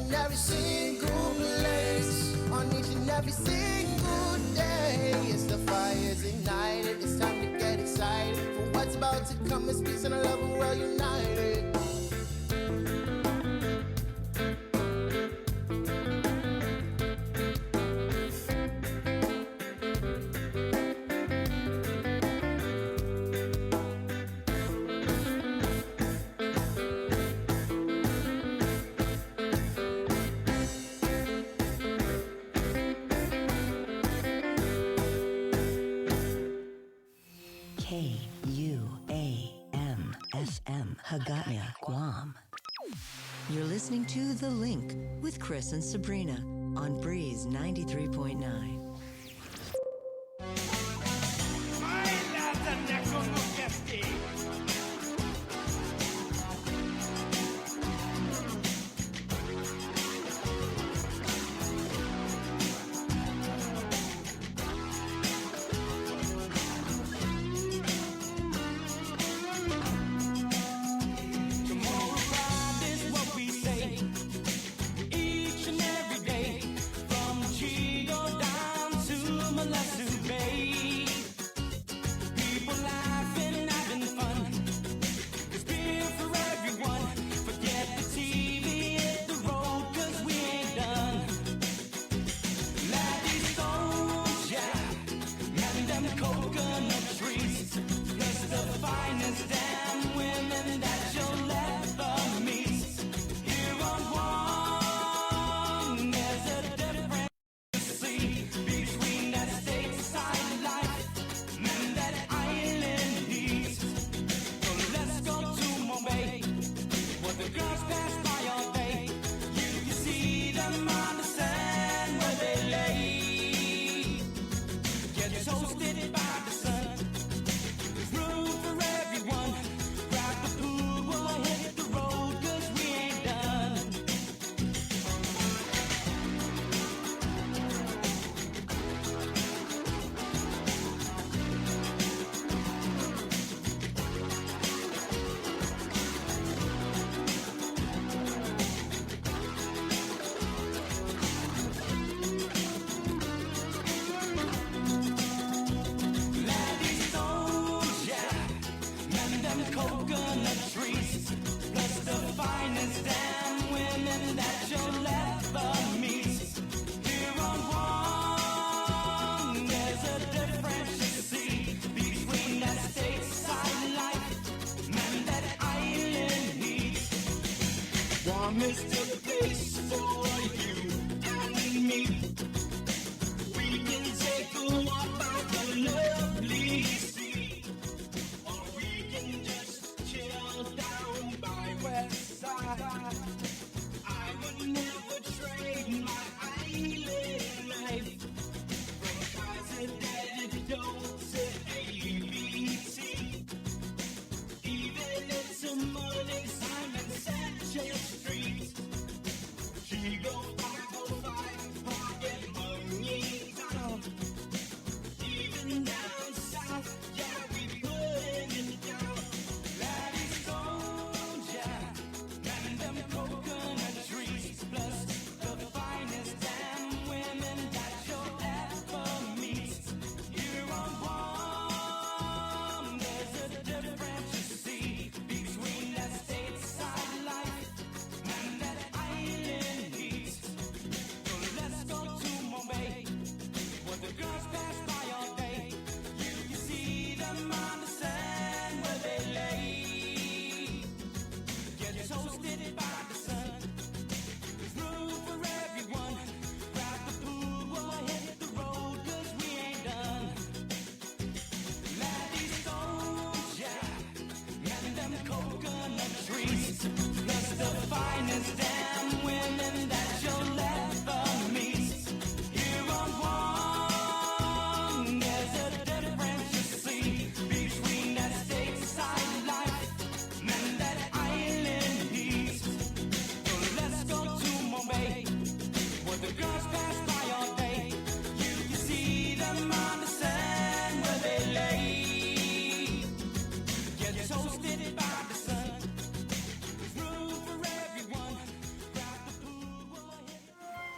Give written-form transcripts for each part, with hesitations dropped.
and every single place, on each and every single day. It's the fire's ignited, it's time to get excited for what's about to come. It's peace and love and we're united. KUAM-FM, Hagatna, Guam. You're listening to The Link with Chris and Sabrina on Breeze 93.9. Each and every day, from Chico down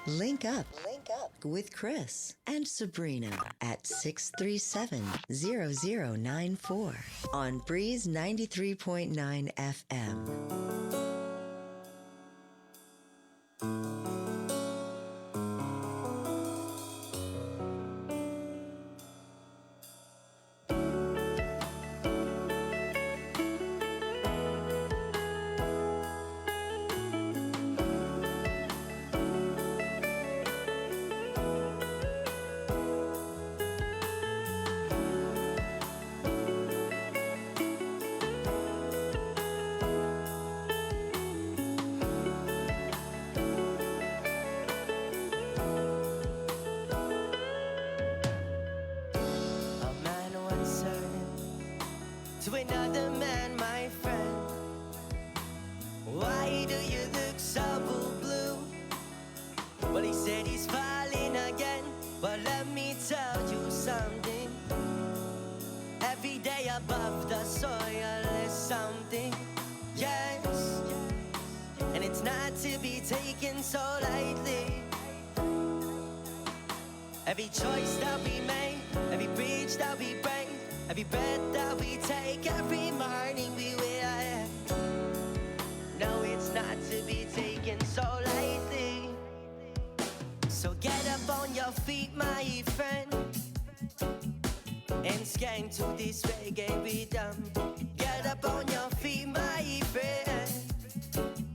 Link up with Chris and Sabrina at 637-0094 on Breeze 93.9 FM. To another man, my friend, why do you look so blue? Well, he said he's falling again, but let me tell you something. Every day above the soil is something, yes, and it's not to be taken so lightly. Every choice that we make, every bridge that we break, every breath that we take, every morning we will. No, it's not to be taken so lightly. So get up on your feet, my friend, and skank to this reggae rhythm. Get up on your feet, my friend.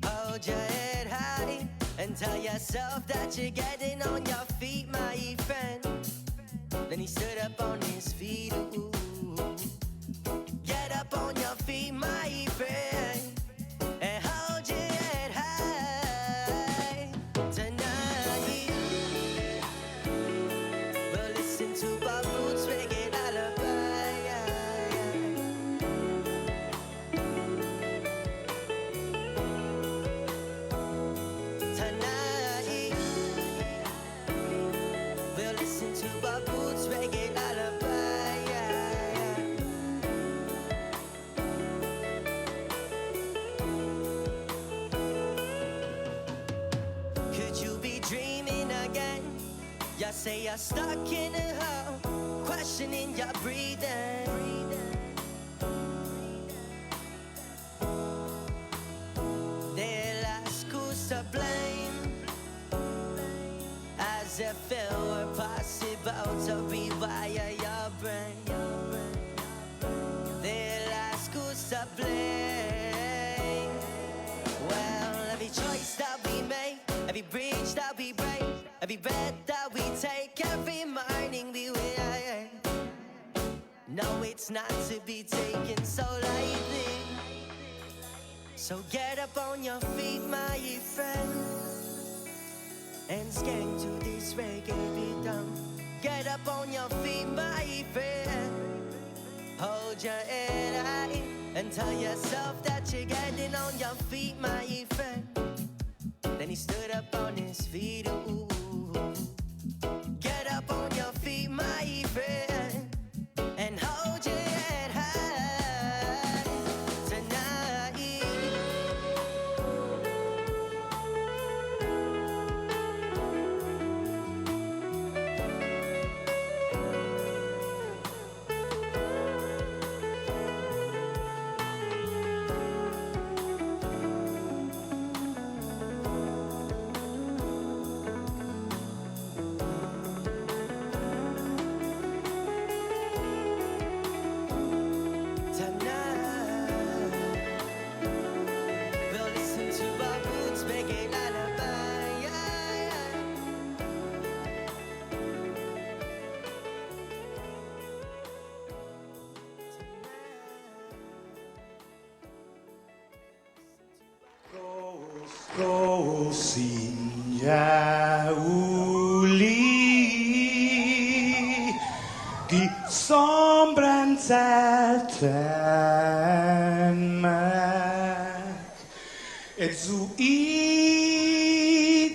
Hold your head high and tell yourself that you're getting on your feet, my friend. Then he stood up on his feet, ooh. Get up on your feet, my friend, and hold your head high. Tonight, we'll listen to Bob Roots reggae lullaby. Tonight, we'll listen to Bob Roots reggae lullaby. You say you're stuck in a hole, questioning your breathing. They'll ask who's to blame, as if it were possible to rewire your brain. They'll ask who's to blame. Well, every choice that we make, every bridge that we break, every breath that we take, every morning we will. No, it's not to be taken so lightly. So get up on your feet, my friend, and skank to this reggae rhythm. Get up on your feet, my friend. Hold your head high and tell yourself that you're getting on your feet, my friend. Then he stood up on his feet, ooh. Get up on your feet, my friend, and hold your head high tonight. Rosinha uli die sombren zelten meg, et zu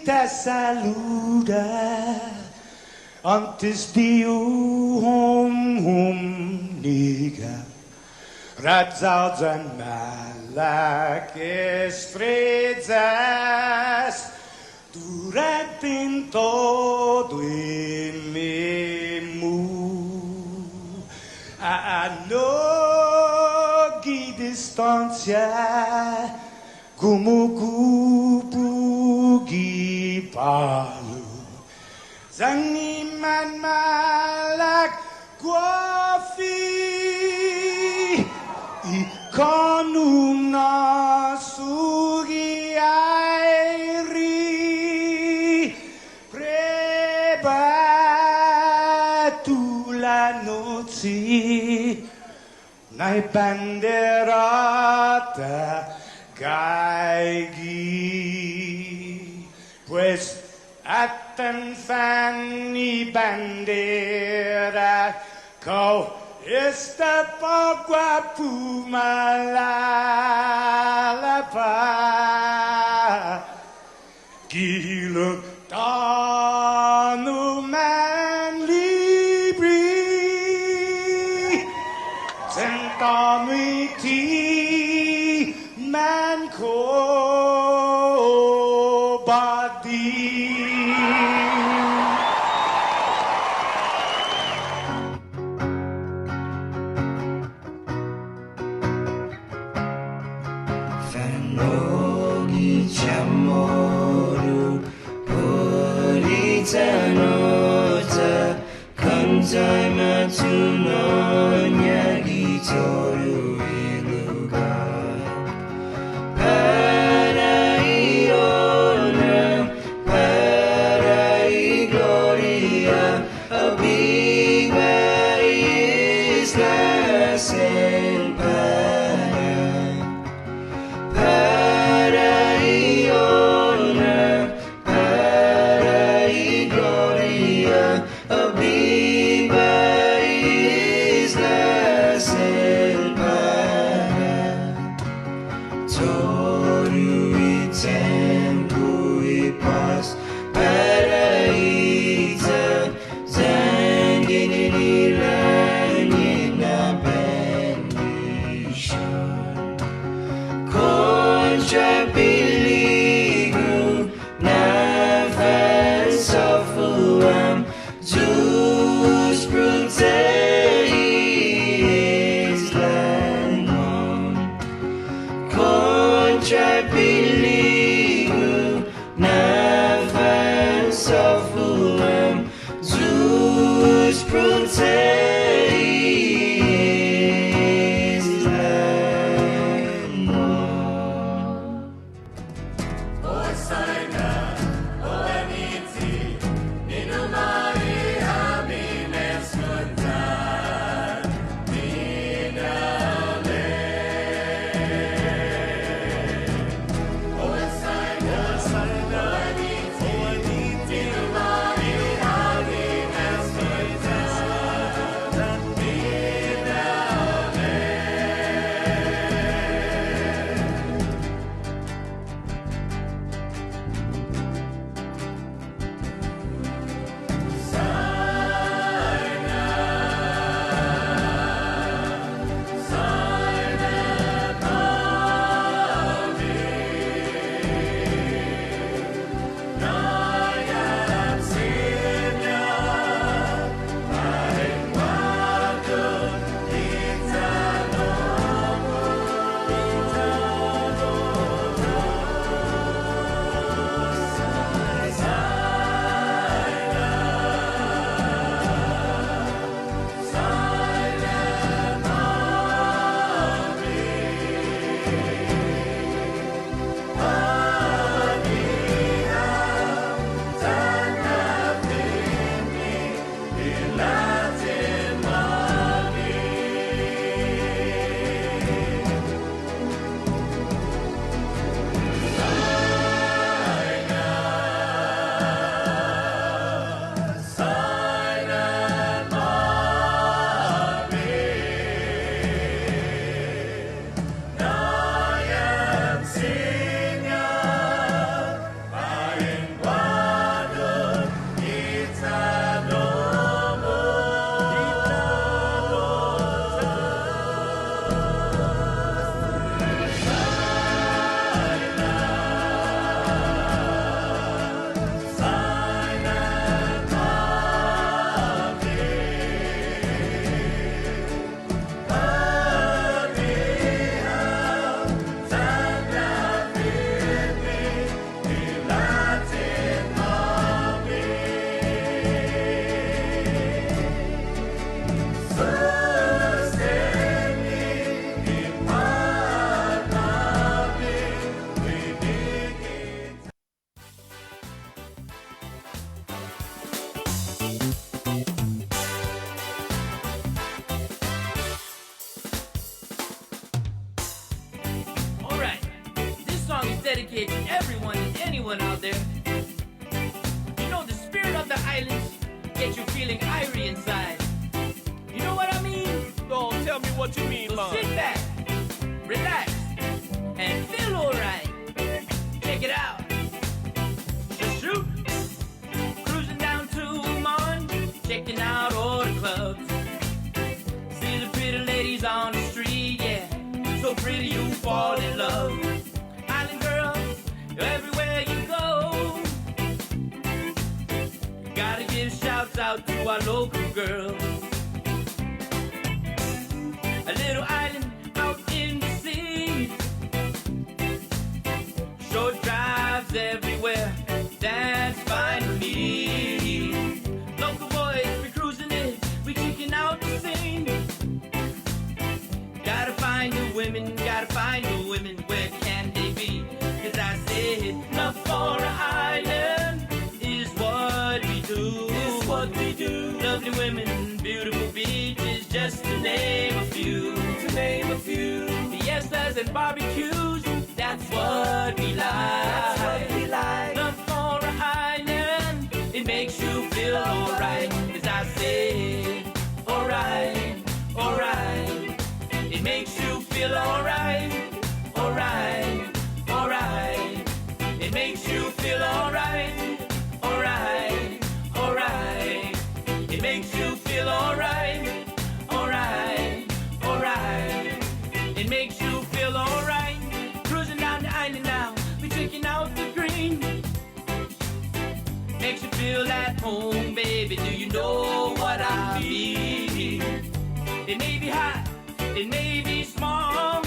te saluda antes Dio hum niga Radzaudzan malakes fredzas Durante todo en memu a no distancia como kupu palu Zangiman malak guafi ikonum nasugi airi prebatu la noci nai banderata gaigi pues Atan Fanny Bandera Kau esta pagua pumalapa Giluk tanu man libri Sentami ti man ko badi Fanogi chamoru Puritanota Kantai matunonya gitoru iluga Paraiona Parai gloria Abiba isla senpai Paraiona, Parai gloria, Abiba dedicate to everyone and anyone out there. You know, the spirit of the islands gets you feeling irie inside. You know what I mean? Oh, tell me what you mean, So man. sit back, relax, and feel alright. Check it out. Just shoot. Cruising down to Mon, checking out all the clubs. See the pretty ladies on the street, yeah. So pretty you fall in love. Island girls, everywhere you go. Gotta give shouts out to our local girls. A little island out in the sea. Short drives everywhere, that's fine with me. Local boys, we cruising it, we kicking out the scene. Gotta find the women, where can they be? 'Cause I said, love for an island is what we do. Is what we do. Lovely women, beautiful beaches, just to name a few. To name a few. Fiestas and barbecues, that's what we like. That's what we like. Love for an island, it makes you feel alright. 'Cause I said, alright, alright. It makes you feel alright, alright, alright. It makes you feel alright, alright, alright. It makes you feel alright, alright, alright. It makes you feel alright. Cruising down the island now, we checking out the green. Makes you feel at home, baby. Do you know what I mean? It may be hot, it may be small,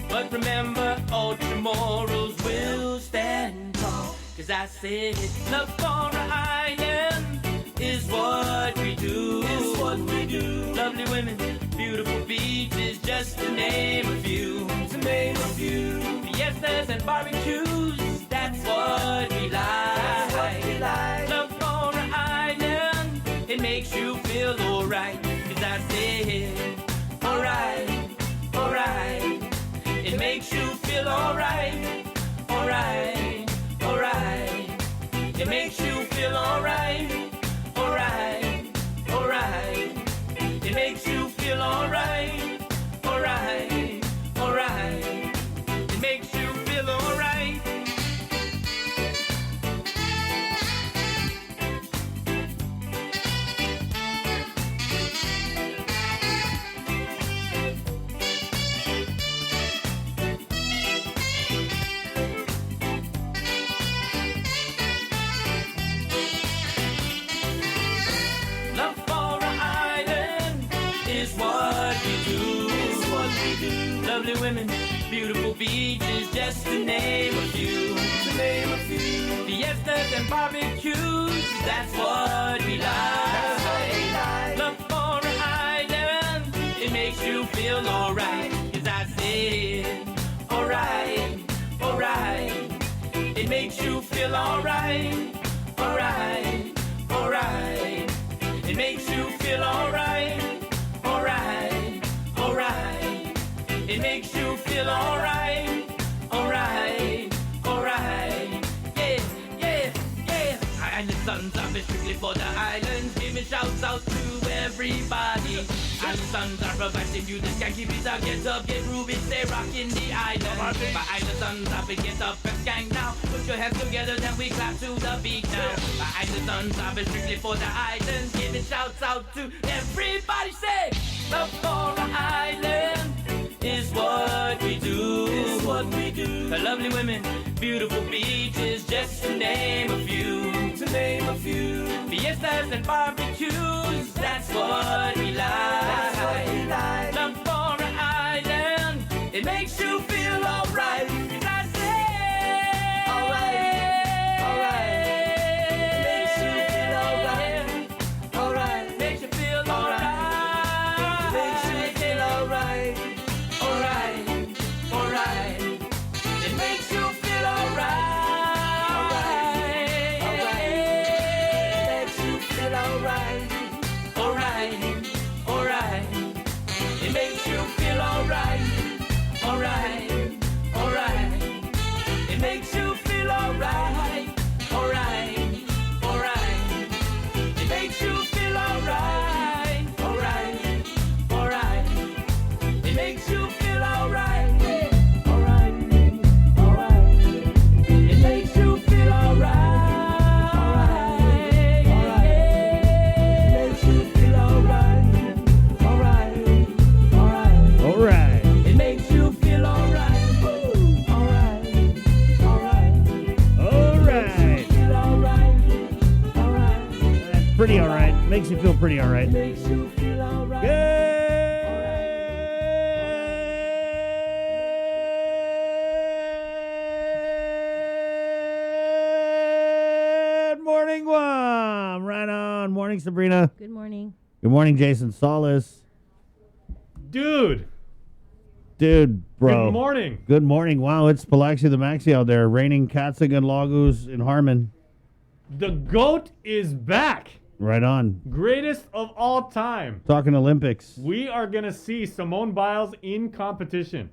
but remember, all tomorrows will stand tall. 'Cause I said, love for an island is what we do. Is what we do. Lovely women, beautiful beaches, just to name a few. To name a few. Fiestas and barbecues, that's what we like. That's what we like. Love for an island, it makes you feel alright. 'Cause I said, alright, alright. It makes you feel alright, alright, alright. It makes you feel alright, alright, alright. It makes you feel alright, alright, alright. It makes you feel alright. Love for an island is what we do. Is what we do. Lovely women, beautiful beaches, just to name a few. To name a few. Fiestas and barbecues, that's what we like. That's what we like. Love for an island, it makes you feel alright. 'Cause I said, alright, alright. It makes you feel alright, alright, alright. It makes you feel alright, alright, alright. It makes you feel alright, alright, alright. Yeah, yeah, yeah. And the sons of it strictly for the islands. Give me shouts out to everybody. And the sons are providing you the skanky pizza. Get up, get groovy, stay rocking the island. My island sons of it, get up and skank now. Put your hands together, then we clap to the beat now. My island sons of it strictly for the islands. Giving shouts out to everybody. Say, love for the island is what we do. Is what we do. The lovely women, beautiful beaches, just to name a few. To name a few. Fiestas and barbecues, that's what we like. That's what we like. Love for an island, it makes you feel alright. 'Cause I say, alright, alright. It makes you feel alright, alright. Makes you feel alright. Makes you feel alright, alright, alright. It makes you feel alright, alright, alright. It makes you feel alright, alright, alright. It makes you feel alright, alright. pretty all right. Makes you feel pretty all right. Makes you feel alright. Good morning, Guam. Right on. Morning, Sabrina. Good morning. Good morning, Jason Solis. Dude, Dude, bro. good morning. Good morning. Wow, it's Palaxi the Maxi out there. Raining Katzig and Lagus in Harmon. The GOAT is back. Right on. Greatest of all time. Talking Olympics. We are going to see Simone Biles in competition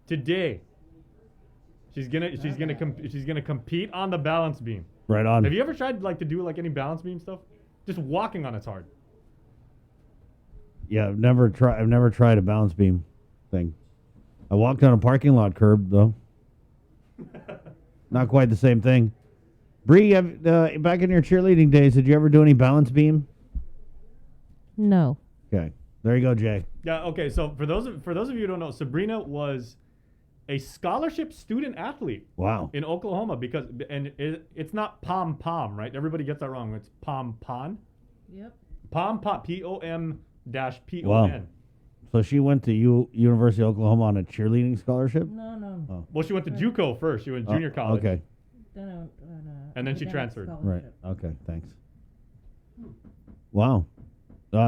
today. She's going to compete on the balance beam. Right on. Have you ever tried to do any balance beam stuff? Just walking on it's hard. Yeah, I've never tried a balance beam thing. I walked on a parking lot curb though. Not quite the same thing. Bree, back in your cheerleading days, did you ever do any balance beam? No. Okay, there you go, Jay. Yeah, okay, so for those of you who don't know, Sabrina was a scholarship student athlete Wow. in Oklahoma it's not pom-pom, right? Everybody gets that wrong. It's pom-pon. Yep. Pom-pom, P-O-M-P-O-N. Wow. So she went to University of Oklahoma on a cheerleading scholarship? No. Well, she went to JUCO first. She went junior college. Okay, And then she transferred. right. Okay, thanks. Wow.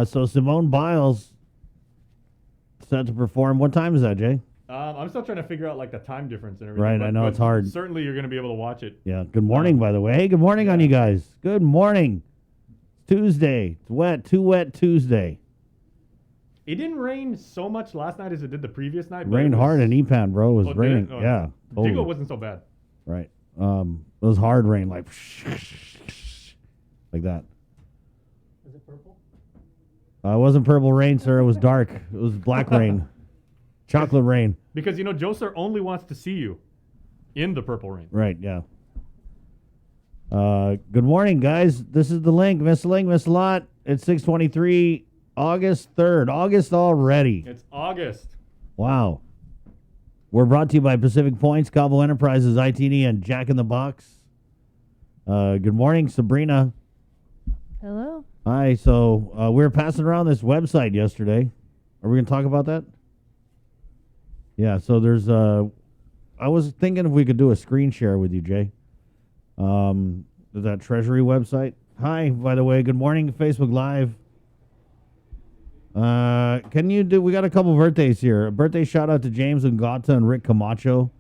So Simone Biles set to perform. What time is that, Jay? I'm still trying to figure out the time difference and everything. Right, I know it's hard. Certainly, you're going to be able to watch it. Yeah. Good morning, by the way. Hey, good morning on you guys. Good morning. It's Tuesday. It's wet. Too wet Tuesday. It didn't rain so much last night as it did the previous night. But Rained hard in EPAN, bro. It was Oh, did raining. it? Oh, Yeah. Digo totally. wasn't so bad. Right. It was hard rain, like that. Is it purple? It wasn't purple rain, sir. It was dark. It was black rain. Chocolate rain. Because, Joe Sir only wants to see you in the purple rain. Right, yeah. Good morning, guys. This is The Link. Miss Link, Miss Lot. It's 6:23, August 3rd. August already. It's August. Wow. We're brought to you by Pacific Points, Cabo Enterprises, ITD, and Jack in the Box. Good morning, Sabrina. Hello. Hi. So we were passing around this website yesterday. Are we going to talk about that? Yeah. So there's I was thinking if we could do a screen share with you, Jay. That Treasury website. Hi, by the way. Good morning, Facebook Live. Can you do? We got a couple birthdays here. A birthday shout out to James Ngata and Rick Camacho.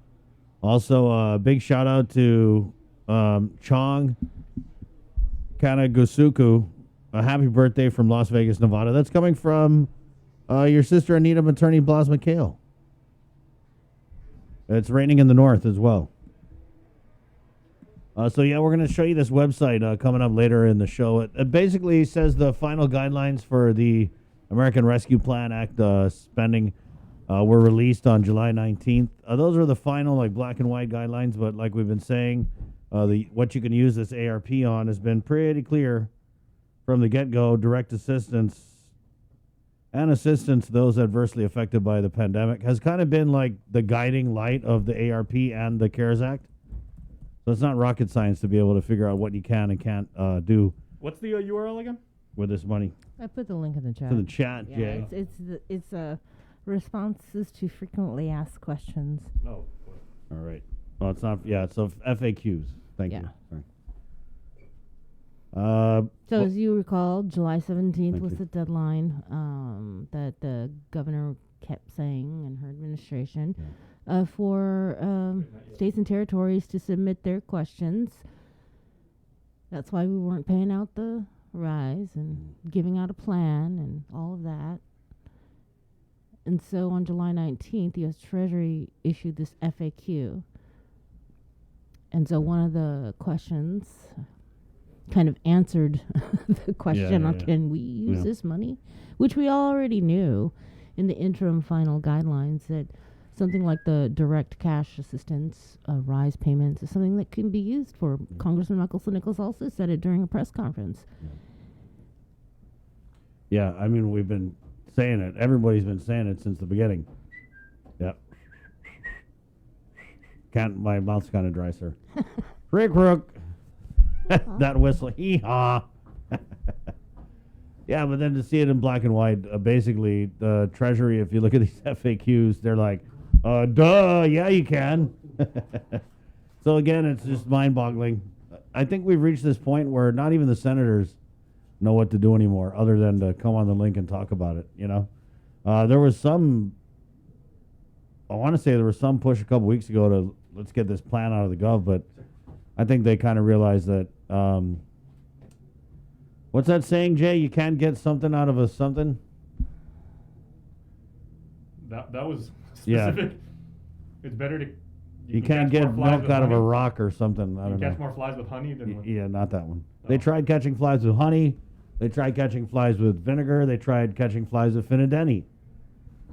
Also, a big shout out to Chong Kanagusuku. A happy birthday from Las Vegas, Nevada. That's coming from your sister Anita Materney Blas McHale. It's raining in the north as well. So yeah, we're going to show you this website coming up later in the show. It basically says the final guidelines for the American Rescue Plan Act spending were released on July 19th. Those are the final black and white guidelines, but like we've been saying, what you can use this ARP on has been pretty clear from the get-go. Direct assistance and assistance to those adversely affected by the pandemic has kind of been like the guiding light of the ARP and the CARES Act. So it's not rocket science to be able to figure out what you can and can't do What's the URL again? with this money. I put the link in the chat. To the chat, Yeah, Jay. it's responses to frequently asked questions. No. All right. Oh, it's not. Yeah, so FAQs. Thank you. Yeah. Sorry. So as you recall, July 17th Thank was you. the deadline that the governor kept saying and her administration for states and territories to submit their questions. That's why we weren't paying out the rise and giving out a plan and all of that. And so on July 19th, the U.S. Treasury issued this FAQ. And so one of the questions kind of answered the question on can we use this money, which we already knew in the interim final guidelines that something like the direct cash assistance, rise payments, is something that can be used for. Congressman Michael Nichols also said it during a press conference. Yeah, I mean, we've been saying it. Everybody's been saying it since the beginning. Yep. My mouth's kind of dry, sir. Rick Rook. That whistle. Hee-haw. Yeah, but then to see it in black and white, basically, the Treasury, if you look at these FAQs, they're like, duh, yeah, you can. So again, it's just mind-boggling. I think we've reached this point where not even the senators know what to do anymore other than to come on the link and talk about it, you know? There was some, I want to say there was some push a couple weeks ago to let's get this plan out of the gov, but I think they kind of realized that, what's that saying, Jay? You can't get something out of a something? That was Yeah. specific. It's better to. You can can't catch more get flies milk with out of a honey. rock or something. I You don't can catch know. more flies with honey than with. Yeah, not that one. Oh. They tried catching flies with honey. They tried catching flies with vinegar. They tried catching flies with Finadeni.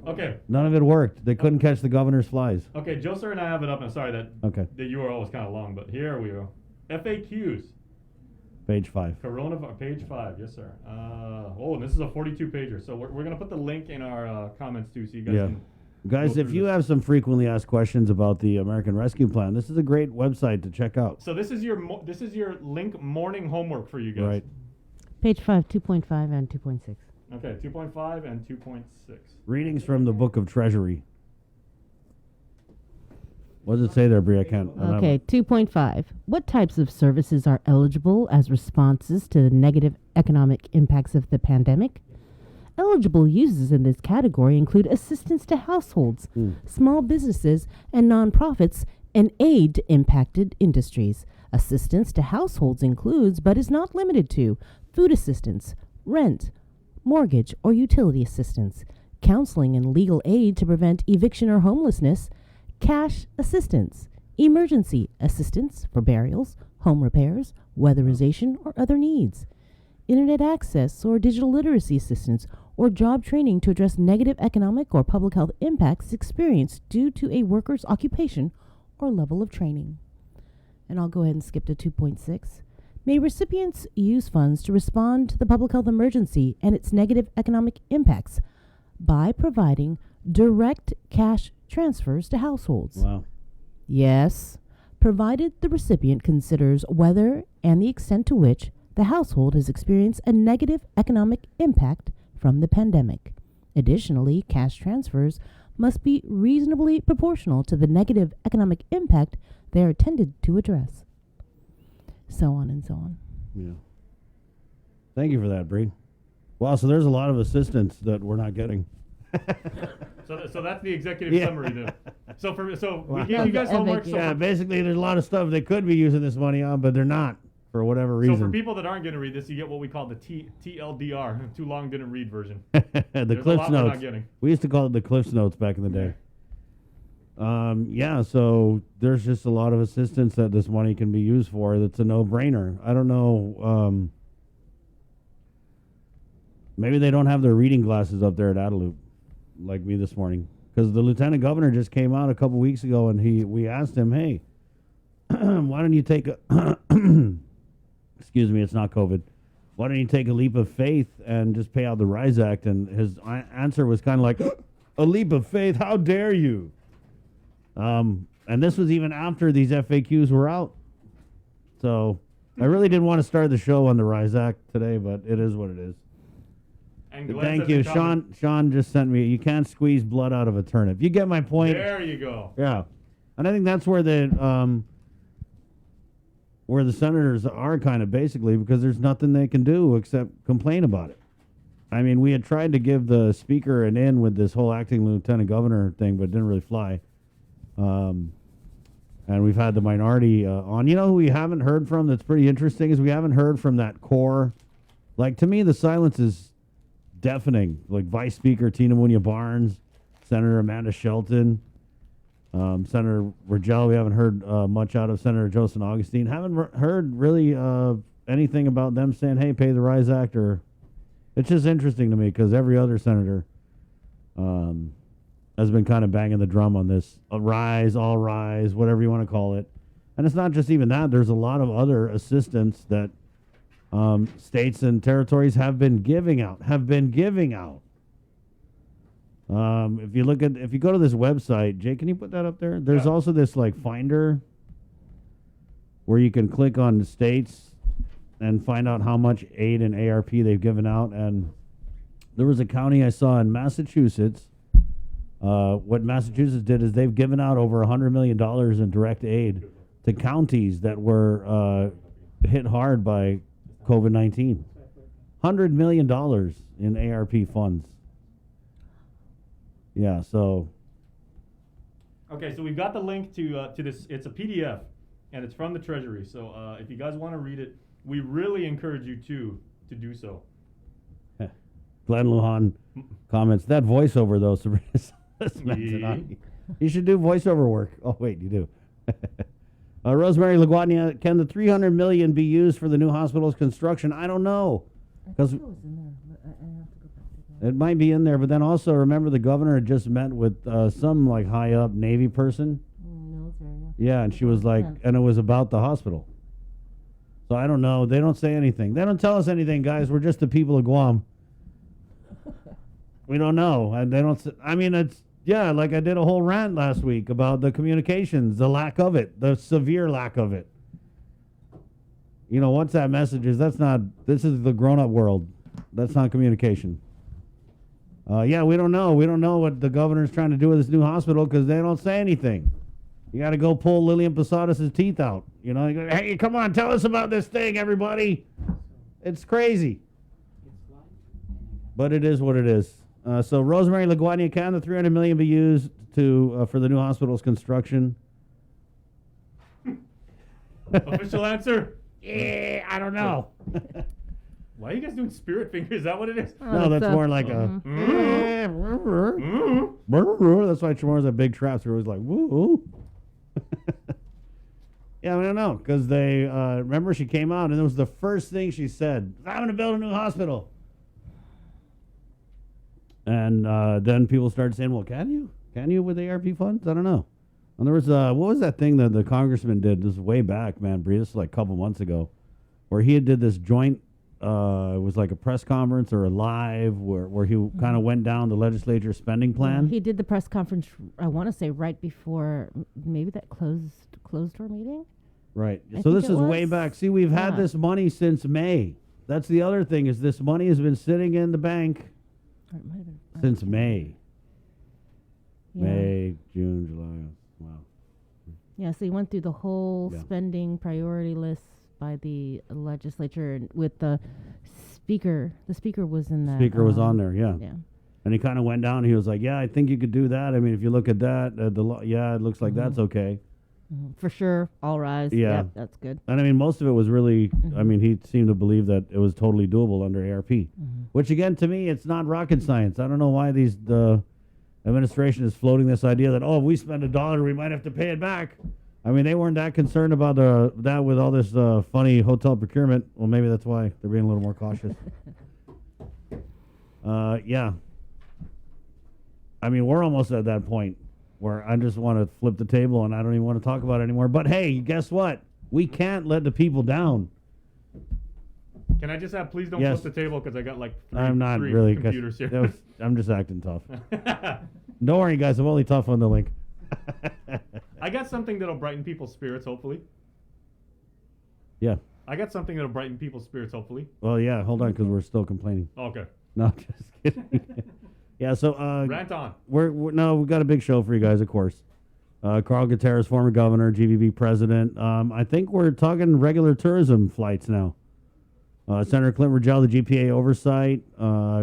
Okay. None of it worked. They couldn't catch the governor's flies. Okay, Joe Sir and I have it up. I'm sorry that Okay, the URL was kind of long, but here we go. FAQs. page 5. Coronavirus, page 5, yes, sir. And this is a 42 pager. So we're going to put the link in our comments too, so you guys Yeah. can. Guys, go if through you this. have some frequently asked questions about the American Rescue Plan, this is a great website to check out. So this is your link morning homework for you guys. Right. Page 5, 2.5, and 2.6. Okay, 2.5 and 2.6. Readings from the Book of Treasury. What does it say there, Brie? I can't. I'm not- Okay, 2.5. What types of services are eligible as responses to the negative economic impacts of the pandemic? Eligible uses in this category include assistance to households, small businesses, and nonprofits, and aid to impacted industries. Assistance to households includes, but is not limited to, food assistance, rent, mortgage or utility assistance, counseling and legal aid to prevent eviction or homelessness, cash assistance, emergency assistance for burials, home repairs, weatherization, or other needs, internet access or digital literacy assistance, or job training to address negative economic or public health impacts experienced due to a worker's occupation or level of training. And I'll go ahead and skip to 2.6. May recipients use funds to respond to the public health emergency and its negative economic impacts by providing direct cash transfers to households. Wow. Yes, provided the recipient considers whether and the extent to which the household has experienced a negative economic impact from the pandemic. Additionally, cash transfers must be reasonably proportional to the negative economic impact they are intended to address. So on and so on. Yeah. Thank you for that, Bree. Wow, so there's a lot of assistance that we're not getting. So that's the executive Yeah. summary then. So we Wow. gave you guys Okay, homework. FAQ. So Yeah, for, basically there's a lot of stuff they could be using this money on, but they're not for whatever so reason. for people that aren't going to read this, you get what we call the TLDR, too long didn't read version. the There's a Cliffs lot we're Notes. not getting. We used to call it the Cliffs Notes back in the day. Yeah, so there's just a lot of assistance that this money can be used for. That's a no-brainer. I don't know. Maybe they don't have their reading glasses up there at Adelup, like me this morning, because the lieutenant governor just came out a couple weeks ago, and we asked him, "Hey, why don't you take a excuse me, it's not COVID. Why don't you take a leap of faith and just pay out the RISE Act?" And his answer was kind of like, "A leap of faith? How dare you?" And this was even after these FAQs were out. So I really didn't want to start the show on the RISE Act today, but it is what it is. And Glenn Thank says you, in comment- Sean just sent me. You can't squeeze blood out of a turnip. You get my point. There you go. Yeah, and I think that's where the senators are kind of basically, because there's nothing they can do except complain about it. I mean, we had tried to give the speaker an in with this whole acting lieutenant governor thing, but it didn't really fly. And we've had the minority on. You know who we haven't heard from that's pretty interesting is we haven't heard from that core. Like, to me, the silence is deafening. Like Vice Speaker Tina Munya Barnes, Senator Amanda Shelton, Senator Rogel. We haven't heard much out of Senator Joseph Augustine. Haven't heard really anything about them saying, "Hey, pay the RISE Act." Or it's just interesting to me because every other senator has been kind of banging the drum on this. Rise, all rise, whatever you want to call it. And it's not just even that. There's a lot of other assistance that states and territories have been giving out. If you go to this website, Jay, can you put that up there? There's Yeah. also this like finder where you can click on the states and find out how much aid and ARP they've given out. And there was a county I saw in Massachusetts. What Massachusetts did is they've given out over $100 million in direct aid to counties that were hit hard by COVID-19. $100 million in ARP funds. Yeah, so Okay, so we've got the link to this. It's a PDF, and it's from the Treasury. So if you guys want to read it, we really encourage you to do so. Glenn Lujan comments, that voiceover though, Sabrina. You should do voiceover work. Oh, wait, you do. Rosemary LaGuardia, can the $300 million be used for the new hospital's construction? I don't know. Because it might be in there, but then also remember the governor had just met with some like high up Navy person. Yeah, and she was like, and it was about the hospital. So I don't know. They don't say anything. They don't tell us anything, guys. We're just the people of Guam. We don't know. And they don't. I mean, it's, yeah, like I did a whole rant last week about the communications, the lack of it, the severe lack of it. You know, once that message is, this is the grown-up world. That's not communication. Yeah, we don't know. We don't know what the governor's trying to do with this new hospital because they don't say anything. You got to go pull Lillian Posadas' teeth out. You know, you go, hey, come on, tell us about this thing, everybody. It's crazy. But it is what it is. So Rosemary LaGuardia, can the $300 million be used to for the new hospital's construction? Official answer? Yeah, I don't know. Why are you guys doing spirit fingers? Is that what it is? No, that's more like a. That's why Chamorro's have big traps. They're always like, woo. Yeah, I don't know, because they remember she came out and it was the first thing she said. I'm going to build a new hospital. And then people started saying, well, can you? Can you with ARP funds? I don't know. And there was, what was that thing that the congressman did? This is way back, man, Bree. This was like a couple months ago, where he did this joint, it was like a press conference or a live, where he kind of went down the legislature spending plan. He did the press conference, I want to say, right before maybe that closed door meeting. Right. I So think this it is way was. back. See, we've had Yeah. this money since May. That's the other thing, is this money has been sitting in the bank Or it might have been since May. Yeah. May, June, July. Wow. Yeah, so he went through the whole Yeah. spending priority list by the legislature and with the speaker. The speaker was in that. Speaker was on there, yeah. Yeah. And he kind of went down. He was like, yeah, I think you could do that. I mean, if you look at that, yeah, it looks like that's okay. For sure. All rise. Yeah. Yep, that's good. And I mean, most of it was really, I mean, he seemed to believe that it was totally doable under ARP. Which, again, to me, it's not rocket science. I don't know why the administration is floating this idea that, oh, if we spend $1, we might have to pay it back. I mean, they weren't that concerned about that with all this funny hotel procurement. Well, maybe that's why they're being a little more cautious. Yeah. I mean, we're almost at that point where I just want to flip the table and I don't even want to talk about it anymore. But hey, guess what? We can't let the people down. Can I just have, please don't Yes. flip the table because I got like I'm not three really 'cause computers here. that was- I'm just acting tough. Don't worry, guys. I'm only tough on the link. I got something that'll brighten people's spirits, hopefully. Yeah. I got something that'll brighten people's spirits, hopefully. Well, yeah. Hold on, because we're still complaining. Okay. No, just kidding. Yeah. So Rant on. we've got a big show for you guys, of course. Carl Gutierrez, former governor, GVB president. I think we're talking regular tourism flights now. Senator Clint Rogel, the GPA oversight.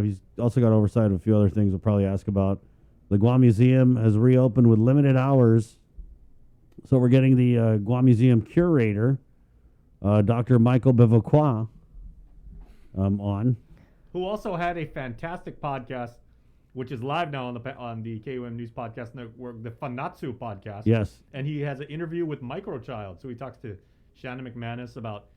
He's also got oversight of a few other things we'll probably ask about. The Guam Museum has reopened with limited hours. So we're getting the Guam Museum curator, Dr. Michael Bevacqua, on. Who also had a fantastic podcast, which is live now on the KUM News Podcast Network, the Fanatsu podcast. Yes. And he has an interview with Microchild. So he talks to Shannon McManus about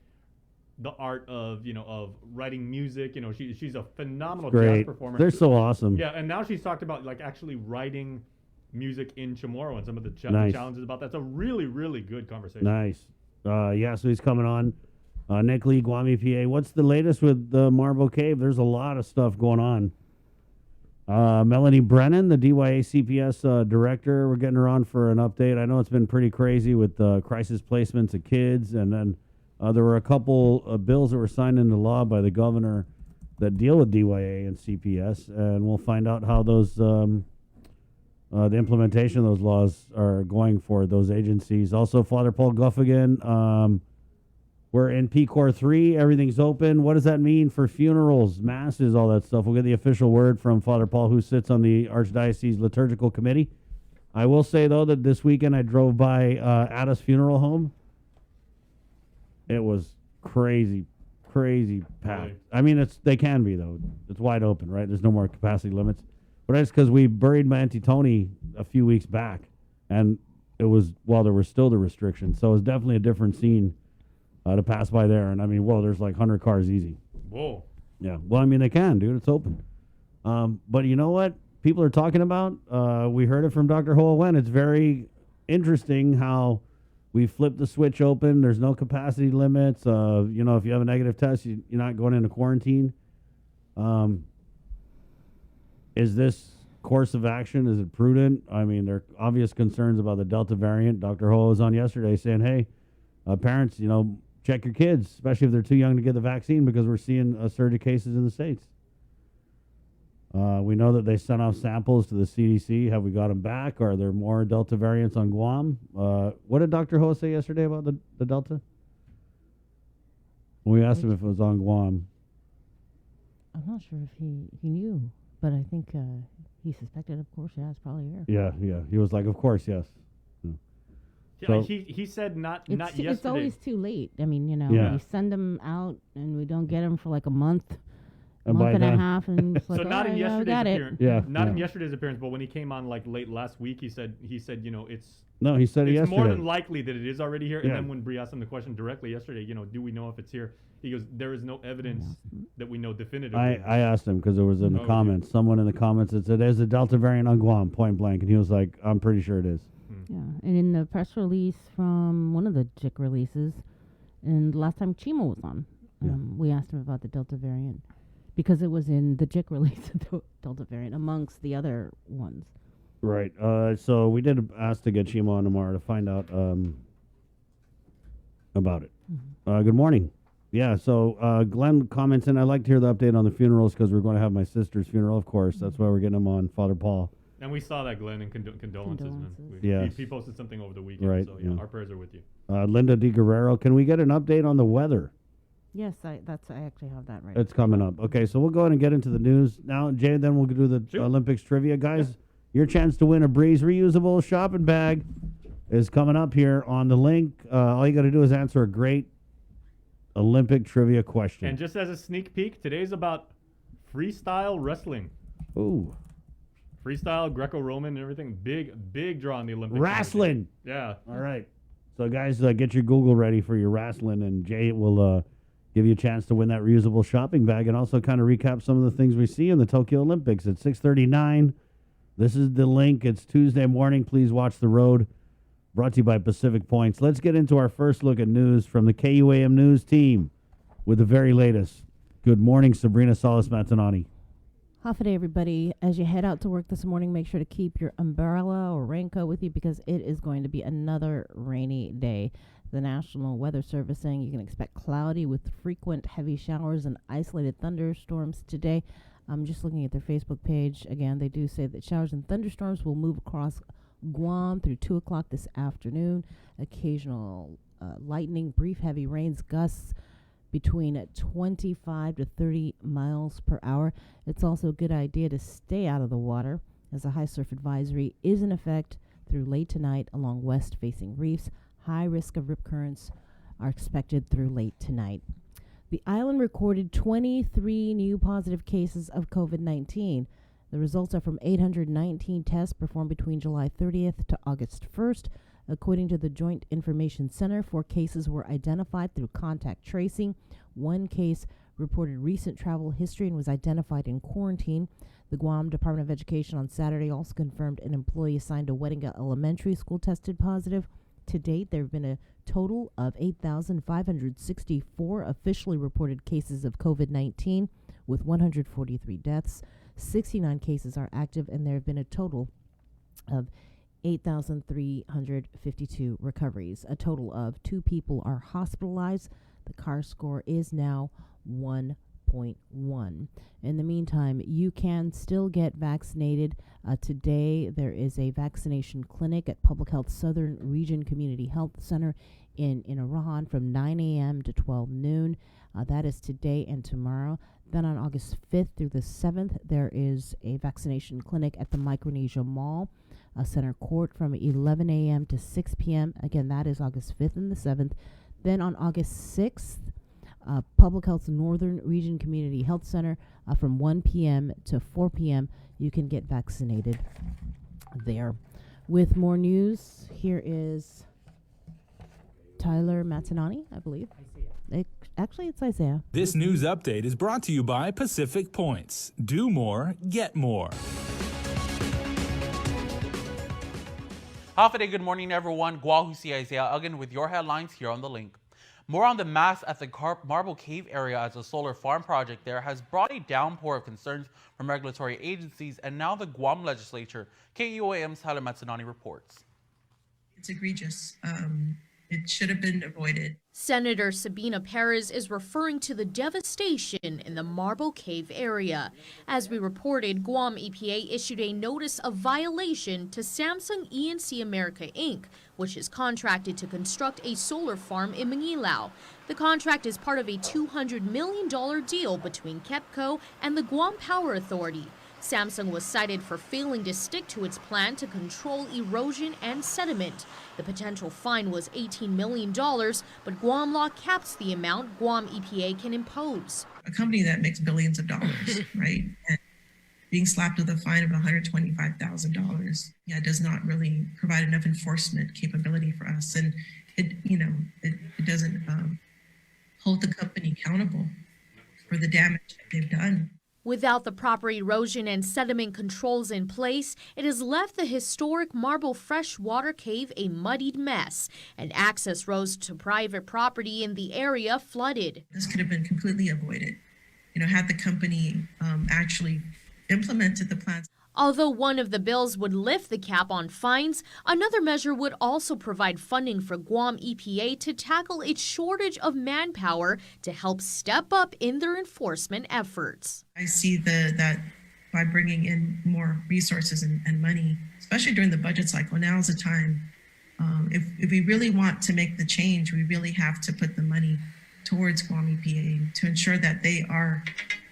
the art of, of writing music. She's a phenomenal jazz Great. performer. They're so awesome. Yeah, and now she's talked about like actually writing music in Chamorro and some of the Nice. challenges about that. It's a really, really good conversation. Nice. Yeah, so he's coming on. Nick Lee, Guam EPA. What's the latest with the Marble Cave? There's a lot of stuff going on. Melanie Brennan, the DYA CPS director, we're getting her on for an update. I know it's been pretty crazy with crisis placements of kids and then There were a couple bills that were signed into law by the governor that deal with DYA and CPS, and we'll find out how those the implementation of those laws are going for those agencies. Also, Father Paul Guffigan, we're in PCOR 3. Everything's open. What does that mean for funerals, masses, all that stuff? We'll get the official word from Father Paul, who sits on the Archdiocese Liturgical Committee. I will say, though, that this weekend I drove by Addis Funeral Home. It was crazy packed. Really? I mean, they can be, though. It's wide open, right? There's no more capacity limits. But that's because we buried my Auntie Tony a few weeks back, and it was while there were still the restrictions. So it was definitely a different scene to pass by there. And I mean, whoa, there's like 100 cars easy. Whoa. Yeah. Well, I mean, they can, dude. It's open. But you know what people are talking about? We heard it from Dr. Hoa Wen. It's very interesting how we flipped the switch open. There's no capacity limits. If you have a negative test, you're not going into quarantine. Is this course of action, is it prudent? I mean, there are obvious concerns about the Delta variant. Dr. Hoa was on yesterday saying, hey, parents, check your kids, especially if they're too young to get the vaccine, because we're seeing a surge of cases in the States. We know that they sent off samples to the CDC. Have we got them back? Are there more Delta variants on Guam? What did Dr. Hoa say yesterday about the Delta? When we asked him if it was on Guam. I'm not sure if he knew, but I think he suspected, of course, it's probably here. Yeah. He was like, of course, yes. Yeah, So- he said not yesterday. It's always too late. I mean, Yeah. we send them out and we don't get them for like a month. And by month and a then- half, and it's like, So not in "Oh, yeah, we yesterday's got it." appearance. Yeah, Not in yeah. yesterday's appearance, but when he came on like late last week, he said it's No, he said it it's yesterday. more than likely that it is already here. Yeah. And then when Bree asked him the question directly yesterday, do we know if it's here? He goes, there is no evidence that we know definitively. I asked him because it was in the Oh, comments. Someone in the comments that said, there's a Delta variant on Guam, point blank. And he was like, I'm pretty sure it is. Yeah, and in the press release from one of the JIC releases, and last time Chimo was on, we asked him about the Delta variant because it was in the JIC release of the Delta variant amongst the other ones. Right. So we did ask to get Chima on tomorrow to find out about it. Good morning. Yeah, so Glenn comments in, I'd like to hear the update on the funerals because we're going to have my sister's funeral, of course. That's why we're getting him on, Father Paul. And we saw that, Glenn, and condolences, man. Condolences. Yes. He posted something over the weekend, Right, so yeah. our prayers are with you. Linda Di Guerrero, can we get an update on the weather? Yes, I actually have that right. It's coming up. Okay, so we'll go ahead and get into the news now. Jay, then we'll do the Sure. Olympics trivia. Guys, your chance to win a Breeze reusable shopping bag is coming up here on the link. All you got to do is answer a great Olympic trivia question. And just as a sneak peek, today's about freestyle wrestling. Ooh, Freestyle, Greco-Roman, and everything. Big draw in the Olympics. wrestling. Yeah. All right. So, guys, get your Google ready for your wrestling, and Jay will give you a chance to win that reusable shopping bag and also kind of recap some of the things we see in the Tokyo Olympics at 6:39. This is the link. It's Tuesday morning. Please watch the road. Brought to you by Pacific Points. Let's get into our first look at news from the KUAM News team with the very latest. Good morning, Sabrina Salas-Matanani. Half a day, everybody. As you head out to work this morning, make sure to keep your umbrella or raincoat with you because it is going to be another rainy day. The National Weather Service saying you can expect cloudy with frequent heavy showers and isolated thunderstorms today. I'm just looking at their Facebook page. Again, they do say that showers and thunderstorms will move across Guam through 2 o'clock this afternoon. Occasional lightning, brief heavy rains, gusts between 25 to 30 miles per hour. It's also a good idea to stay out of the water as a high surf advisory is in effect through late tonight along west-facing reefs. High risk of rip currents are expected through late tonight. The island recorded 23 new positive cases of COVID-19. The results are from 819 tests performed between July 30th to August 1st. According to the Joint Information Center, 4 cases were identified through contact tracing. 1 case reported recent travel history and was identified in quarantine. The Guam Department of Education on Saturday also confirmed an employee assigned to Weddinga Elementary School tested positive. To date, there have been a total of 8,564 officially reported cases of COVID-19 with 143 deaths. 69 cases are active, and there have been a total of 8,352 recoveries. A total of 2 people are hospitalized. The CAR score is now 1.1. In the meantime, you can still get vaccinated. Today, there is a vaccination clinic at Public Health Southern Region Community Health Center in Iran from 9 a.m. to 12 noon. That is today and tomorrow. Then on August 5th through the 7th, there is a vaccination clinic at the Micronesia Mall Center Court from 11 a.m. to 6 p.m. Again, that is August 5th and the 7th. Then on August 6th, Public Health Northern Region Community Health Center from 1 p.m. to 4 p.m. You can get vaccinated there. With more news, here is Tyler Matanani, I believe. Actually, it's Isaiah. This news update is brought to you by Pacific Points. Do more, get more. Half a day, good morning, everyone. Guahusi Isaiah Uggan with your headlines here on The Link. More on the mass at the Marble Cave area as a solar farm project there has brought a downpour of concerns from regulatory agencies and now the Guam legislature. KUAM's Tyler Matsunani reports. It's egregious. It should have been avoided. Senator Sabina Perez is referring to the devastation in the Marble Cave area. As we reported, Guam EPA issued a notice of violation to Samsung E&C America Inc., which is contracted to construct a solar farm in Mangilao. The contract is part of a $200 million deal between KEPCO and the Guam Power Authority. Samsung was cited for failing to stick to its plan to control erosion and sediment. The potential fine was $18 million, but Guam law caps the amount Guam EPA can impose. A company that makes billions of dollars, right? And being slapped with a fine of $125,000, does not really provide enough enforcement capability for us. And it doesn't hold the company accountable for the damage that they've done. Without the proper erosion and sediment controls in place, it has left the historic Marble Freshwater Cave a muddied mess, and access roads to private property in the area flooded. This could have been completely avoided, had the company actually implemented the plans. Although one of the bills would lift the cap on fines, another measure would also provide funding for Guam EPA to tackle its shortage of manpower to help step up in their enforcement efforts. I see that by bringing in more resources and money, especially during the budget cycle, now is the time. If we really want to make the change, we really have to put the money towards Guam EPA to ensure that they are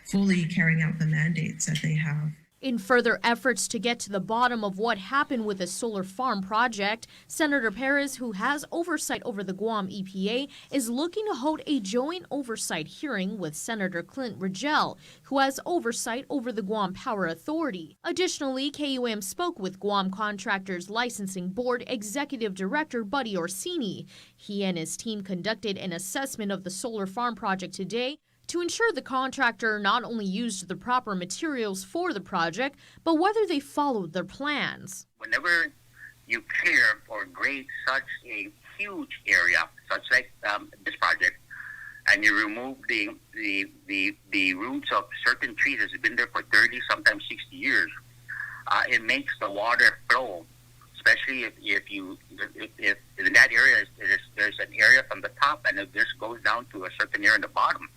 fully carrying out the mandates that they have. In further efforts to get to the bottom of what happened with the solar farm project, Senator Perez, who has oversight over the Guam EPA, is looking to hold a joint oversight hearing with Senator Clint Rigel, who has oversight over the Guam Power Authority. Additionally, KUM spoke with Guam Contractors Licensing Board Executive Director Buddy Orsini. He and his team conducted an assessment of the solar farm project today to ensure the contractor not only used the proper materials for the project, but whether they followed their plans. Whenever you clear or grade such a huge area, such like this project, and you remove the roots of certain trees that's been there for 30, sometimes 60 years, it makes the water flow. Especially if in that area there's an area from the top, and if this goes down to a certain area in the bottom.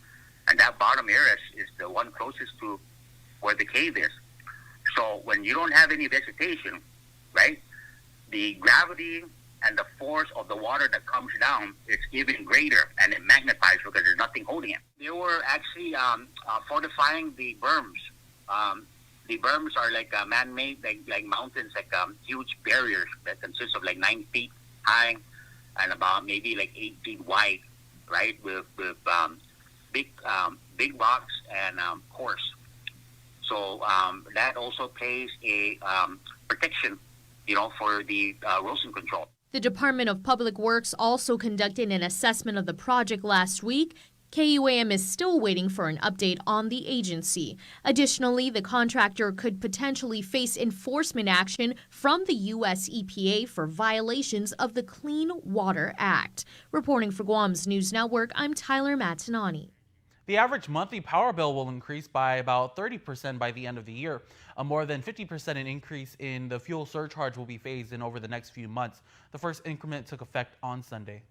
And that bottom area is the one closest to where the cave is. So when you don't have any vegetation, right, the gravity and the force of the water that comes down is even greater, and it magnifies because there's nothing holding it. They were actually fortifying the berms. The berms are like man-made, like mountains, like huge barriers that consist of like 9 feet high and about maybe like 8 feet wide, right, with big rocks and coarse. So that also plays a protection, for the erosion control. The Department of Public Works also conducted an assessment of the project last week. KUAM is still waiting for an update on the agency. Additionally, the contractor could potentially face enforcement action from the U.S. EPA for violations of the Clean Water Act. Reporting for Guam's News Network, I'm Tyler Matanani. The average monthly power bill will increase by about 30% by the end of the year. A more than 50% increase in the fuel surcharge will be phased in over the next few months. The first increment took effect on Sunday.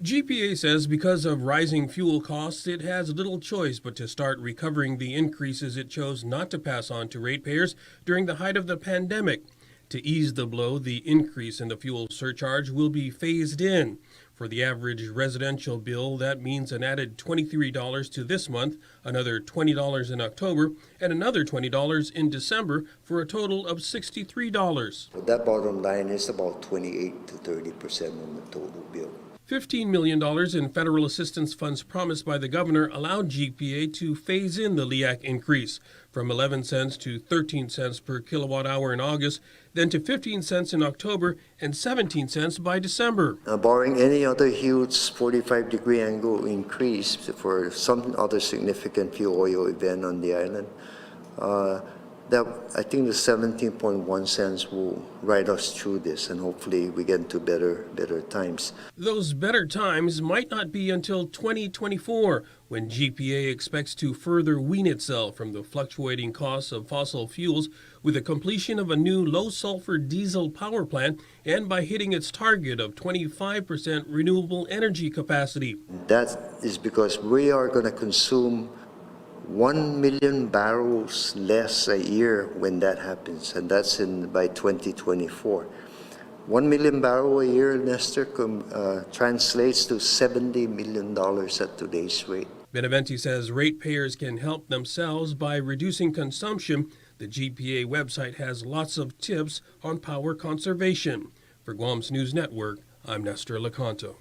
GPA says because of rising fuel costs, it has little choice but to start recovering the increases it chose not to pass on to ratepayers during the height of the pandemic. To ease the blow, the increase in the fuel surcharge will be phased in. For the average residential bill, that means an added $23 to this month, another $20 in October, and another $20 in December for a total of $63. That bottom line is about 28 to 30% on the total bill. $15 million in federal assistance funds promised by the governor allowed GPA to phase in the LEAC increase from 11 cents to 13 cents per kilowatt hour in August, then to 15 cents in October and 17 cents by December. Barring any other huge 45-degree angle increase for some other significant fuel oil event on the island, I think the 17.1 cents will ride us through this, and hopefully we get into better times. Those better times might not be until 2024, when GPA expects to further wean itself from the fluctuating costs of fossil fuels with the completion of a new low-sulfur diesel power plant and by hitting its target of 25% renewable energy capacity. That is because we are going to consume 1 million barrels less a year when that happens, and that's by 2024. 1 million barrel a year, Nestor, translates to $70 million at today's rate. Beneventi says ratepayers can help themselves by reducing consumption. The GPA website has lots of tips on power conservation. For Guam's News Network, I'm Nestor Lecanto.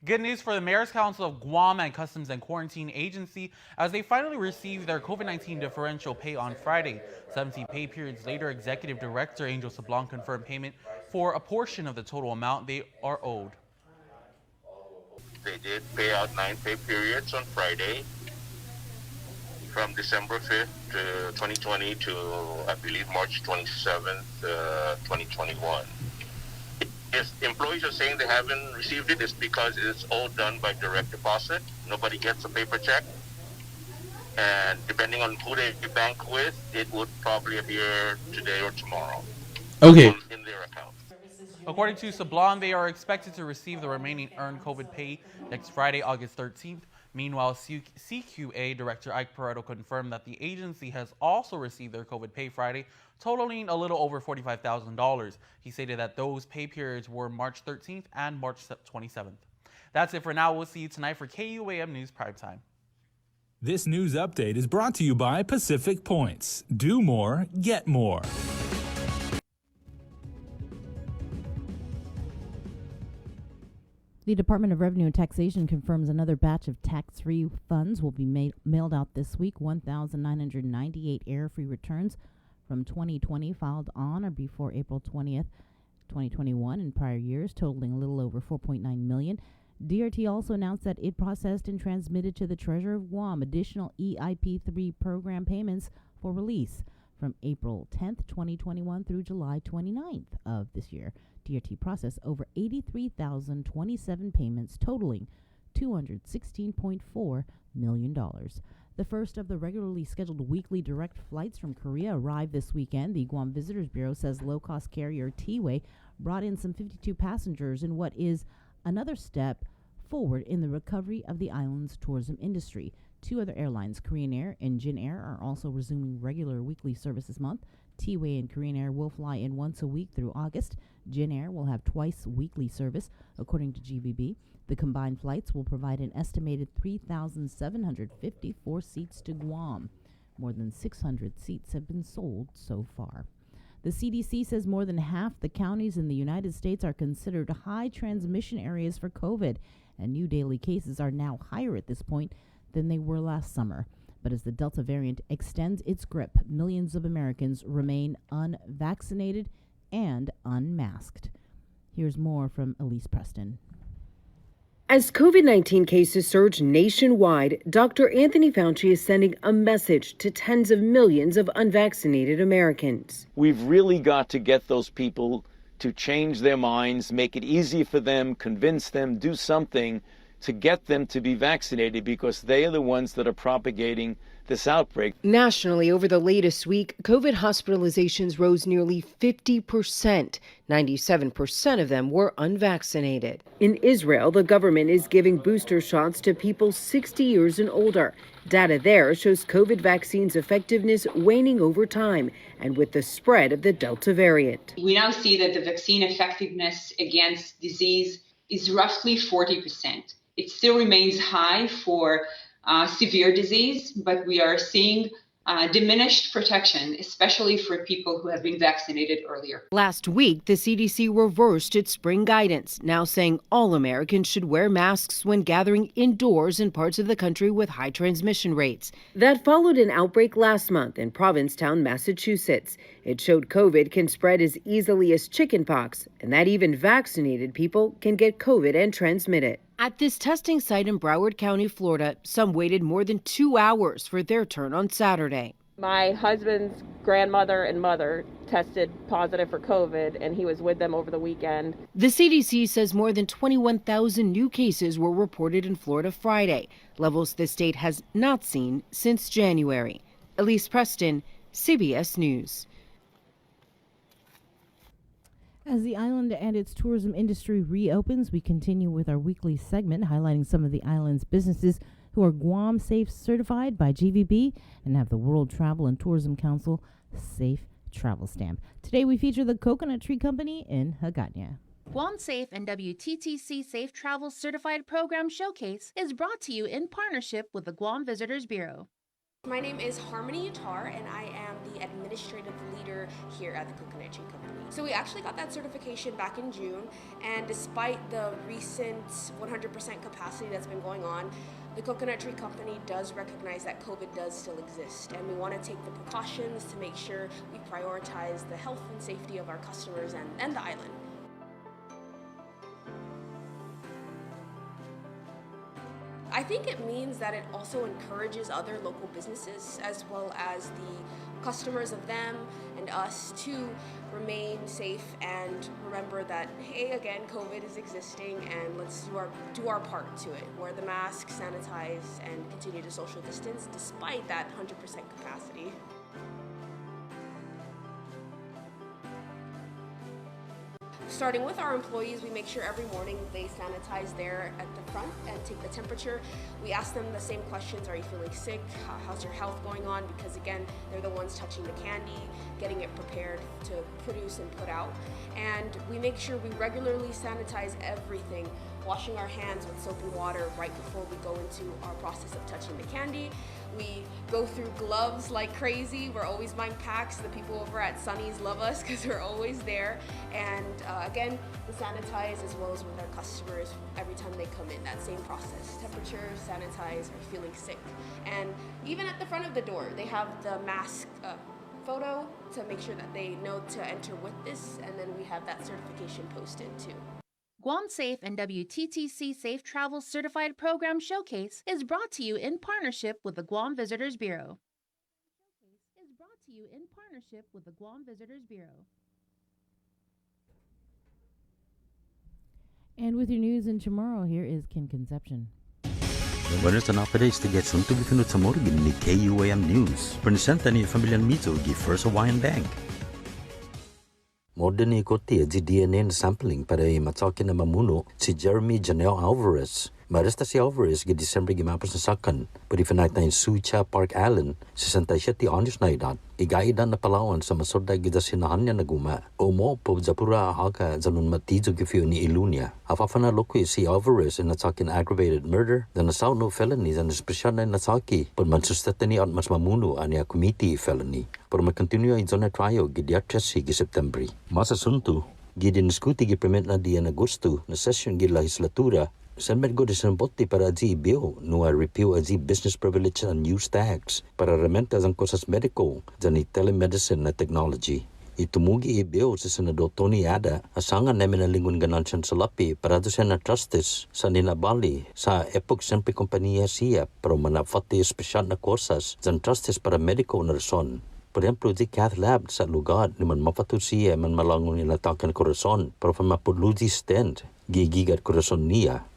Good news for the Mayor's Council of Guam and Customs and Quarantine Agency as they finally received their COVID-19 differential pay on Friday. 17 pay periods later, Executive Director Angel Sablon confirmed payment for a portion of the total amount they are owed. They did pay out 9 pay periods on Friday from December 5th, 2020 to, I believe, March 27th, 2021. If employees are saying they haven't received it, it's because it's all done by direct deposit. Nobody gets a paper check. And depending on who they bank with, it would probably appear today or tomorrow. Okay. In their account. According to Sablon, they are expected to receive the remaining earned COVID pay next Friday, August 13th. Meanwhile, CQA Director Ike Pareto confirmed that the agency has also received their COVID pay Friday, totaling a little over $45,000. He stated that those pay periods were March 13th and March 27th. That's it for now. We'll see you tonight for KUAM News Primetime. This news update is brought to you by Pacific Points. Do more, get more. The Department of Revenue and Taxation confirms another batch of tax-free funds will be mailed out this week. 1,998 error-free returns from 2020 filed on or before April 20th, 2021 and prior years, totaling a little over 4.9 million. DRT also announced that it processed and transmitted to the Treasurer of Guam additional EIP-3 program payments for release from April 10th, 2021 through July 29th of this year. DRT processed over 83,027 payments totaling $216.4 million. The first of the regularly scheduled weekly direct flights from Korea arrived this weekend. The Guam Visitors Bureau says low-cost carrier T-Way brought in some 52 passengers in what is another step forward in the recovery of the island's tourism industry. 2 other airlines, Korean Air and Jin Air, are also resuming regular weekly service this month. T-Way and Korean Air will fly in once a week through August. Jin Air will have twice weekly service, according to GVB. The combined flights will provide an estimated 3,754 seats to Guam. More than 600 seats have been sold so far. The CDC says more than half the counties in the United States are considered high transmission areas for COVID, and new daily cases are now higher at this point than they were last summer. But as the Delta variant extends its grip, millions of Americans remain unvaccinated and unmasked. Here's more from Elise Preston. As COVID-19 cases surge nationwide, Dr. Anthony Fauci is sending a message to tens of millions of unvaccinated Americans. We've really got to get those people to change their minds, make it easy for them, convince them, do something to get them to be vaccinated because they are the ones that are propagating this outbreak. Nationally, over the latest week, COVID hospitalizations rose nearly 50%. 97% of them were unvaccinated. In Israel, the government is giving booster shots to people 60 years and older. Data there shows COVID vaccines' effectiveness waning over time and with the spread of the Delta variant. We now see that the vaccine effectiveness against disease is roughly 40%. It still remains high for severe disease, but we are seeing diminished protection, especially for people who have been vaccinated earlier. Last week, the CDC reversed its spring guidance, now saying all Americans should wear masks when gathering indoors in parts of the country with high transmission rates. That followed an outbreak last month in Provincetown, Massachusetts. It showed COVID can spread as easily as chickenpox, and that even vaccinated people can get COVID and transmit it. At this testing site in Broward County, Florida, some waited more than 2 hours for their turn on Saturday. My husband's grandmother and mother tested positive for COVID, and he was with them over the weekend. The CDC says more than 21,000 new cases were reported in Florida Friday, levels the state has not seen since January. Elise Preston, CBS News. As the island and its tourism industry reopens, we continue with our weekly segment highlighting some of the island's businesses who are Guam Safe certified by GVB and have the World Travel and Tourism Council Safe Travel Stamp. Today we feature the Coconut Tree Company in Hagåtña. Guam Safe and WTTC Safe Travel Certified Program Showcase is brought to you in partnership with the Guam Visitors Bureau. My name is Harmony Yatar, and I am the administrative leader here at the Coconut Tree Company. So we actually got that certification back in June, and despite the recent 100% capacity that's been going on, the Coconut Tree Company does recognize that COVID does still exist, and we want to take the precautions to make sure we prioritize the health and safety of our customers and the island. I think it means that it also encourages other local businesses as well as the customers of them and us to remain safe and remember that, hey, again, COVID is existing and let's do our part to it. Wear the mask, sanitize, and continue to social distance despite that 100% capacity. Starting with our employees, we make sure every morning they sanitize there at the front and take the temperature. We ask them the same questions. Are you feeling sick? How's your health going on? Because again, they're the ones touching the candy, getting it prepared to produce and put out. And we make sure we regularly sanitize everything, washing our hands with soap and water right before we go into our process of touching the candy. We go through gloves like crazy. We're always buying packs. The people over at Sunny's love us because we're always there. And again, we sanitize as well as with our customers every time they come in. That same process: temperature, sanitize, or feeling sick. And even at the front of the door, they have the mask photo to make sure that they know to enter with this. And then we have that certification posted too. Guam Safe and WTTC Safe Travel Certified Program Showcase is brought to you in partnership with the Guam Visitors Bureau. And with your news in tomorrow, here is Ken Conception. Buenos updates to get soon to be kunut sa morgan ni KUAM News. Presenta ni Familian Mito gi First Hawaiian Bank. Modern ikoti di DNA sampling para matsakin na mamuno si Jeremy Janelle Alvarez. Maresta si Alvarez gi December gimapos na sakan. Pwede fanayt na in Sucha Park Island, 67 anos na edad. Igaidan na Palawan sa masorda gida sinahan niya naguma. Omo po Japura haka zanun matizo gifio ni Ilunia. Afafana lokwi si Alvarez in natsakin aggravated murder. Dan nasaw no felony dan espesyal na natsaki. Pag mansustata ni at mas mamuno ania committee felony. Pero makontinue ay zona trial gidia 13 gi September. Masa sunto, gidinuskuti gi permit na di Agosto na session gi legislatura. San medgo de sanbotti para aji bill no a repeal aji business privilege and use tax para rementa ang cosas medical dani telemedicine na technology. Itumugi i-bill sa Senador Tony Ada asangan namin ang lingon ganansyan sa lapi para doon siya na trustees sa ninabali sa epok siyempre kompanya siya pero manapati espesyal na kosas dyan trustees para medical na rason. Por ejemplo, di cath lab sa lugar ni man mapatu siya man malangon nilatakan korason pero pa mapudluji stent gigigat korason niya.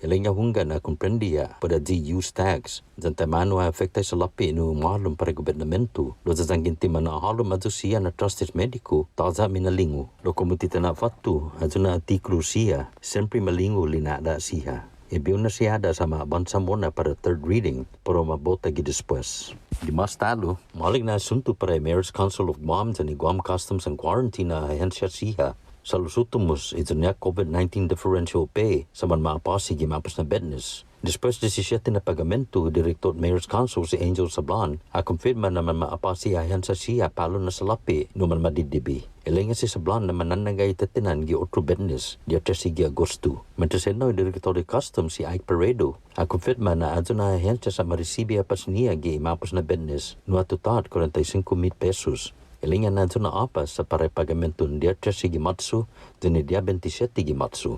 Elenya hunga na comprendía pada use tax. Zanta mano a afecta sa lapi no malum para gobernamento. Lo zazanginti mana halum adu siya na trusted medico. Taza minalingu. Lo komutita na fatu aduna artiklu siya. Sempre malingu linada siya. Ibiw na siya ada sama bansa muna para third reading pero mabota gi después. Di mas talo, malig na asunto para Mayor's Council of Guam sa ni Guam Customs and Quarantine na ahensya siya. Sa lusutumus, ito niya COVID-19 differential pay sa man maapasi gimapas na business. Después de 17 na pagamento, Director Mayor's Council si Angel Sablan, confirma na man maapasi ayan sa siya palo na sa lapi no man madidibi. Ilinga si Sablan na mananagay tatinan gi otro business di atas gi Agosto. Mantaseno Director de Customs si Ike Peredo, confirma na adyo na ayan sa marisibi apas niya gi imapos na business no atutad 45,000 pesos. Ilingan na na apas sa pare pagamento dia 13 gimatsu din dia 27 gimatsu.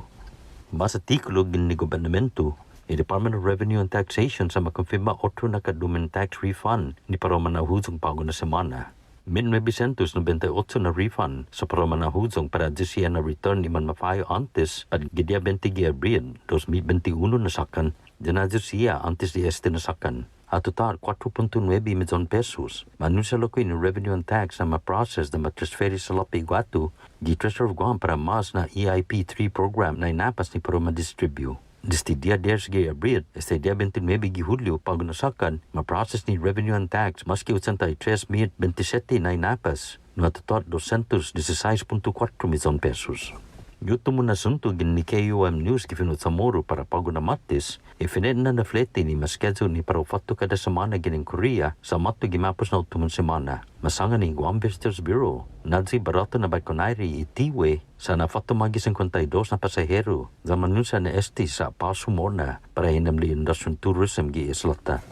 Basa tikulo gini gobernamento, Department of Revenue and Taxation sa makonfirma otro na kadumen tax refund ni para manahuzong pago na semana. 1998 na refund sa para manahuzong para siya na return ni man mafayo antes at gidia 20 Abril 2021 na sakan, dinadyo siya antes di este na sakan. A total 4.9 milyon pesos. Manunsya ko in revenue and tax na ma-process na matransferi sa Lapi Guatu di Treasurer of Guam para mas na EIP 3 program na inapas ni para ma-distribute. Desde dia 10 de abril, este dia 29 de julio, pag nasakan, ma-process ni revenue and tax maski 83,027 na inapas no a total 216.4 milyon pesos. Yuto mo na sunto gin ni KUM News kifinot sa Moro para pago na matis, ifined na flete ni maschedule ni para ufato kada semana gin in Korea sa mato gimapos na utumon semana. Masanga ni Guam Visitors Bureau, nadzi barato na Balconairi itiwe sa nafato magi 52 na pasahero, zaman nun sa na-esti sa Paso Mona para hinamli Industrial Tourism gi islata.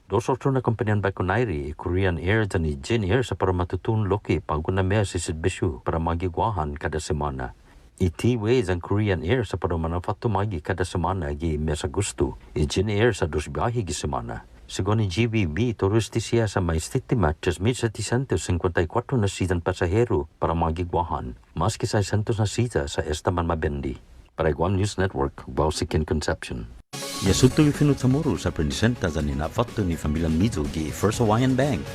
Dos otro na kompanyan Balconairi, Korean Air at ni Jin Air sa para matutun loki pago na mea si Sidbishu para magigwahan kada semana. Itiways ang Korean Air sa paramanafato magi kada semana gi mes Agosto. Jin Air sa dos biyahe gi semana. Según ni GBB, turisti siya sa may estima 3,754 na sitan pasahero para magigwahan. Maski 600 na sita sa estaman mabendi. Para Guam News Network, Bausikin Conception. Yasuto ifinut sa Moro sa presenta sa ninafato ni Familia Mizo gi First Hawaiian Bank.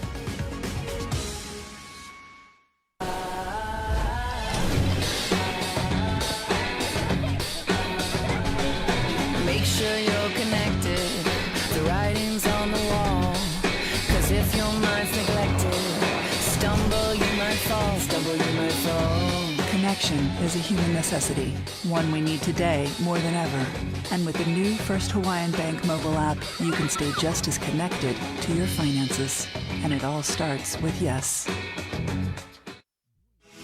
Connection is a human necessity, one we need today more than ever. And with the new First Hawaiian Bank mobile app, you can stay just as connected to your finances. And it all starts with yes.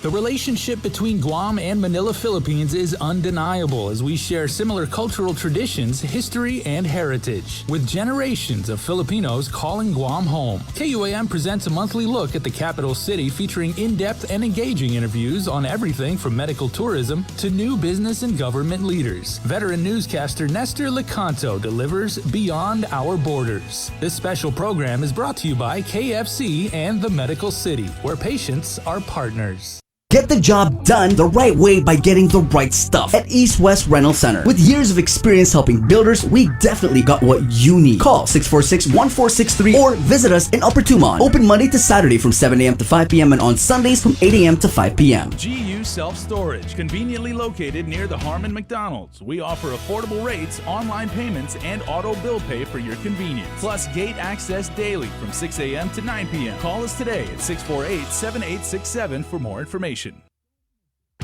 The relationship between Guam and Manila, Philippines is undeniable as we share similar cultural traditions, history, and heritage. With generations of Filipinos calling Guam home, KUAM presents a monthly look at the capital city featuring in-depth and engaging interviews on everything from medical tourism to new business and government leaders. Veteran newscaster Nestor Lecanto delivers Beyond Our Borders. This special program is brought to you by KFC and the Medical City, where patients are partners. Get the job done the right way by getting the right stuff at East West Rental Center. With years of experience helping builders, we definitely got what you need. Call 646-1463 or visit us in Upper Tumon. Open Monday to Saturday from 7 a.m. to 5 p.m. and on Sundays from 8 a.m. to 5 p.m. GU Self-Storage, conveniently located near the Harmon McDonald's. We offer affordable rates, online payments, and auto bill pay for your convenience. Plus gate access daily from 6 a.m. to 9 p.m. Call us today at 648-7867 for more information.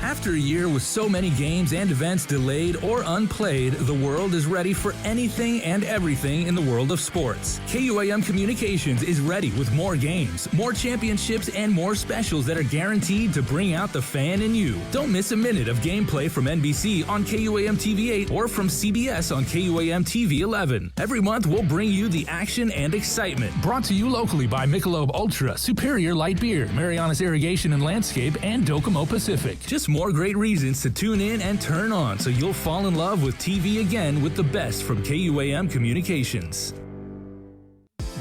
After a year with so many games and events delayed or unplayed, the world is ready for anything and everything in the world of sports. KUAM Communications is ready with more games, more championships, and more specials that are guaranteed to bring out the fan in you. Don't miss a minute of gameplay from NBC on KUAM TV 8 or from CBS on KUAM TV 11. Every month, we'll bring you the action and excitement. Brought to you locally by Michelob Ultra, Superior Light Beer, Marianas Irrigation and Landscape, and Docomo Pacific. Just more great reasons to tune in and turn on so you'll fall in love with TV again with the best from KUAM Communications.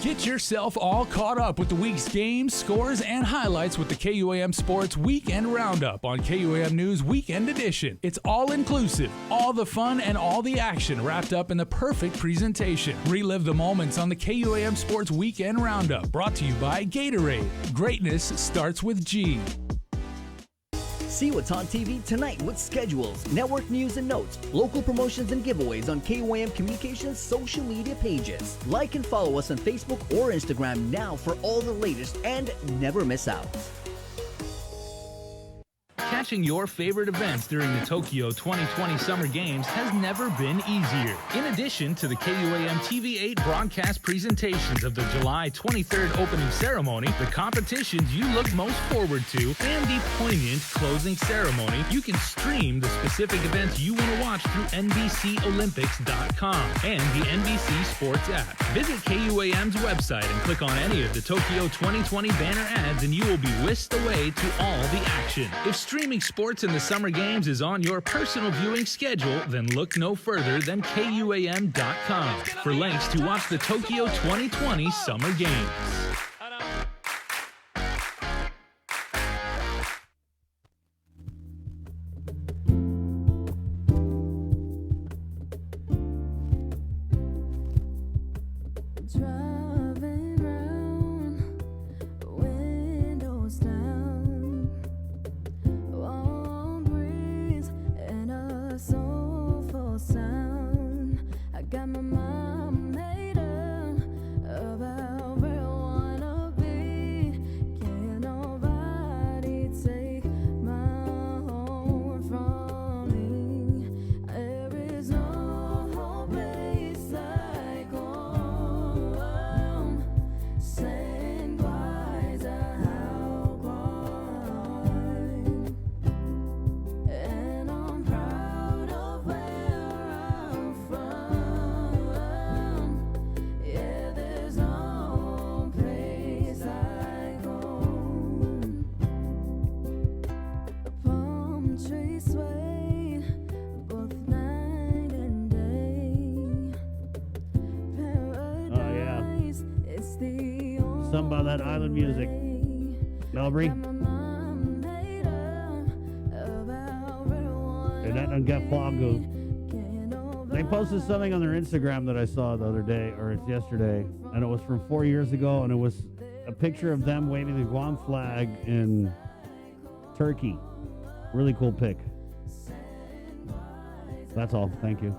Get yourself all caught up with the week's games, scores, and highlights with the KUAM Sports Weekend Roundup on KUAM News Weekend Edition. It's all inclusive, all the fun and all the action wrapped up in the perfect presentation. Relive the moments on the KUAM Sports Weekend Roundup, brought to you by Gatorade. Greatness starts with G. See what's on TV tonight with schedules, network news and notes, local promotions and giveaways on KUAM Communications social media pages. Like and follow us on Facebook or Instagram now for all the latest and never miss out. Catching your favorite events during the Tokyo 2020 Summer Games has never been easier. In addition to the KUAM TV8 broadcast presentations of the July 23rd opening ceremony, the competitions you look most forward to, and the poignant closing ceremony, you can stream the specific events you want to watch through NBCOlympics.com and the NBC Sports app. Visit KUAM's website and click on any of the Tokyo 2020 banner ads and you will be whisked away to all the action. If streaming sports in the Summer Games is on your personal viewing schedule, then look no further than KUAM.com for links to watch the Tokyo 2020 Summer Games. Driving round, windows down, warm breeze and a soulful sound. I got my mind made up about where I wanna be. Can't nobody take my home from me. There is no place like home. Saying goodbyes how quiet. And I'm proud of where I'm from. Yeah, there's no place like home. Palm trees sway both night and day. Paradise, it's the only Something about that island music. Melbury. And that doesn't get Foggo. They posted something on their Instagram that I saw the other day, or it's yesterday, and it was from 4 years ago, and it was a picture of them waving the Guam flag in Turkey. Really cool pic. That's all. Thank you.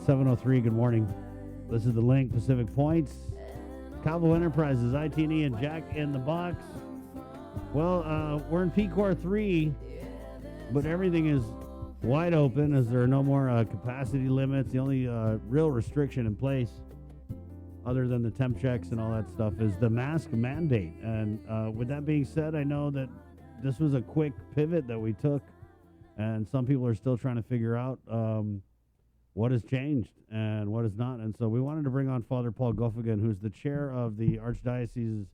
7:03. Good morning. This is the Link Pacific Points. Calvo Enterprises, IT&E, and Jack in the Box. Well, we're in PCOR 3, but everything is wide open as there are no more capacity limits. The only real restriction in place, other than the temp checks and all that stuff, is the mask mandate. And with that being said, I know that this was a quick pivot that we took, and some people are still trying to figure out what has changed and what has not. And so we wanted to bring on Father Paul Goffigan, who's the chair of the Archdiocese's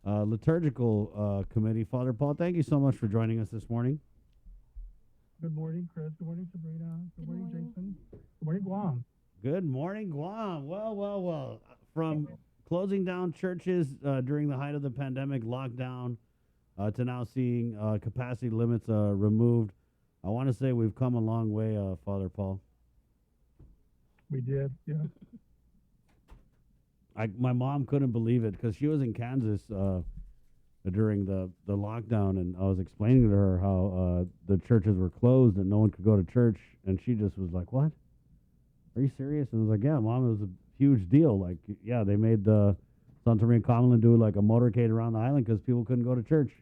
liturgical committee. Father Paul, thank you so much for joining us this morning. Good morning, Chris. Good morning, Sabrina. Good morning, Jason. Good morning, Guam. Good morning, Guam. Well. From closing down churches during the height of the pandemic lockdown to now seeing capacity limits removed, I want to say we've come a long way, Father Paul. We did, yeah. My mom couldn't believe it because she was in Kansas during the lockdown, and I was explaining to her how the churches were closed and no one could go to church, and she just was like, "What? Are you serious?" And I was like, "Yeah, Mom, it was a huge deal. Like, yeah, they made the Santa Maria Common do like a motorcade around the island because people couldn't go to church."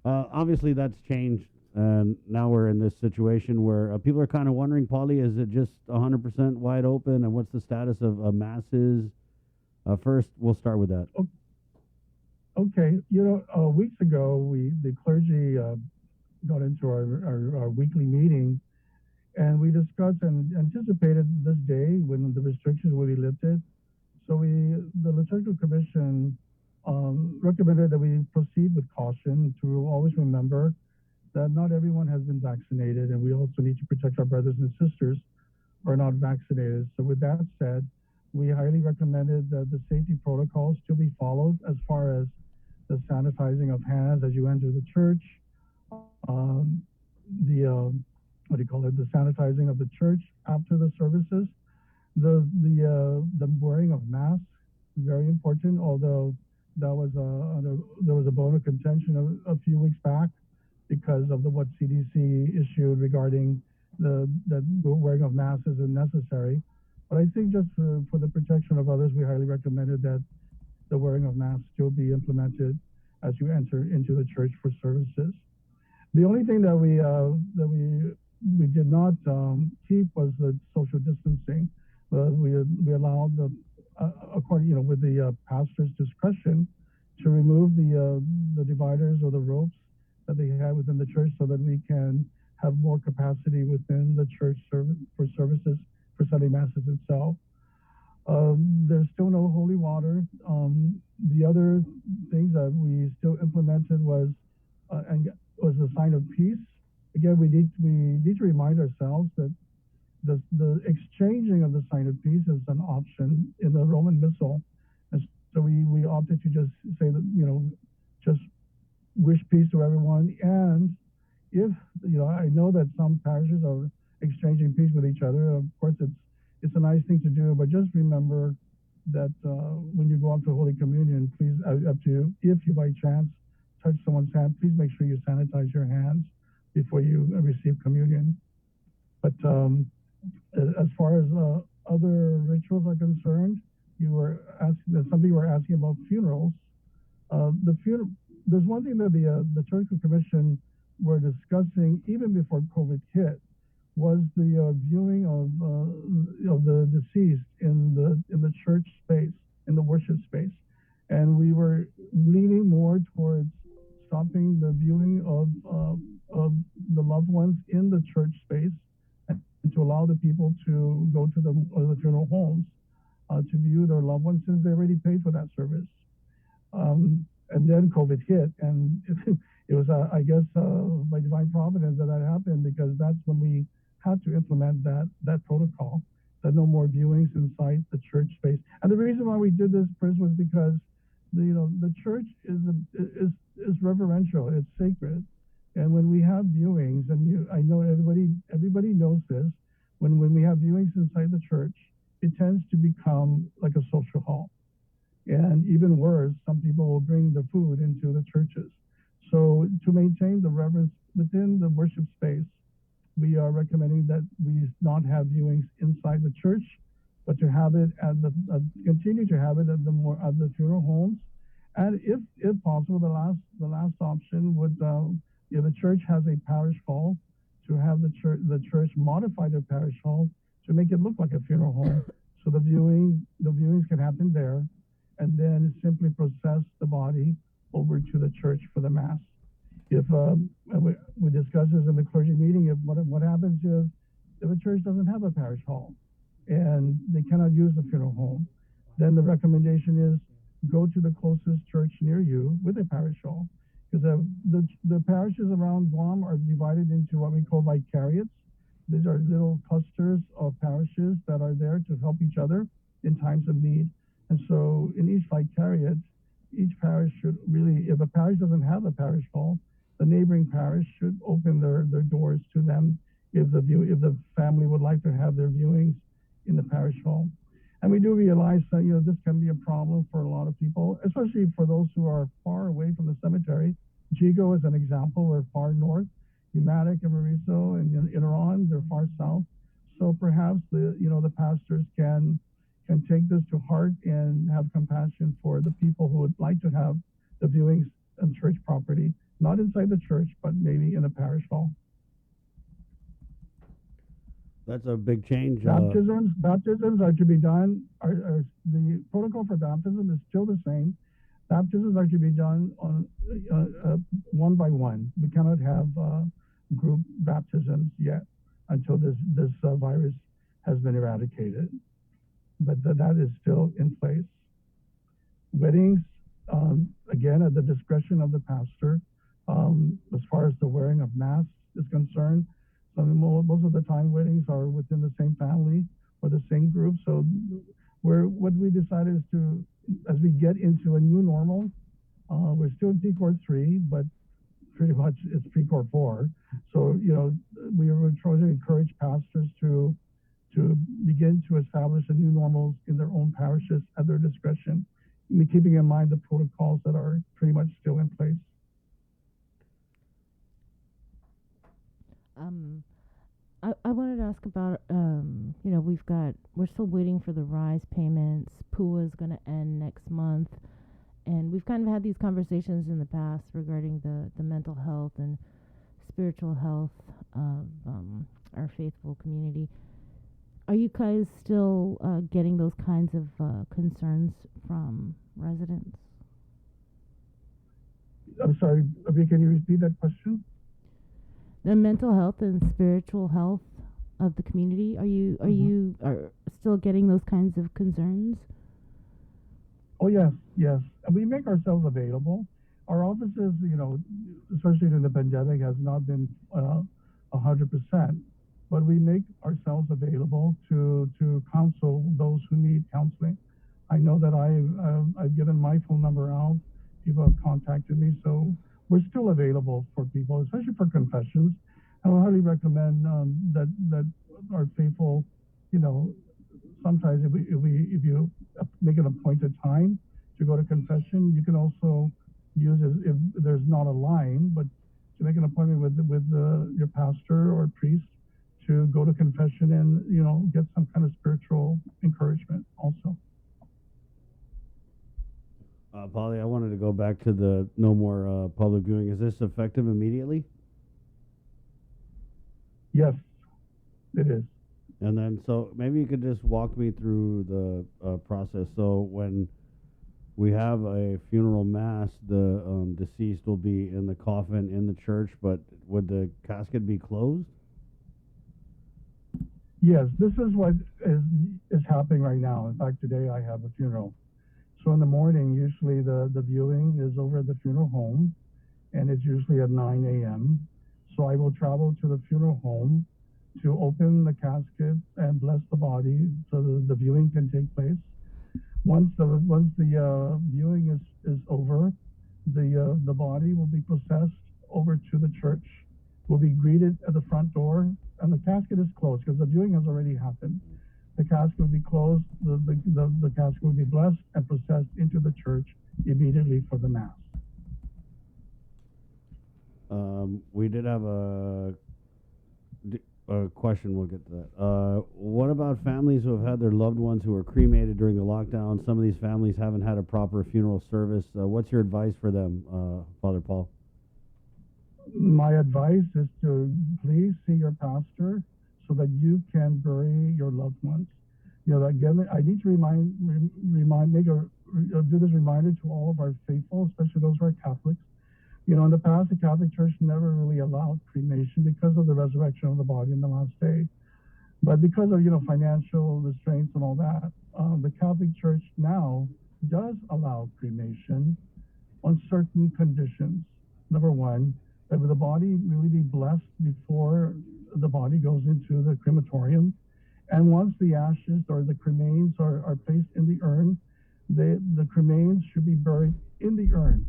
Obviously, that's changed, and now we're in this situation where people are kind of wondering, Paulie, is it just 100% wide open, and what's the status of masses? First, we'll start with that. Okay. Weeks ago, the clergy got into our weekly meeting, and we discussed and anticipated this day when the restrictions will be lifted. So the Liturgical Commission recommended that we proceed with caution, to always remember that not everyone has been vaccinated, and we also need to protect our brothers and sisters who are not vaccinated. So with that said, we highly recommended that the safety protocols still be followed as far as the sanitizing of hands as you enter the church, what do you call it, the sanitizing of the church after the services, the wearing of masks, very important, although that was there was a bone of contention a few weeks back because of what CDC issued regarding that wearing of masks isn't necessary. But I think just for the protection of others, we highly recommended that the wearing of masks still be implemented as you enter into the church for services. The only thing that we did not keep was the social distancing. We allowed according with the pastor's discretion to remove the dividers or the ropes that they had within the church so that we can have more capacity within the church for services for Sunday masses itself. There's still no holy water. The other things that we still implemented was the sign of peace. Again, we need to remind ourselves that the exchanging of the sign of peace is an option in the Roman Missal, and so we opted to just say that just wish peace to everyone. And if I know that some parishes are exchanging peace with each other. Of course, it's a nice thing to do, but just remember that when you go out to Holy Communion, please, up to you, if you by chance touch someone's hand, please make sure you sanitize your hands before you receive communion. But as far as other rituals are concerned, some people were asking about funerals. There's one thing that the Church Commission were discussing even before COVID hit, was the viewing of the deceased in the church space, in the worship space, and we were leaning more towards stopping the viewing of the loved ones in the church space, and to allow the people to go to the funeral homes to view their loved ones since they already paid for that service. And then COVID hit, and it was, I guess, by divine providence that happened, because that's when we had to implement that protocol, that no more viewings inside the church space. And the reason why we did this, Chris, was because the church is reverential, it's sacred, and when we have viewings, and I know everybody knows this, when we have viewings inside the church, it tends to become like a social hall. And even worse, some people will bring the food into the churches. So to maintain the reverence within the worship space, we are recommending that we not have viewings inside the church, but to have it continue to have it at the funeral homes. And if possible, the last option would, if the church has a parish hall, to have the church modify their parish hall to make it look like a funeral home, so the viewings can happen there, and then simply process the body over to the church for the mass. If we discussed this in the clergy meeting, what happens if a church doesn't have a parish hall and they cannot use the funeral home, then the recommendation is go to the closest church near you with a parish hall, because the parishes around Guam are divided into what we call vicariates. These are little clusters of parishes that are there to help each other in times of need. And so in each vicariate, each parish should really, if a parish doesn't have a parish hall, the neighboring parish should open their doors to them if the family would like to have their viewings in the parish hall. And we do realize that this can be a problem for a lot of people, especially for those who are far away from the cemetery. Jigo is an example. We're far north. Umatic and Mauricio and Iran, they're far south. So perhaps the pastors can take this to heart and have compassion for the people who would like to have the viewings on church property, not inside the church, but maybe in a parish hall. That's a big change. Baptisms are to be done. The protocol for baptism is still the same. Baptisms are to be done on one by one. We cannot have group baptisms yet until this virus has been eradicated. But that is still in place. Weddings, again, at the discretion of the pastor. As far as the wearing of masks is concerned, most of the time weddings are within the same family or the same group. So what we decided is to, as we get into a new normal, we're still in P-Core 3, but pretty much it's P-Core 4. So, we were trying to encourage pastors to begin to establish a new normals in their own parishes at their discretion, keeping in mind the protocols that are pretty much still in place. I wanted to ask about, we're still waiting for the RISE payments. PUA is going to end next month. And we've kind of had these conversations in the past regarding the mental health and spiritual health of our faithful community. Are you guys still getting those kinds of concerns from residents? I'm sorry, Abhi, can you repeat that question? The mental health and spiritual health of the community. Are you still getting those kinds of concerns? Oh yes. And we make ourselves available. Our offices, especially during the pandemic, has not been 100%, but we make ourselves available to counsel those who need counseling. I know that I've given my phone number out. People have contacted me, so we're still available for people, especially for confessions. I would highly recommend that our faithful, sometimes if you make an appointed time to go to confession, you can also use it if there's not a line, but to make an appointment with your pastor or priest to go to confession and get some kind of spiritual encouragement also. Polly, I wanted to go back to the no more public viewing. Is this effective immediately? Yes, it is. And then, so maybe you could just walk me through the process. So when we have a funeral mass, the deceased will be in the coffin in the church, but would the casket be closed? Yes, this is what is happening right now. In fact, today I have a funeral. So in the morning, usually the viewing is over at the funeral home, and it's usually at 9 a.m. So I will travel to the funeral home to open the casket and bless the body so the viewing can take place. Once the viewing is over, the body will be processed over to the church. Will be greeted at the front door, and the casket is closed because the viewing has already happened. The casket will be closed, the casket will be blessed and processed into the church immediately for the Mass. We did have a question, we'll get to that. What about families who have had their loved ones who were cremated during the lockdown? Some of these families haven't had a proper funeral service. What's your advice for them, Father Paul? My advice is to please see your pastor so that you can bury your loved ones. Again, I need to do this reminder to all of our faithful, especially those who are Catholics. In the past, the Catholic Church never really allowed cremation because of the resurrection of the body in the last day. But because of, financial restraints and all that, the Catholic Church now does allow cremation on certain conditions. Number one, that the body really be blessed before the body goes into the crematorium. And once the ashes or the cremains are placed in the urn, the cremains should be buried in the urn.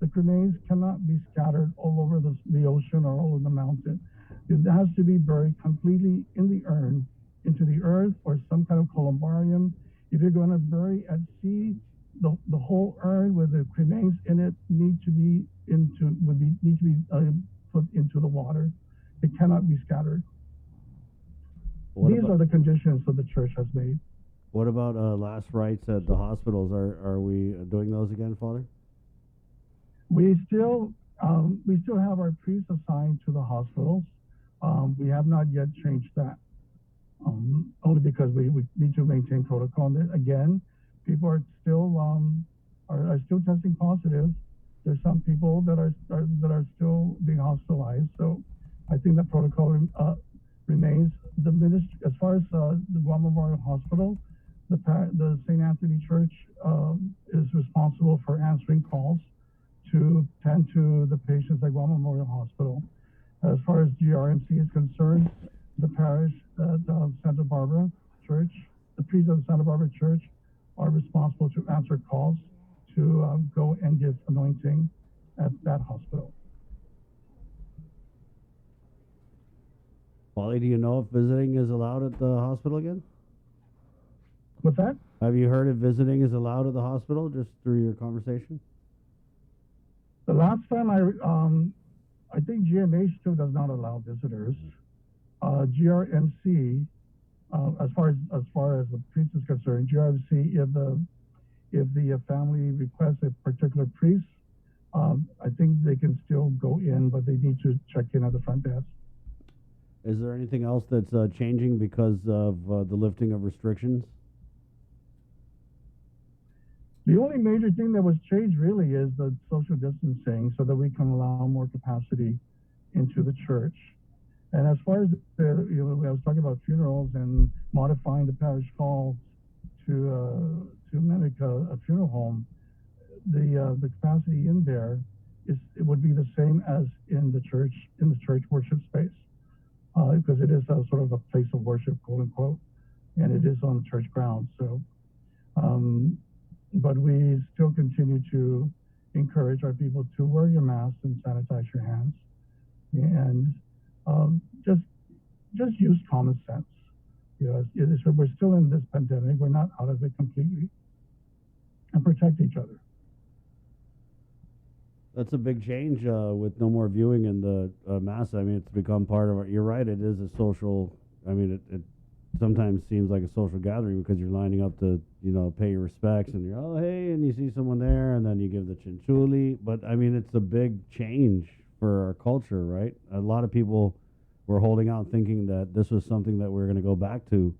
The cremains cannot be scattered all over the ocean or all over the mountain. It has to be buried completely in the urn, into the earth or some kind of columbarium. If you're going to bury at sea, the whole urn with the cremains in it need to be put into the water. It cannot be scattered. These are the conditions that the church has made. What about last rites at the hospitals? Are we doing those again, Father? We still have our priests assigned to the hospitals. We have not yet changed that, only because we need to maintain protocol. And again, people are still testing positive. There's some people that are still being hospitalized. So I think the protocol remains. The ministry, as far as the Guam Memorial Hospital, the St. Anthony Church is responsible for answering calls to tend to the patients at Guam Memorial Hospital. As far as GRMC is concerned, the parish at Santa Barbara Church the priests of the Santa Barbara Church are responsible to answer calls to go and give anointing at that hospital. Wally, do you know if visiting is allowed at the hospital again? What's that? Have you heard if visiting is allowed at the hospital just through your conversation? The last time I think GMH still does not allow visitors. GRMC, as far as the priest is concerned, GRMC, if the family requests a particular priest, I think they can still go in, but they need to check in at the front desk. Is there anything else that's changing because of the lifting of restrictions? The only major thing that was changed really is the social distancing so that we can allow more capacity into the church. And as far as I was talking about funerals and modifying the parish hall to mimic a funeral home, the capacity in there it would be the same as in the church worship space, because it is a sort of a place of worship, quote unquote, and it is on the church grounds. So, but we still continue to encourage our people to wear your mask and sanitize your hands, and just use common sense. We're still in this pandemic. We're not out of it completely, and protect each other. That's a big change with no more viewing in the mass. I mean, it's become part of our. You're right. It is a social. I mean, it sometimes seems like a social gathering because you're lining up to pay your respects and you're and you see someone there and then you give the chinchuli. But I mean, it's a big change for our culture, right? A lot of people were holding out thinking that this was something that we were going to go back to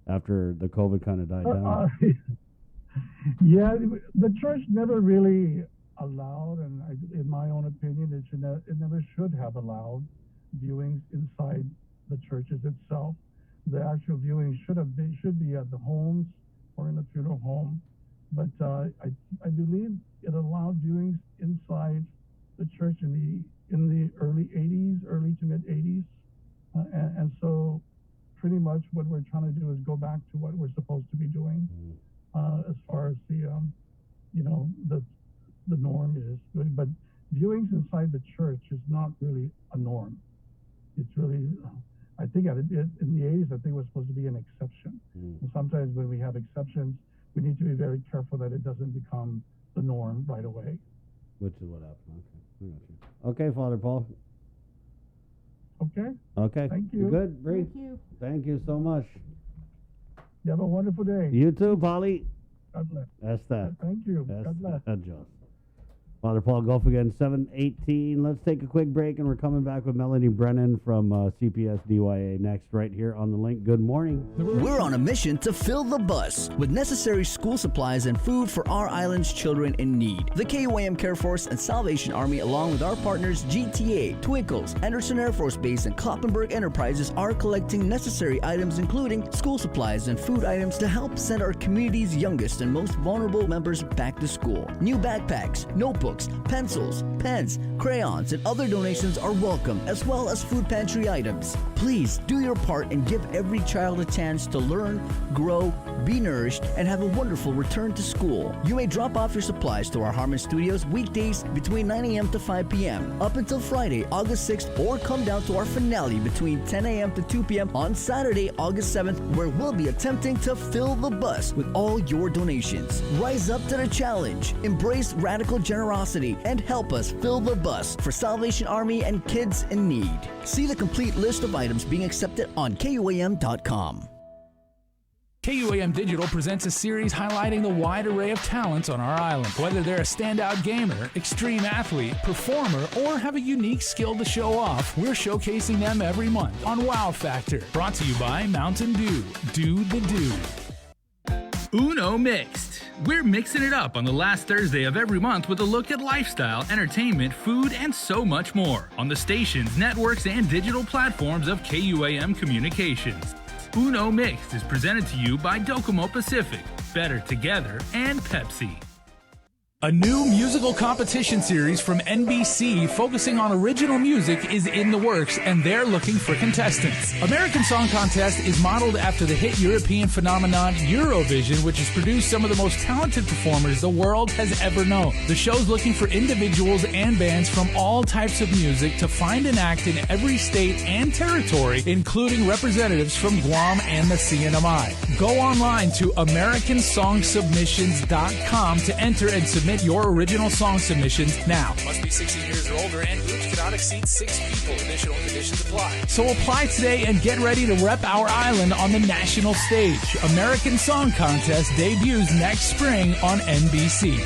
after the COVID kind of died down. Yeah, the church never really allowed, and in my own opinion, it never should have allowed viewings inside the churches itself. The actual viewing should be at the homes or in a funeral home, but I believe it allowed viewings inside the church in the early 80s, early to mid 80s, and so pretty much what we're trying to do is go back to what we're supposed to be doing as far as the norm is. But viewings inside the church is not really a norm. It's really, I think in the 80s, I think it was supposed to be an exception. And sometimes when we have exceptions, we need to be very careful that it doesn't become the norm right away. Which is what happened. Okay, I got you. Okay, Father Paul. Okay. Okay. Thank you. You good, Bree? Thank you. Thank you so much. You have a wonderful day. You too, Polly. God bless. That's that. Thank you. That's God bless. that, John. Father Paul Golf again, 7:18. Let's take a quick break, and we're coming back with Melanie Brennan from CPS DYA next, right here on The Link. Good morning. We're on a mission to fill the bus with necessary school supplies and food for our island's children in need. The KUAM Care Force and Salvation Army, along with our partners GTA, Twinkles, Anderson Air Force Base, and Kloppenburg Enterprises, are collecting necessary items including school supplies and food items to help send our community's youngest and most vulnerable members back to school. New backpacks, notebooks, pencils, pens, crayons, and other donations are welcome, as well as food pantry items. Please do your part and give every child a chance to learn, grow, be nourished, and have a wonderful return to school. You may drop off your supplies to our Harmon Studios weekdays between 9 a.m. to 5 p.m. up until Friday, August 6th, or come down to our finale between 10 a.m. to 2 p.m. on Saturday, August 7th, where we'll be attempting to fill the bus with all your donations. Rise up to the challenge, embrace radical generosity, and help us fill the bus for Salvation Army and kids in need. See the complete list of items being accepted on KUAM.com. KUAM Digital presents a series highlighting the wide array of talents on our island. Whether they're a standout gamer, extreme athlete, performer, or have a unique skill to show off, we're showcasing them every month on Wow Factor. Brought to you by Mountain Dew. Do the do. Uno Mixed. We're mixing it up on the last Thursday of every month with a look at lifestyle, entertainment, food, and so much more on the stations, networks, and digital platforms of KUAM Communications. Uno Mixed is presented to you by Docomo Pacific, Better Together, and Pepsi. A new musical competition series from NBC focusing on original music is in the works, and they're looking for contestants. American Song Contest is modeled after the hit European phenomenon Eurovision, which has produced some of the most talented performers the world has ever known. The show's looking for individuals and bands from all types of music to find and act in every state and territory, including representatives from Guam and the CNMI. Go online to AmericanSongSubmissions.com to enter and submit your original song submissions now. Must be 16 years or older, and groups cannot exceed 6 people. Additional conditions apply. So apply today and get ready to rep our island on the national stage. American Song Contest debuts next spring on NBC.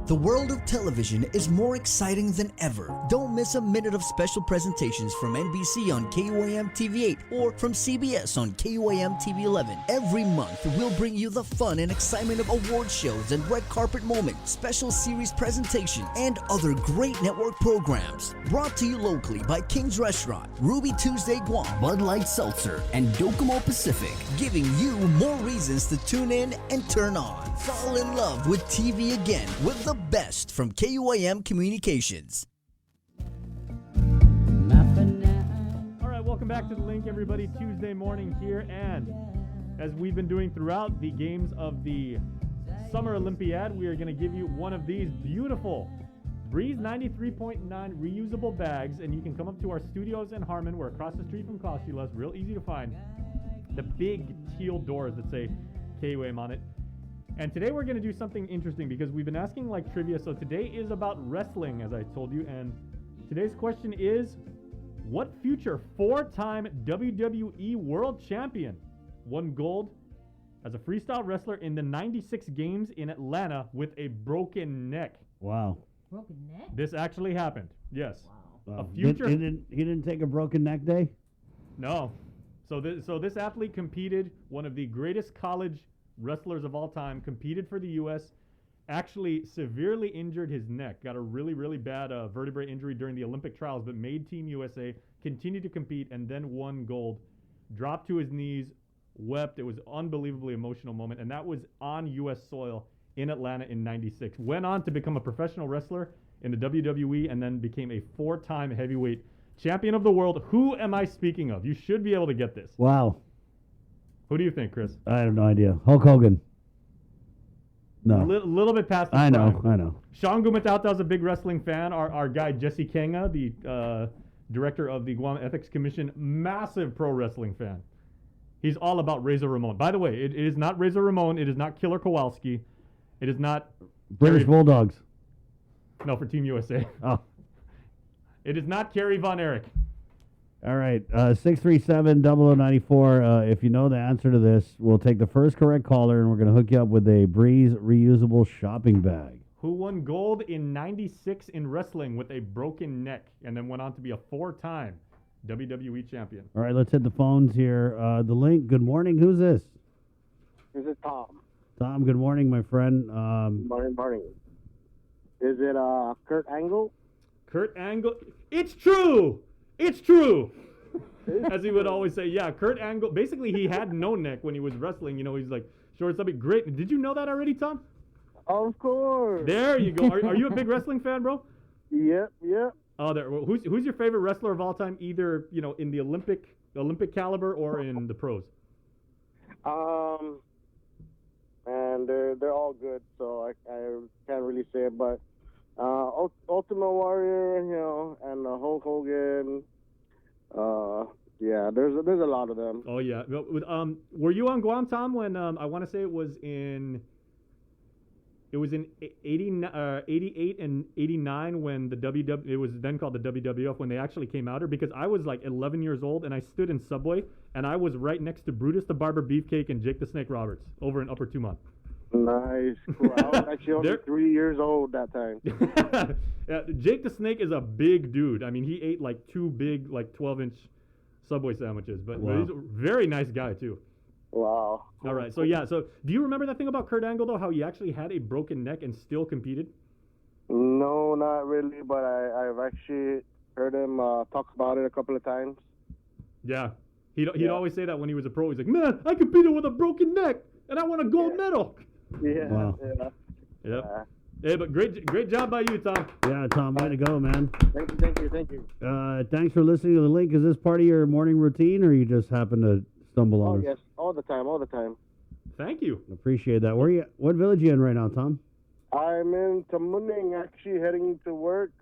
The world of television is more exciting than ever. Don't miss a minute of special presentations from NBC on KUAM TV8 or from CBS on KUAM TV11. Every month, we'll bring you the fun and excitement of award shows and red carpet moments, special series presentations, and other great network programs. Brought to you locally by King's Restaurant, Ruby Tuesday Guam, Bud Light Seltzer, and Docomo Pacific, giving you more reasons to tune in and turn on. Fall in love with TV again with the best from KUAM Communications. All right, welcome back to The Link, everybody. Tuesday morning here, and as we've been doing throughout the games of the Summer Olympiad, we are going to give you one of these beautiful Breeze 93.9 reusable bags, and you can come up to our studios in Harmon. We're across the street from Costulas, real easy to find. The big teal doors that say KUAM on it. And today we're going to do something interesting because we've been asking like trivia. So today is about wrestling, as I told you. And today's question is, what future 4-time WWE World Champion won gold as a freestyle wrestler in the 96 games in Atlanta with a broken neck? Wow. Broken neck? This actually happened. Yes. Wow. A future. He didn't take a broken neck day? No. So this athlete competed, one of the greatest college wrestlers of all time, competed for the U.S., actually severely injured his neck, got a really, really bad vertebrae injury during the Olympic trials, but made Team USA, continued to compete, and then won gold, dropped to his knees, wept. It was an unbelievably emotional moment, and that was on U.S. soil in Atlanta in 96. Went on to become a professional wrestler in the WWE and then became a 4-time heavyweight champion of the world. Who am I speaking of? You should be able to get this. Wow. Who do you think, Chris? I have no idea. Hulk Hogan. No. A little bit past his I know. prime. Sean Gumatauta is a big wrestling fan. Our guy, Jesse Kenga, the director of the Guam Ethics Commission, massive pro wrestling fan. He's all about Razor Ramon. By the way, it is not Razor Ramon. It is not Killer Kowalski. It is not British Bulldogs. No, for Team USA. Oh. It is not Kerry Von Erich. All right, 637-0094. If you know the answer to this, we'll take the first correct caller, and we're going to hook you up with a Breeze reusable shopping bag. Who won gold in 96 in wrestling with a broken neck and then went on to be a 4-time WWE champion. All right, let's hit the phones here. The Link, good morning. Who's this? This is Tom. Tom, good morning, my friend. Morning. Is it Kurt Angle? Kurt Angle. It's true. It's true. As he would always say, yeah, Kurt Angle. Basically, he had no neck when he was wrestling. You know, he's like short, stubby. Great. Did you know that already, Tom? Of course. There you go. Are you a big wrestling fan, bro? Yep. Oh, there. Well, who's your favorite wrestler of all time? Either in the Olympic caliber or in the pros. And they're all good, so I can't really say it, but Ultimate Warrior, and Hulk Hogan. Yeah, there's a lot of them. Oh yeah. Were you on Guam, Tom, when I want to say it was in 88 and 89 when it was then called the WWF, when they actually came out here, because I was like 11 years old and I stood in Subway and I was right next to Brutus the Barber Beefcake and Jake the Snake Roberts over in Upper Tumont. Nice. Cool. I was actually only 3 years old that time. Yeah, Jake the Snake is a big dude. I mean, he ate like 2 big, like 12-inch Subway sandwiches, but he's a very nice guy too. Wow. All right. So yeah. So do you remember that thing about Kurt Angle though? How he actually had a broken neck and still competed? No, not really. But I've actually heard him talk about it a couple of times. Yeah. He'd always say that when he was a pro. He's like, man, I competed with a broken neck, and I won a gold medal. Yeah. Wow. Yeah. Yep. Hey, but great job by you, Tom. Yeah, Tom, way to go, man. Thank you. Thanks for listening to the link. Is this part of your morning routine, or you just happen to stumble on Oh us? yes, all the time. Thank you. Appreciate that. Where you? What village you in right now, Tom? I'm in Tamuning, actually heading to work.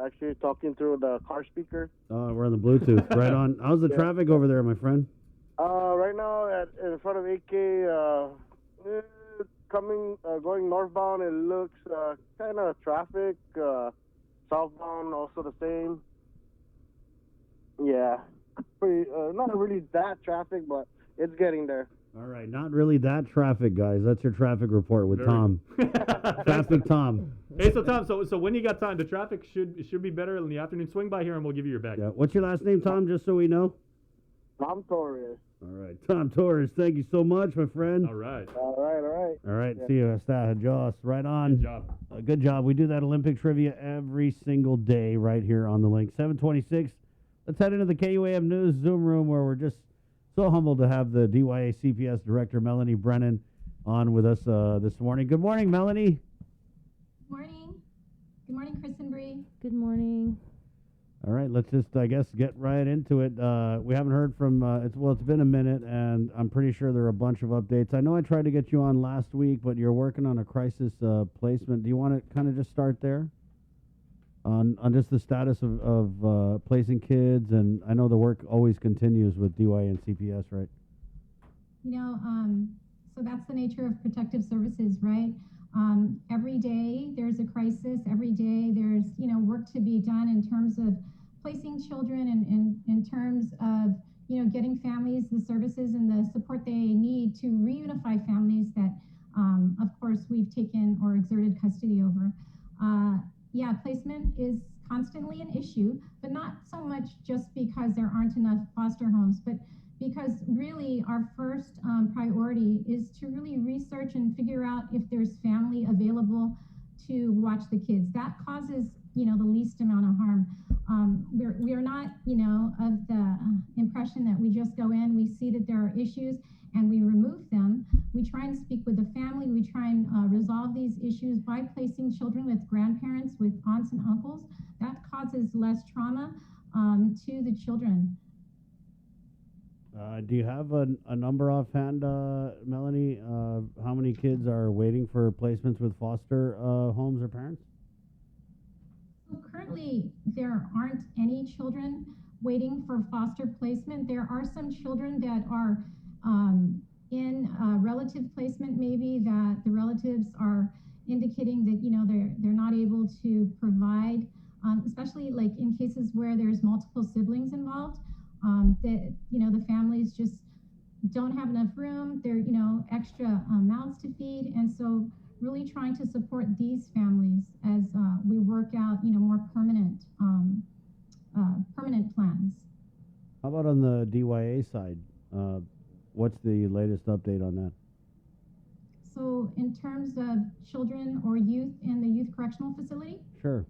Actually talking through the car speaker. We're on the Bluetooth. Right on. How's the traffic over there, my friend? Right now in front of AK, going northbound, it looks kind of traffic. Southbound also the same. Yeah, not really that traffic, but it's getting there. All right, not really that traffic, guys. That's your traffic report with Very Tom. Traffic Tom. Hey, so Tom, so when you got time, the traffic should be better in the afternoon. Swing by here and we'll give you your bag. Yeah. What's your last name, Tom? Just so we know. Tom Torres. All right, Tom Torres. Thank you so much, my friend. All right. All right. Yeah. See you, Hasta Joss. Right on. Good job. Good job. We do that Olympic trivia every single day right here on the link. 726. Let's head into the KUAM News Zoom room where we're just so humbled to have the DYA CPS Director, Melanie Brennan, on with us this morning. Good morning, Melanie. Morning. Good morning, Chris and Bree. Good morning. All right, let's just, I guess, get right into it. We haven't heard from, it's been a minute, and I'm pretty sure there are a bunch of updates. I know I tried to get you on last week, but you're working on a crisis placement. Do you want to kind of just start there? On just the status of placing kids, and I know the work always continues with DYA and CPS, right? So that's the nature of protective services, right? Every day there's a crisis. Every day there's, work to be done in terms of placing children and in terms of, getting families the services and the support they need to reunify families that, of course, we've taken or exerted custody over. Placement is constantly an issue, but not so much just because there aren't enough foster homes, but because really our first priority is to really research and figure out if there's family available to watch the kids. That causes, the least amount of harm. We are not, of the impression that we just go in, we see that there are issues, and we remove them. We try and speak with the family. We try and resolve these issues by placing children with grandparents, with aunts and uncles. That causes less trauma to the children. Do you have a number offhand, Melanie? How many kids are waiting for placements with foster homes or parents? So currently, there aren't any children waiting for foster placement. There are some children that are in relative placement, maybe that the relatives are indicating that they're not able to provide, especially like in cases where there's multiple siblings involved. That the families just don't have enough room. They're extra mouths to feed, and so really trying to support these families as we work out more permanent plans. How about on the DYA side? What's the latest update on that? So in terms of children or youth in the youth correctional facility? Sure.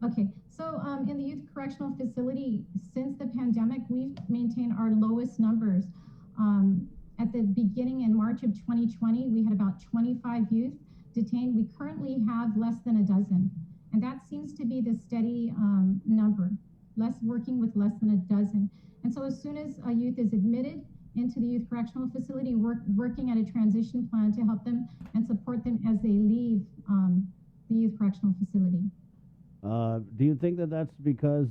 Okay, so in the youth correctional facility, since the pandemic, we've maintained our lowest numbers. At the beginning in March of 2020, we had about 25 youth detained. We currently have less than a dozen, and that seems to be the steady number, working with less than a dozen. And so as soon as a youth is admitted into the youth correctional facility, working at a transition plan to help them and support them as they leave the youth correctional facility. Do you think that that's because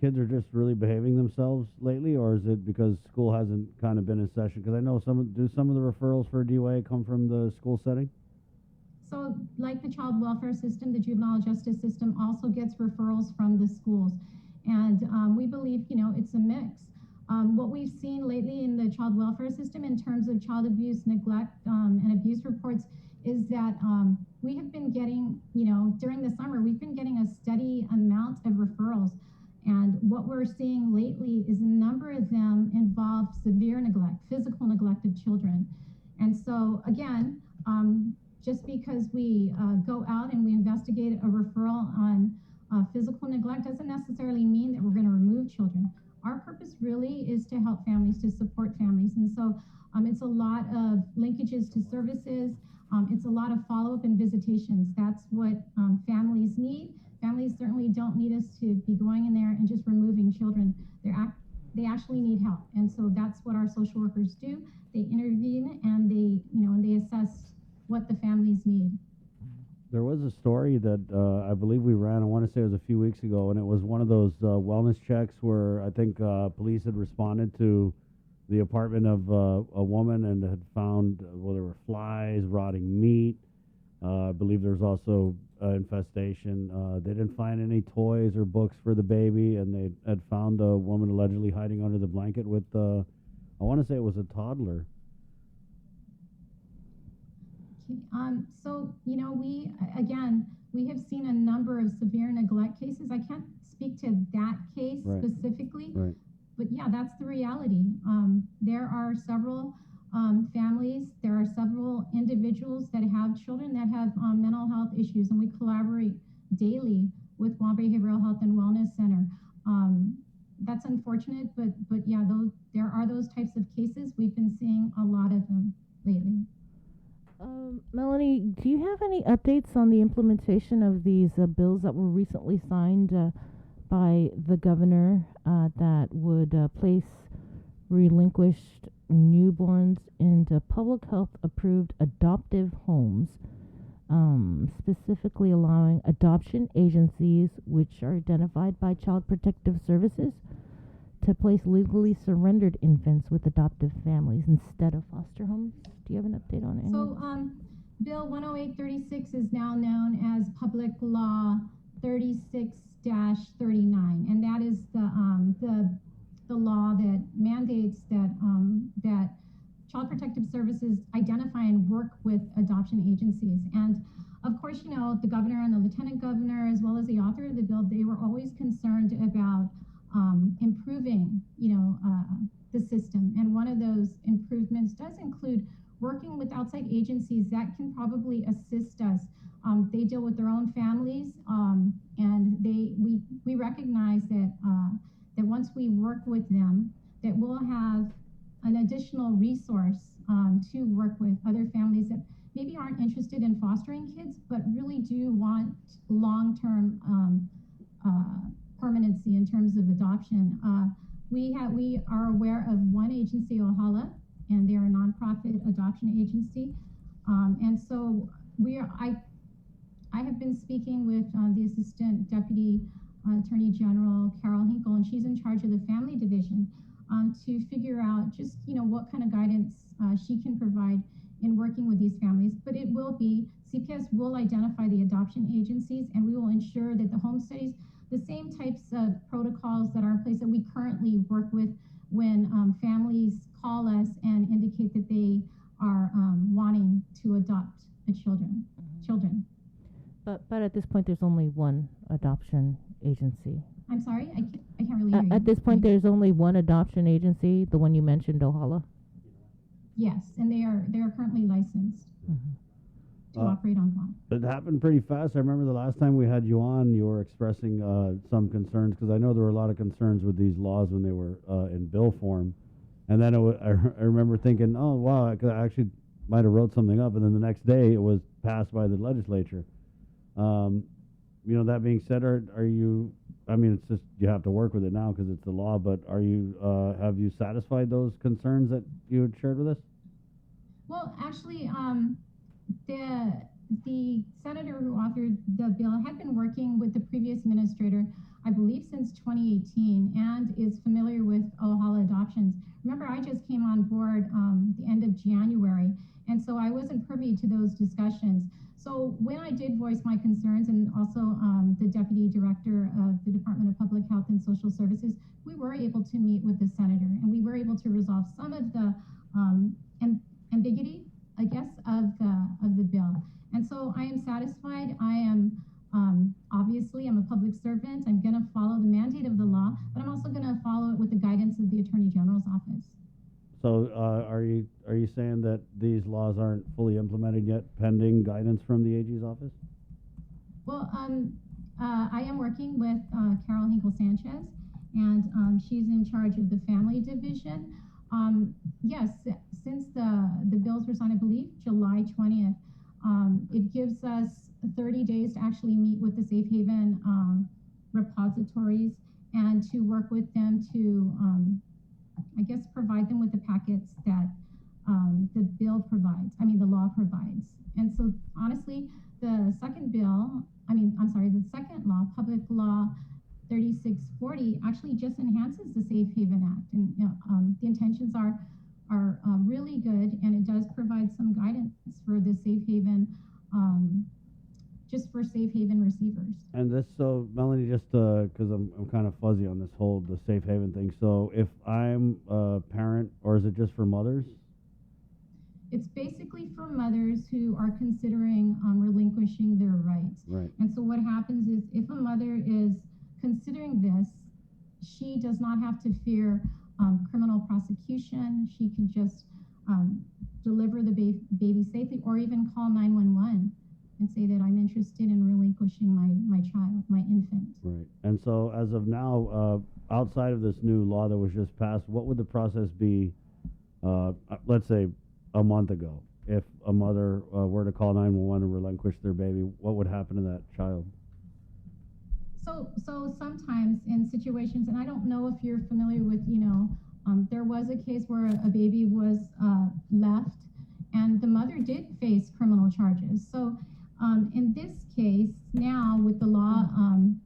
kids are just really behaving themselves lately, or is it because school hasn't kind of been in session? Because I know some of the referrals for DYA come from the school setting? So like the child welfare system, the juvenile justice system also gets referrals from the schools. And we believe, it's a mix. What we've seen lately in the child welfare system in terms of child abuse, neglect, and abuse reports is that we have been getting, during the summer, we've been getting a steady amount of referrals. And what we're seeing lately is a number of them involve severe neglect, physical neglect of children. And so again, just because we go out and we investigate a referral on physical neglect doesn't necessarily mean that we're going to remove children. our purpose really is to help families, to support families. And so it's a lot of linkages to services. It's a lot of follow-up and visitations. That's what families need. Families certainly don't need us to be going in there and just removing children. They actually need help. And so that's what our social workers do. They intervene and they assess what the families need. There was a story that I believe we ran, I want to say it was a few weeks ago, and it was one of those wellness checks where I think police had responded to the apartment of a woman and had found, well, there were flies, rotting meat. I believe there's also infestation. They didn't find any toys or books for the baby, and they had found the woman allegedly hiding under the blanket with, I want to say it was a toddler. So, we have seen a number of severe neglect cases. I can't speak to that case specifically, but yeah, that's the reality. There are several families, there are several individuals that have children that have mental health issues, and we collaborate daily with Guam Behavioral Health and Wellness Center. That's unfortunate, but yeah, there are those types of cases. We've been seeing a lot of them lately. Melanie, do you have any updates on the implementation of these bills that were recently signed by the governor that would place relinquished newborns into public health approved adoptive homes, specifically allowing adoption agencies, which are identified by Child Protective Services, to place legally surrendered infants with adoptive families instead of foster homes? Do you have an update on it? So, Bill 10836 is now known as Public Law 36-39, and that is the law that mandates that Child Protective Services identify and work with adoption agencies. And of course, the governor and the lieutenant governor, as well as the author of the bill, they were always concerned about improving, the system. And one of those improvements does include working with outside agencies that can probably assist us. They deal with their own families, and we recognize that once we work with them, that we'll have an additional resource to work with other families that maybe aren't interested in fostering kids, but really do want long-term permanency in terms of adoption. We are aware of one agency, Ohala, and they're a nonprofit adoption agency. And so I have been speaking with the Assistant Deputy Attorney General, Carol Hinkle, and she's in charge of the Family Division to figure out just, what kind of guidance she can provide in working with these families. But it will be, CPS will identify the adoption agencies, and we will ensure that the home studies, the same types of protocols that are in place that we currently work with when families call us and indicate that they are wanting to adopt children. But at this point, there's only one adoption agency. I'm sorry, I can't really hear you. At this point, there's only one adoption agency, the one you mentioned, Ohala? Yes, and they are currently licensed to operate on Guam. It happened pretty fast. I remember the last time we had you on, you were expressing some concerns, because I know there were a lot of concerns with these laws when they were in bill form. And then I remember thinking, oh, wow, I actually might have wrote something up, and then the next day it was passed by the legislature. That being said, are you, it's just, you have to work with it now because it's the law, but have you satisfied those concerns that you had shared with us? Well, actually, the senator who authored the bill had been working with the previous administrator, I believe, since 2018, and is familiar with Ohala adoptions. Remember, I just came on board the end of January, and so I wasn't privy to those discussions. So when I did voice my concerns, and also the deputy director of the Department of Public Health and Social Services, we were able to meet with the senator, and we were able to resolve some of the ambiguity, I guess, of the bill. And so I am satisfied. I am obviously, I'm a public servant. I'm going to follow the mandate of the law, but I'm also going to follow it with the guidance of the Attorney General's office. So are you saying that these laws aren't fully implemented yet, pending guidance from the AG's office? Well, I am working with Carol Hinkle Sanchez, and she's in charge of the family division. Yes, since the bills were signed, I believe July 20th, it gives us 30 days to actually meet with the Safe Haven repositories and to work with them to, I guess, provide them with the packets that the bill provides, the law provides. And so honestly, the second law, Public Law 3640, actually just enhances the Safe Haven Act. And the intentions are really good, and it does provide some guidance for the Safe Haven, just for Safe Haven receivers. And this, so Melanie, just because I'm kind of fuzzy on this whole the safe haven thing. So if I'm a parent, or is it just for mothers? It's basically for mothers who are considering relinquishing their rights. Right. And so what happens is, if a mother is considering this, she does not have to fear criminal prosecution. She can just deliver the baby safely, or even call 911 and say that I'm interested in relinquishing my child, my infant. Right. And so as of now, outside of this new law that was just passed, what would the process be, let's say a month ago, if a mother were to call 911 and relinquish their baby? What would happen to that child? So sometimes in situations, and I don't know if you're familiar with, there was a case where a baby was left, and the mother did face criminal charges. So in this case, now with the law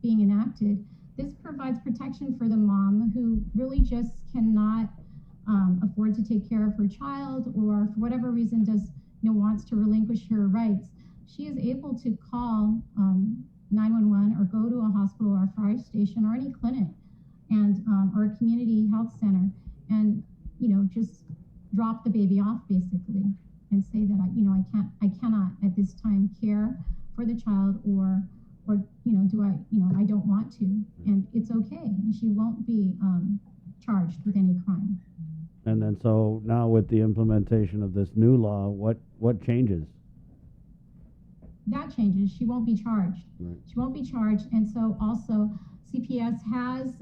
being enacted, this provides protection for the mom who really just cannot afford to take care of her child, or for whatever reason wants to relinquish her rights. She is able to call 911 or go to a hospital or a fire station or any clinic and or a community health center, and just drop the baby off basically, and say that I cannot at this time care for the child, or I don't want to, and it's okay, and she won't be charged with any crime. And then so now with the implementation of this new law, what changes? That changes. She won't be charged. Right. She won't be charged. And so also CPS has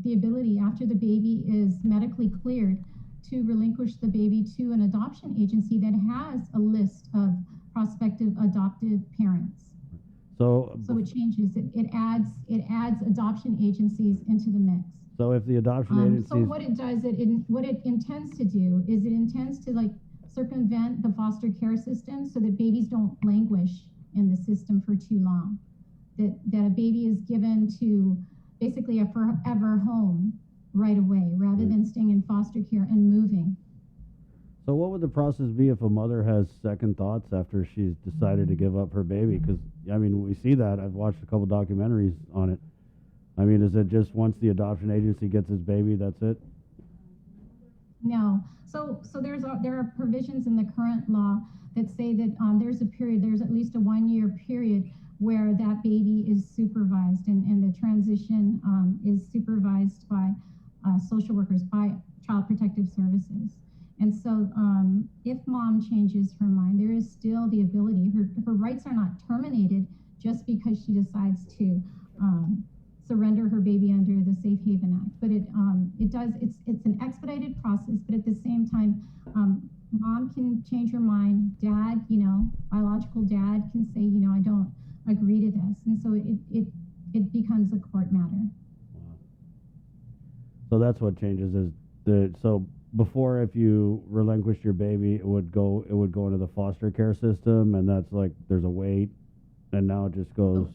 the ability, after the baby is medically cleared, to relinquish the baby to an adoption agency that has a list of prospective adoptive parents. So it changes. It adds adoption agencies into the mix. So if the adoption agency, so what it does, what it intends to do is it intends to circumvent the foster care system so that babies don't languish in the system for too long. That a baby is given to basically a forever home right away, rather than staying in foster care and moving. so what would the process be if a mother has second thoughts after she's decided to give up her baby? Because we see that. I've watched a couple documentaries on it. Is it just once the adoption agency gets its baby, that's it? No. So there are provisions in the current law that say that there's at least a 1 year period where that baby is supervised, and the transition is supervised by social workers, by Child Protective Services. And so if mom changes her mind, there is still the ability, her rights are not terminated just because she decides to surrender her baby under the Safe Haven Act. But it's an expedited process, but at the same time, mom can change her mind. Dad, biological dad can say, I don't agree to this. And so it becomes a court matter. So that's what changes so before, if you relinquished your baby, it would go into the foster care system, and that's there's a wait, and now it just goes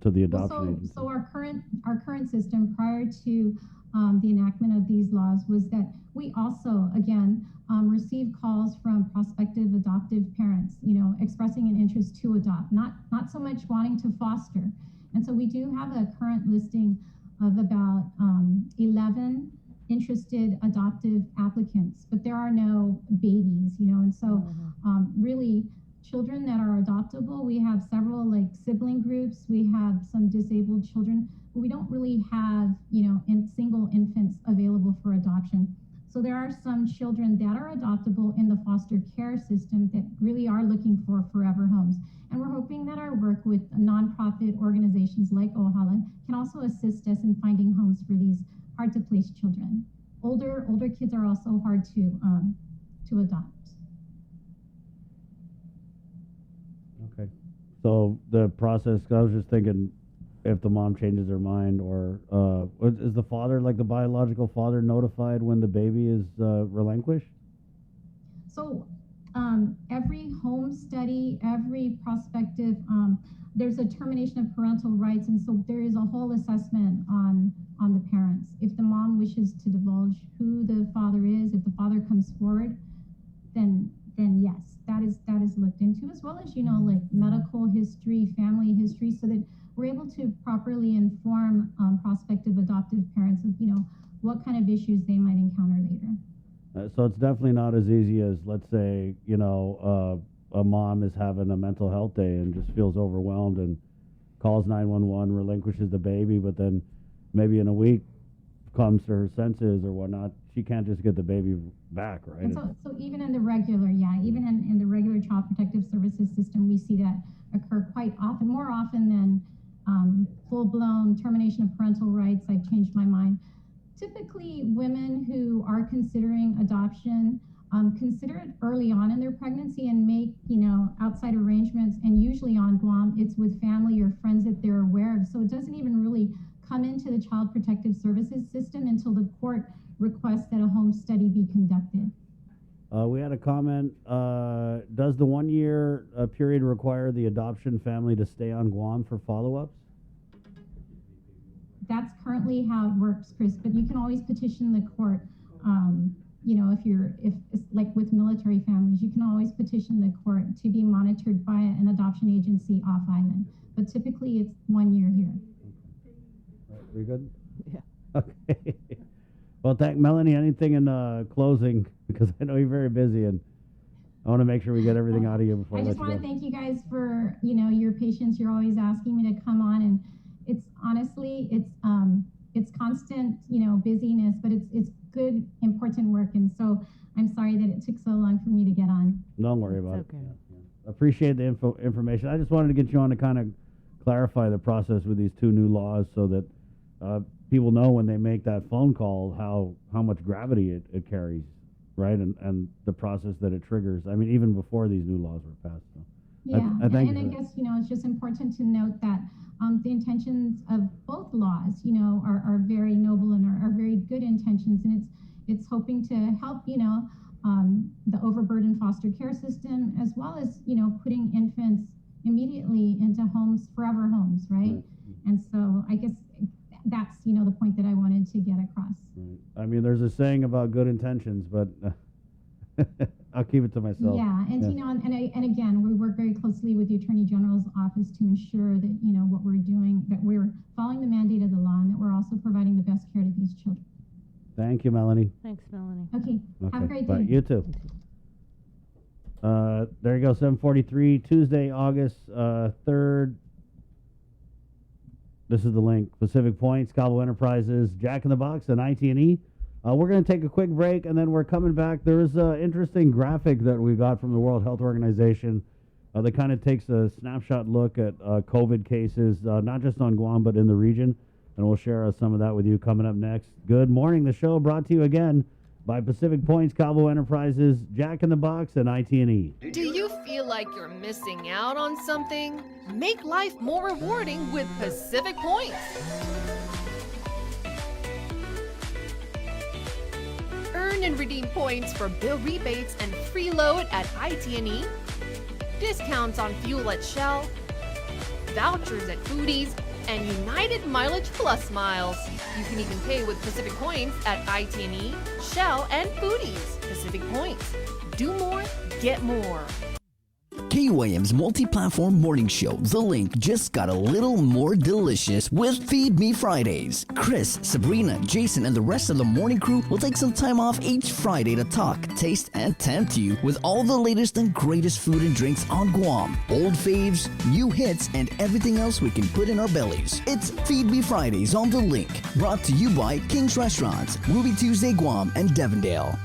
to the adoption agency. So our current system prior to the enactment of these laws was that we also, again, receive calls from prospective adoptive parents, expressing an interest to adopt, not so much wanting to foster. And so we do have a current listing of about 11 interested adoptive applicants, but there are no babies, and so really children that are adoptable, we have several sibling groups, we have some disabled children, but we don't really have, single infants available for adoption. So there are some children that are adoptable in the foster care system that really are looking for forever homes. And we're hoping that our work with nonprofit organizations like Ohala can also assist us in finding homes for these hard to place children. Older kids are also hard to adopt. Okay. So the process, I was just thinking if the mom changes her mind or is the father, like the biological father, notified when the baby is relinquished? So every home study, every prospective, there's a termination of parental rights, and so there is a whole assessment on the parents. If the mom wishes to divulge who the father is, if the father comes forward, then yes, that is looked into, as well as, like medical history, family history, so that we're able to properly inform prospective adoptive parents of, what kind of issues they might encounter later. So it's definitely not as easy as, let's say, a mom is having a mental health day and just feels overwhelmed and calls 911, relinquishes the baby, but then maybe in a week comes to her senses or whatnot. She can't just get the baby back, right? And so even in the regular, even in the regular Child Protective Services system, we see that occur quite often, more often than full-blown termination of parental rights. I've changed my mind. Typically, women who are considering adoption consider it early on in their pregnancy and make, outside arrangements, and usually on Guam, it's with family or friends that they're aware of. So it doesn't even really come into the Child Protective Services system until the court requests that a home study be conducted. We had a comment, does the 1 year period require the adoption family to stay on Guam for follow-ups? That's currently how it works, Chris, but you can always petition the court. If it's like with military families, you can always petition the court to be monitored by an adoption agency off island. But typically it's 1 year here. We good? Yeah. Okay. Well, thank Melanie. Anything in closing, because I know you're very busy and I want to make sure we get everything out of you before I just let you want go. to thank you guys for, your patience. You're always asking me to come on, and it's honestly, it's constant, busyness, but it's good, important work. And so I'm sorry that it took so long for me to get on. Don't worry about it. Yeah. Appreciate the information. I just wanted to get you on to kind of clarify the process with these two new laws so that people know when they make that phone call how much gravity it carries, right? And the process that it triggers. I mean, even before these new laws were passed. So Yeah, I thank and you I for that. guess, it's just important to note that the intentions of both laws, are very noble and are very good intentions, and it's hoping to help, the overburdened foster care system, as well as, putting infants immediately into homes, forever homes, right? And so I guess that's, the point that I wanted to get across. I mean, there's a saying about good intentions, but I'll keep it to myself. Yeah, and and again, we work very closely with the Attorney General's office to ensure that what we're doing, that we're following the mandate of the law, and that we're also providing the best care to these children. Thank you, Melanie. Thanks, Melanie. Okay, have a great day. Bye. You too. There you go, 7:43, Tuesday, August 3rd. This is the link. Pacific Point, Cabo Enterprises, Jack in the Box, and IT&E. We're going to take a quick break, and then we're coming back. There is an interesting graphic that we got from the World Health Organization that kind of takes a snapshot look at COVID cases, not just on Guam, but in the region. And we'll share some of that with you coming up next. Good morning. The show brought to you again by Pacific Points, Cabo Enterprises, Jack in the Box, and IT&E. Do you feel like you're missing out on something? Make life more rewarding with Pacific Points. Earn and redeem points for bill rebates and free load at IT&E, discounts on fuel at Shell, vouchers at Foodies, and United Mileage Plus miles. You can even pay with Pacific Points at IT&E, Shell, and Foodies. Pacific Points. Do more, get more. KUAM's multi-platform morning show, The Link, just got a little more delicious with Feed Me Fridays. Chris, Sabrina, Jason, and the rest of the morning crew will take some time off each Friday to talk, taste, and tempt you with all the latest and greatest food and drinks on Guam. Old faves, new hits, and everything else we can put in our bellies. It's Feed Me Fridays on The Link, brought to you by King's Restaurants, Ruby Tuesday Guam, and Devondale.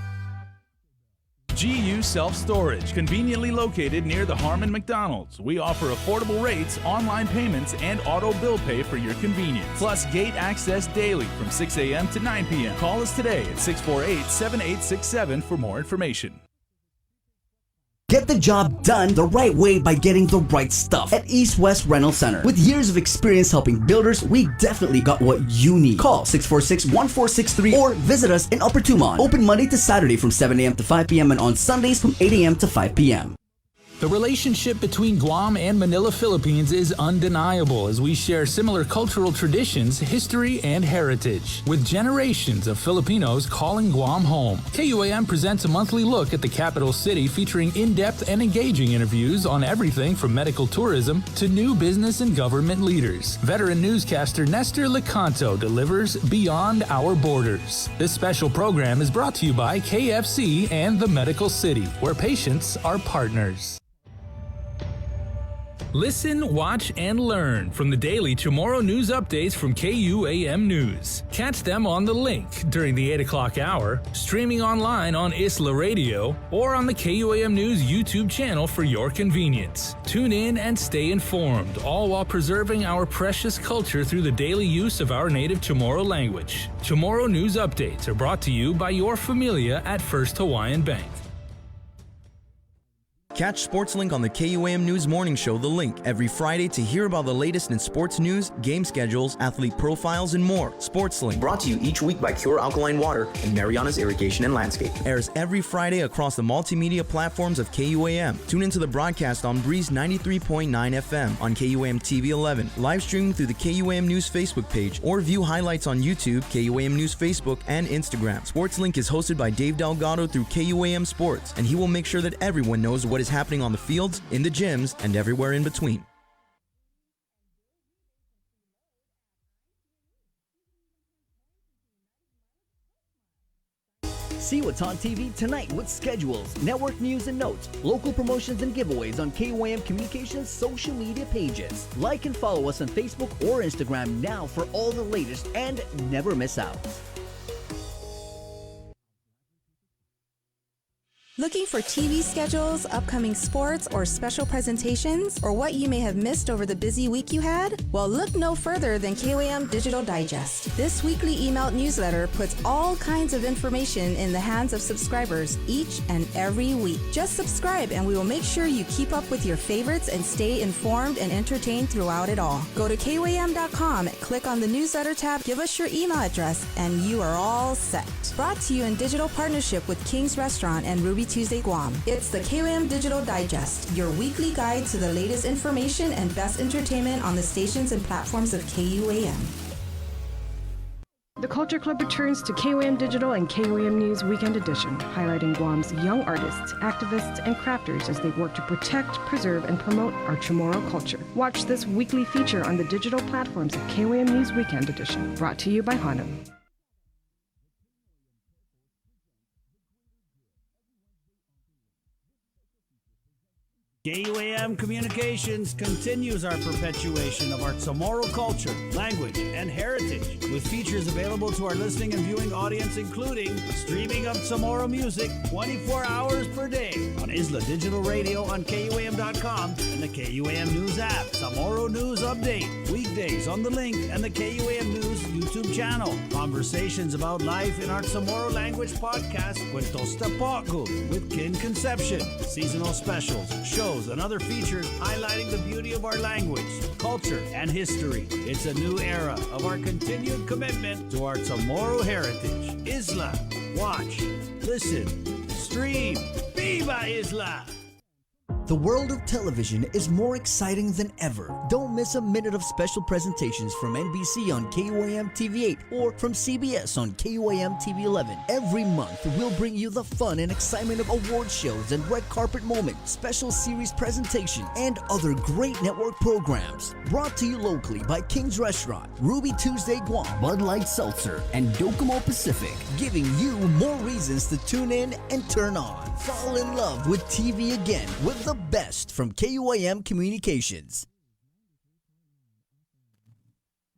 GU Self-Storage, conveniently located near the Harmon McDonald's. We offer affordable rates, online payments, and auto bill pay for your convenience. Plus gate access daily from 6 a.m. to 9 p.m. Call us today at 648-7867 for more information. Get the job done the right way by getting the right stuff at East West Rental Center. With years of experience helping builders, we definitely got what you need. Call 646-1463 or visit us in Upper Tumon. Open Monday to Saturday from 7 a.m. to 5 p.m. and on Sundays from 8 a.m. to 5 p.m. The relationship between Guam and Manila, Philippines is undeniable as we share similar cultural traditions, history, and heritage. With generations of Filipinos calling Guam home, KUAM presents a monthly look at the capital city featuring in-depth and engaging interviews on everything from medical tourism to new business and government leaders. Veteran newscaster Nestor Lecanto delivers Beyond Our Borders. This special program is brought to you by KFC and the Medical City, where patients are partners. Listen, watch, and learn from the daily Chamorro News updates from KUAM News. Catch them on The Link during the 8 o'clock hour, streaming online on Isla Radio, or on the KUAM News YouTube channel for your convenience. Tune in and stay informed, all while preserving our precious culture through the daily use of our native Chamorro language. Chamorro News updates are brought to you by your familia at First Hawaiian Bank. Catch SportsLink on the KUAM News Morning Show, The Link, every Friday to hear about the latest in sports news, game schedules, athlete profiles, and more. SportsLink, brought to you each week by Cure Alkaline Water and Mariana's Irrigation and Landscape, airs every Friday across the multimedia platforms of KUAM. Tune into the broadcast on Breeze 93.9 FM, on KUAM TV 11, live streaming through the KUAM News Facebook page, or view highlights on YouTube, KUAM News Facebook, and Instagram. SportsLink is hosted by Dave Delgado through KUAM Sports, and he will make sure that everyone knows what is happening on the fields, in the gyms, and everywhere in between. See what's on TV tonight with schedules, network news and notes, local promotions and giveaways on KUAM Communications social media pages. Like and follow us on Facebook or Instagram now for all the latest and never miss out. Looking for TV schedules, upcoming sports, or special presentations, or what you may have missed over the busy week you had? Well, look no further than KUAM Digital Digest. This weekly emailed newsletter puts all kinds of information in the hands of subscribers each and every week. Just subscribe and we will make sure you keep up with your favorites and stay informed and entertained throughout it all. Go to KUAM.com, click on the newsletter tab, give us your email address, and you are all set. Brought to you in digital partnership with King's Restaurant and Ruby Tuesday Guam. It's the KUAM Digital Digest, your weekly guide to the latest information and best entertainment on the stations and platforms of KUAM. The Culture Club returns to KUAM Digital and KUAM News Weekend Edition, highlighting Guam's young artists, activists, and crafters as they work to protect, preserve, and promote our Chamorro culture. Watch this weekly feature on the digital platforms of KUAM News Weekend Edition, brought to you by Hanum. KUAM Communications continues our perpetuation of our Chamorro culture, language, and heritage with features available to our listening and viewing audience, including streaming of Chamorro music 24 hours per day on Isla Digital Radio on KUAM.com and the KUAM News app. Chamorro News Update, weekdays on The Link and the KUAM News YouTube channel. Conversations about life in our Chamorro language podcast, Cuentos Tapoco with Kin Conception, seasonal specials, shows, and other features highlighting the beauty of our language, culture, and history. It's a new era of our continued commitment to our Chamorro heritage. Isla, watch, listen, stream. Viva Isla! The world of television is more exciting than ever. Don't miss a minute of special presentations from NBC on KUAM TV 8 or from CBS on KUAM TV 11. Every month, we'll bring you the fun and excitement of award shows and red carpet moments, special series presentations, and other great network programs. Brought to you locally by King's Restaurant, Ruby Tuesday Guam, Bud Light Seltzer, and Docomo Pacific, giving you more reasons to tune in and turn on. Fall in love with TV again with the best from KUAM Communications.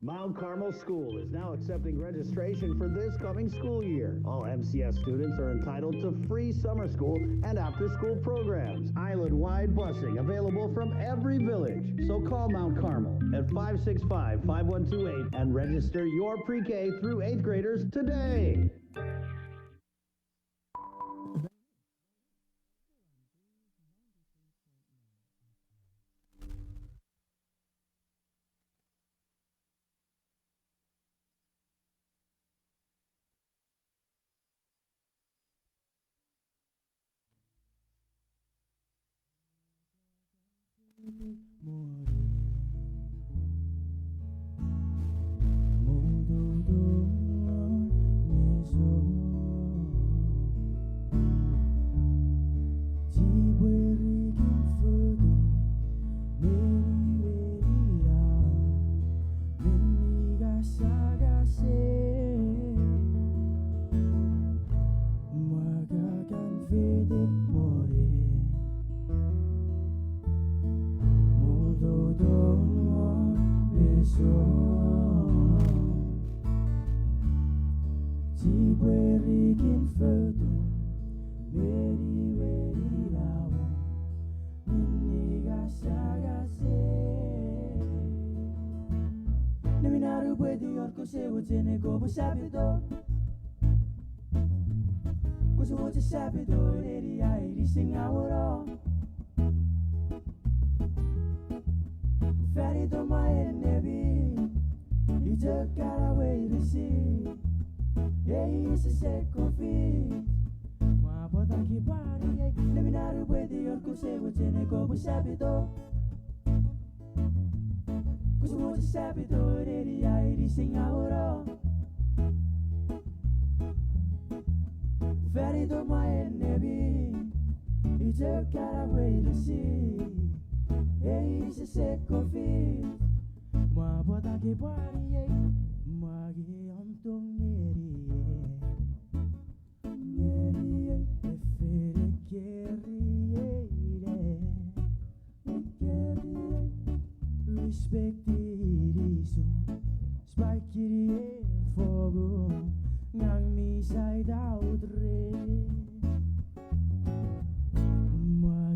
Mount Carmel School is now accepting registration for this coming school year. All MCS students are entitled to free summer school and after-school programs. Island-wide busing available from every village. So call Mount Carmel at 565-5128 and register your pre-K through 8th graders today.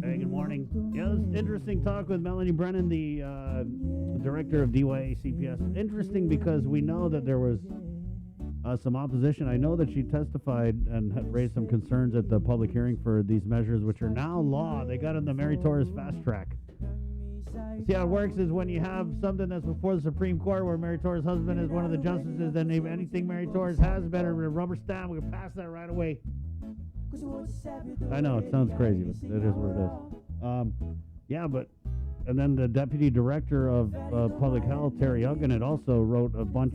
Hey, good morning. Yeah, this is interesting talk with Melanie Brennan, the director of DYA CPS. Interesting because we know that there was some opposition. I know that she testified and had raised some concerns at the public hearing for these measures, which are now law. They got in the Mary Torres fast track. See how it works is when you have something that's before the Supreme Court where Mary Torres' husband is one of the justices, then if anything Mary Torres has better rubber stamp, we can pass that right away. I know, it sounds crazy, but it is what it is. Yeah, but, and then the deputy director of public health, Terry Huggan, had also wrote a bunch,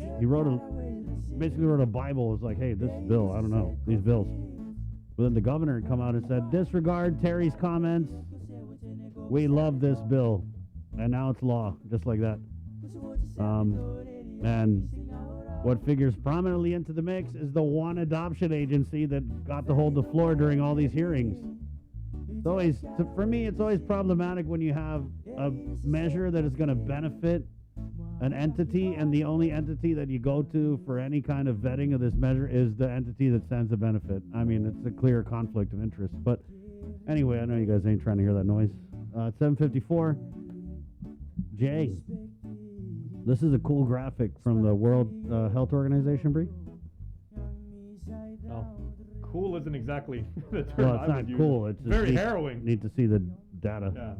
basically wrote a Bible. It was like, hey, this bill, I don't know, these bills. But then the governor had come out and said, disregard Terry's comments. We love this bill. And now it's law, just like that. And what figures prominently into the mix is the one adoption agency that got to hold the floor during all these hearings. It's always, for me, it's always problematic when you have a measure that is going to benefit an entity, and the only entity that you go to for any kind of vetting of this measure is the entity that stands to benefit. I mean, it's a clear conflict of interest. But anyway, I know you guys ain't trying to hear that noise. 7:54. Jay, this is a cool graphic from the World Health Organization, Bree. Oh, cool isn't exactly the term Well, I it's would not use. cool. It's just very harrowing. Need to see the data. Yeah.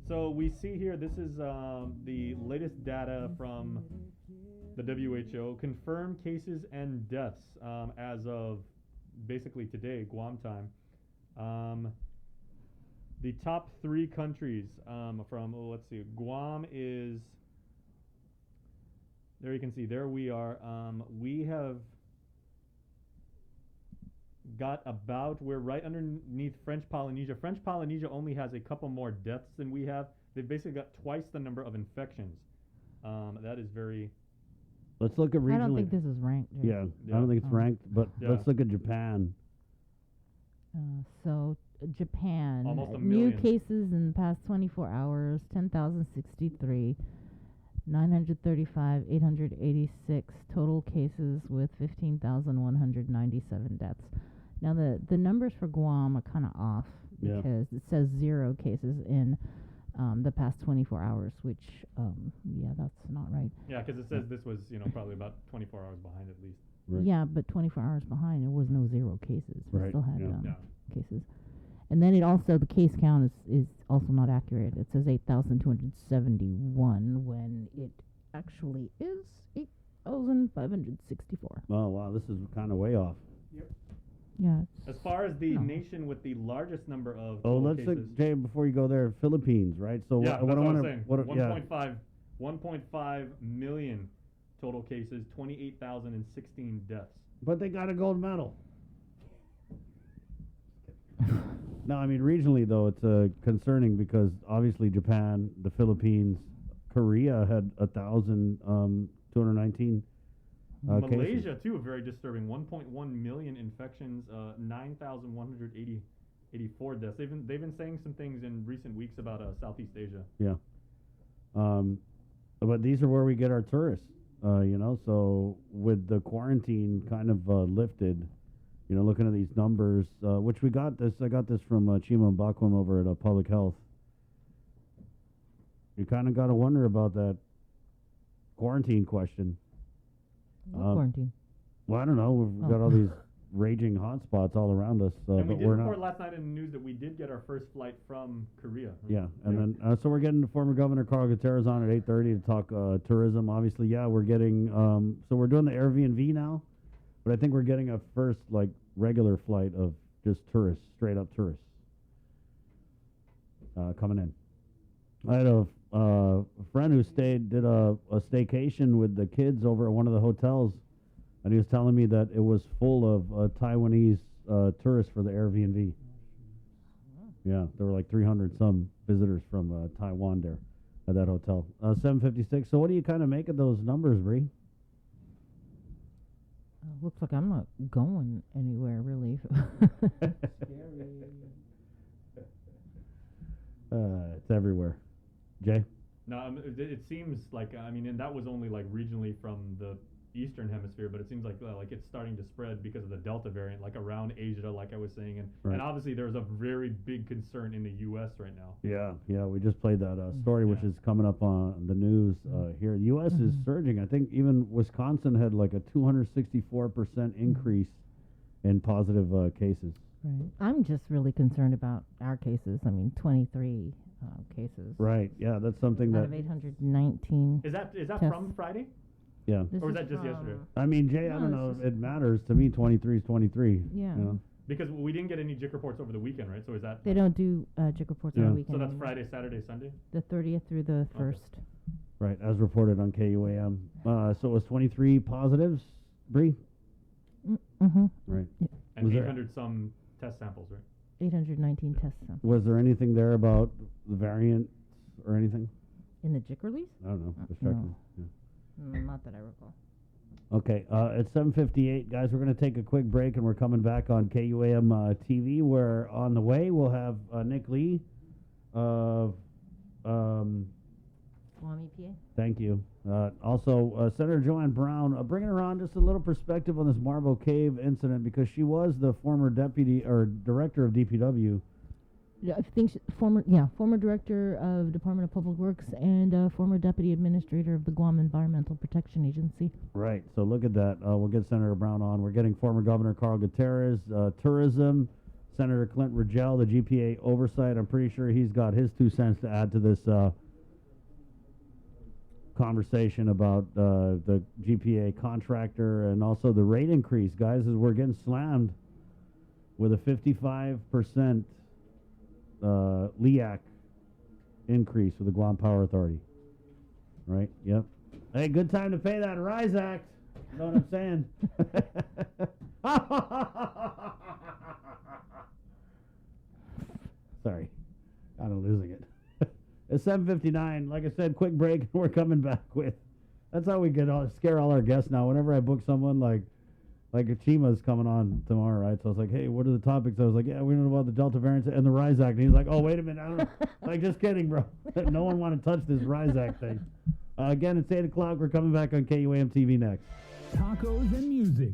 So we see here, this is the latest data from the WHO, confirmed cases and deaths as of basically today, Guam time. The top 3 countries from, let's see, Guam is, there you can see, there we are. We have got about, we're right underneath French Polynesia. French Polynesia only has a couple more deaths than we have. They've basically got twice the number of infections. That is very... Let's look at regionally. I don't think this is ranked. Jay. Yeah, I don't think it's ranked, but Yeah. let's look at Japan. So Japan, Almost a new million. cases in the past 24 hours, 10,063, 935, 886 total cases with 15,197 deaths. Now the numbers for Guam are kind of off Yeah. because it says 0 cases in the past 24 hours, which yeah, that's not right. Yeah, because it says this was, probably about 24 hours behind at least. Right. Yeah, but 24 hours behind, there was no 0 cases. We Right, still had yeah. cases. And then it also, the case count is also not accurate. It says 8,271 when it actually is 8,564. Oh, wow, this is kind of way off. Yeah. As far as the nation with the largest number of Oh, total let's cases, look, Jay, before you go there, Philippines, right? So yeah, what that's I what want I'm to, saying. what, yeah, 1.5 million total cases, 28,016 deaths. but they got a gold medal. No, I mean regionally though, it's concerning because obviously Japan, the Philippines, Korea had 1,219 cases. Malaysia too, very disturbing. 1.1 million infections, 9,184 deaths. They've been saying some things in recent weeks about Southeast Asia. Yeah. But these are where we get our tourists, so with the quarantine kind of lifted, looking at these numbers, which I got this from Chima Mbakwam over at Public Health. You kind of got to wonder about that quarantine question. What quarantine? Well, I don't know. We've got all these raging hotspots all around us, And we but did we're report not. last night in the news that we did get our first flight from Korea. Yeah, and then so we're getting former Governor Carl Gutierrez on at 8:30 to talk tourism. Obviously, yeah, we're getting so we're doing the Airbnb now, but I think we're getting a first regular flight of just tourists, straight up tourists coming in. I had a friend who did a staycation with the kids over at one of the hotels, and he was telling me that it was full of Taiwanese tourists for the Airbnb. Yeah, there were like 300 some visitors from Taiwan there at that hotel. 756. So what do you kind of make of those numbers, Bree? Looks like I'm not going anywhere really. It's everywhere. Jay? No, it seems like, and that was only regionally from the Eastern Hemisphere, but it seems like it's starting to spread because of the Delta variant, around Asia, like I was saying, and Right. obviously there's a very big concern in the U.S. right now. Yeah, we just played that story, which is coming up on the news here. The U.S. is surging. I think even Wisconsin had a 264% increase in positive cases. Right. I'm just really concerned about our cases. 23 cases. Right. Yeah, that's something Out that. of 819. Is that tests. from Friday? Yeah. This Or was is that just yesterday? I mean, Jay, I No, don't it's know. just- It matters to me. 23 is 23. Yeah. Because we didn't get any JIC reports over the weekend, right? So is that They don't do JIC reports on the weekend. So that's anymore. Friday, Saturday, Sunday? The 30th through the 1st. Right, as reported on KUAM. So it was 23 positives, Bree? Mm-hmm. Right. And Was there- 800 some test samples, right? 819 tests Was there anything there about the variant or anything? in the JIC release? I don't know. Just No. checking. Yeah. Not that I recall. Okay, it's 7:58, guys. We're going to take a quick break, and we're coming back on KUAM TV. Where on the way we'll have Nick Lee of. Guam EPA. Thank you. Also, Senator Joanne Brown, bringing her on just a little perspective on this Marble Cave incident because she was the former deputy or director of DPW. Yeah, I think former director of Department of Public Works and former deputy administrator of the Guam Environmental Protection Agency. Right. So look at that. We'll get Senator Brown on. We're getting former Governor Carl Gutierrez, tourism, Senator Clint Rigel, the GPA oversight. I'm pretty sure he's got his 2 cents to add to this conversation about the GPA contractor and also the rate increase, guys, as we're getting slammed with a 55% LEAC increase with the Guam Power Authority. Right? Yep. Hey, good time to pay that Rise Act. You know what I'm saying? Sorry. Kind of losing it. It's 7:59. Like I said, quick break. We're coming back with. That's how we scare all our guests now. Whenever I book someone, like Achima's coming on tomorrow, right? So I was like, hey, what are the topics? I was like, yeah, we know about the Delta variant and the Rise Act. And he's like, oh, wait a minute. I don't know. Like, just kidding, bro. No one want to touch this Rise Act thing. Again, it's 8 o'clock. We're coming back on KUAM TV next. Tacos and music.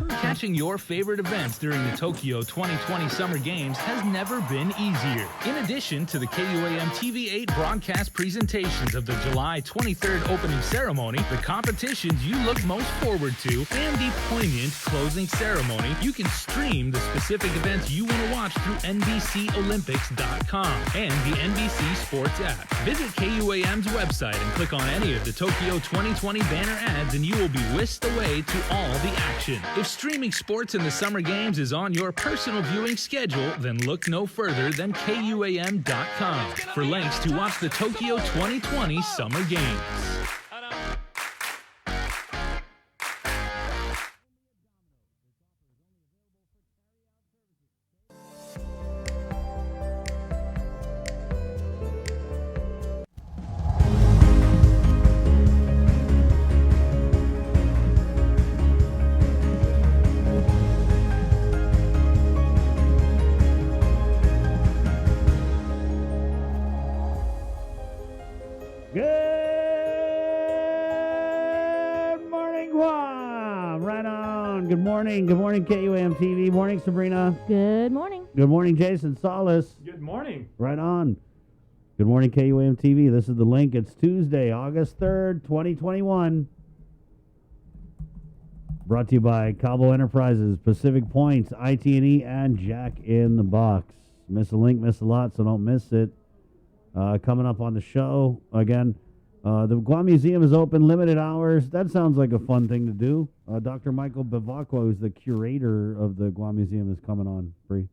Catching your favorite events during the Tokyo 2020 Summer Games has never been easier. In addition to the KUAM TV8 broadcast presentations of the July 23rd opening ceremony, the competitions you look most forward to, and the poignant closing ceremony, you can stream the specific events you want to watch through NBCOlympics.com and the NBC Sports app. Visit KUAM's website and click on any of the Tokyo 2020 banner ads and you will be whisked away to all the action. If streaming sports in the Summer Games is on your personal viewing schedule, then look no further than KUAM.com for links to watch the Tokyo 2020 Summer Games. Good morning, KUAM TV. Morning, Sabrina. Good morning. Good morning, Jason Solis. Good morning. Right on. Good morning, KUAM TV. This is the link. It's Tuesday, August 3rd, 2021. Brought to you by Cabo Enterprises, Pacific Points, IT&E, and Jack in the Box. Miss a link, miss a lot, so don't miss it. Coming up on the show, again, the Guam Museum is open, limited hours. That sounds like a fun thing to do. Dr. Michael Bevacqua, who's the curator of the Guam Museum, is coming on free.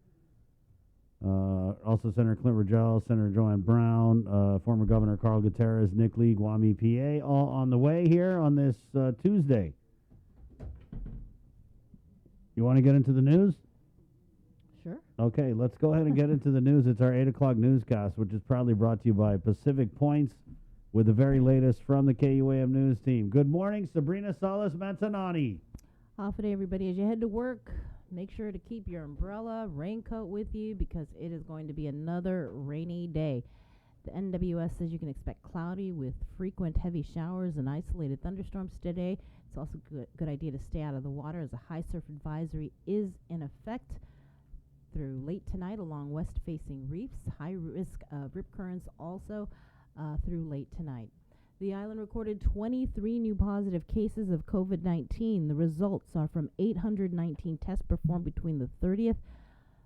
Also, Senator Clint Rogel, Senator Joanne Brown, former Governor Carl Gutierrez, Nick Lee, Guam EPA, all on the way here on this Tuesday. You want to get into the news? Sure. Okay, let's go ahead and get into the news. It's our 8 o'clock newscast, which is proudly brought to you by Pacific Points, with the very latest from the KUAM News team. Good morning, Sabrina Solis Manzanani. Off day, everybody. As you head to work, make sure to keep your umbrella, raincoat with you because it is going to be another rainy day. The NWS says you can expect cloudy with frequent heavy showers and isolated thunderstorms today. It's also a good idea to stay out of the water as a high surf advisory is in effect through late tonight along west-facing reefs. High risk of rip currents also through late tonight. The island recorded 23 new positive cases of COVID-19. The results are from 819 tests performed between the 30th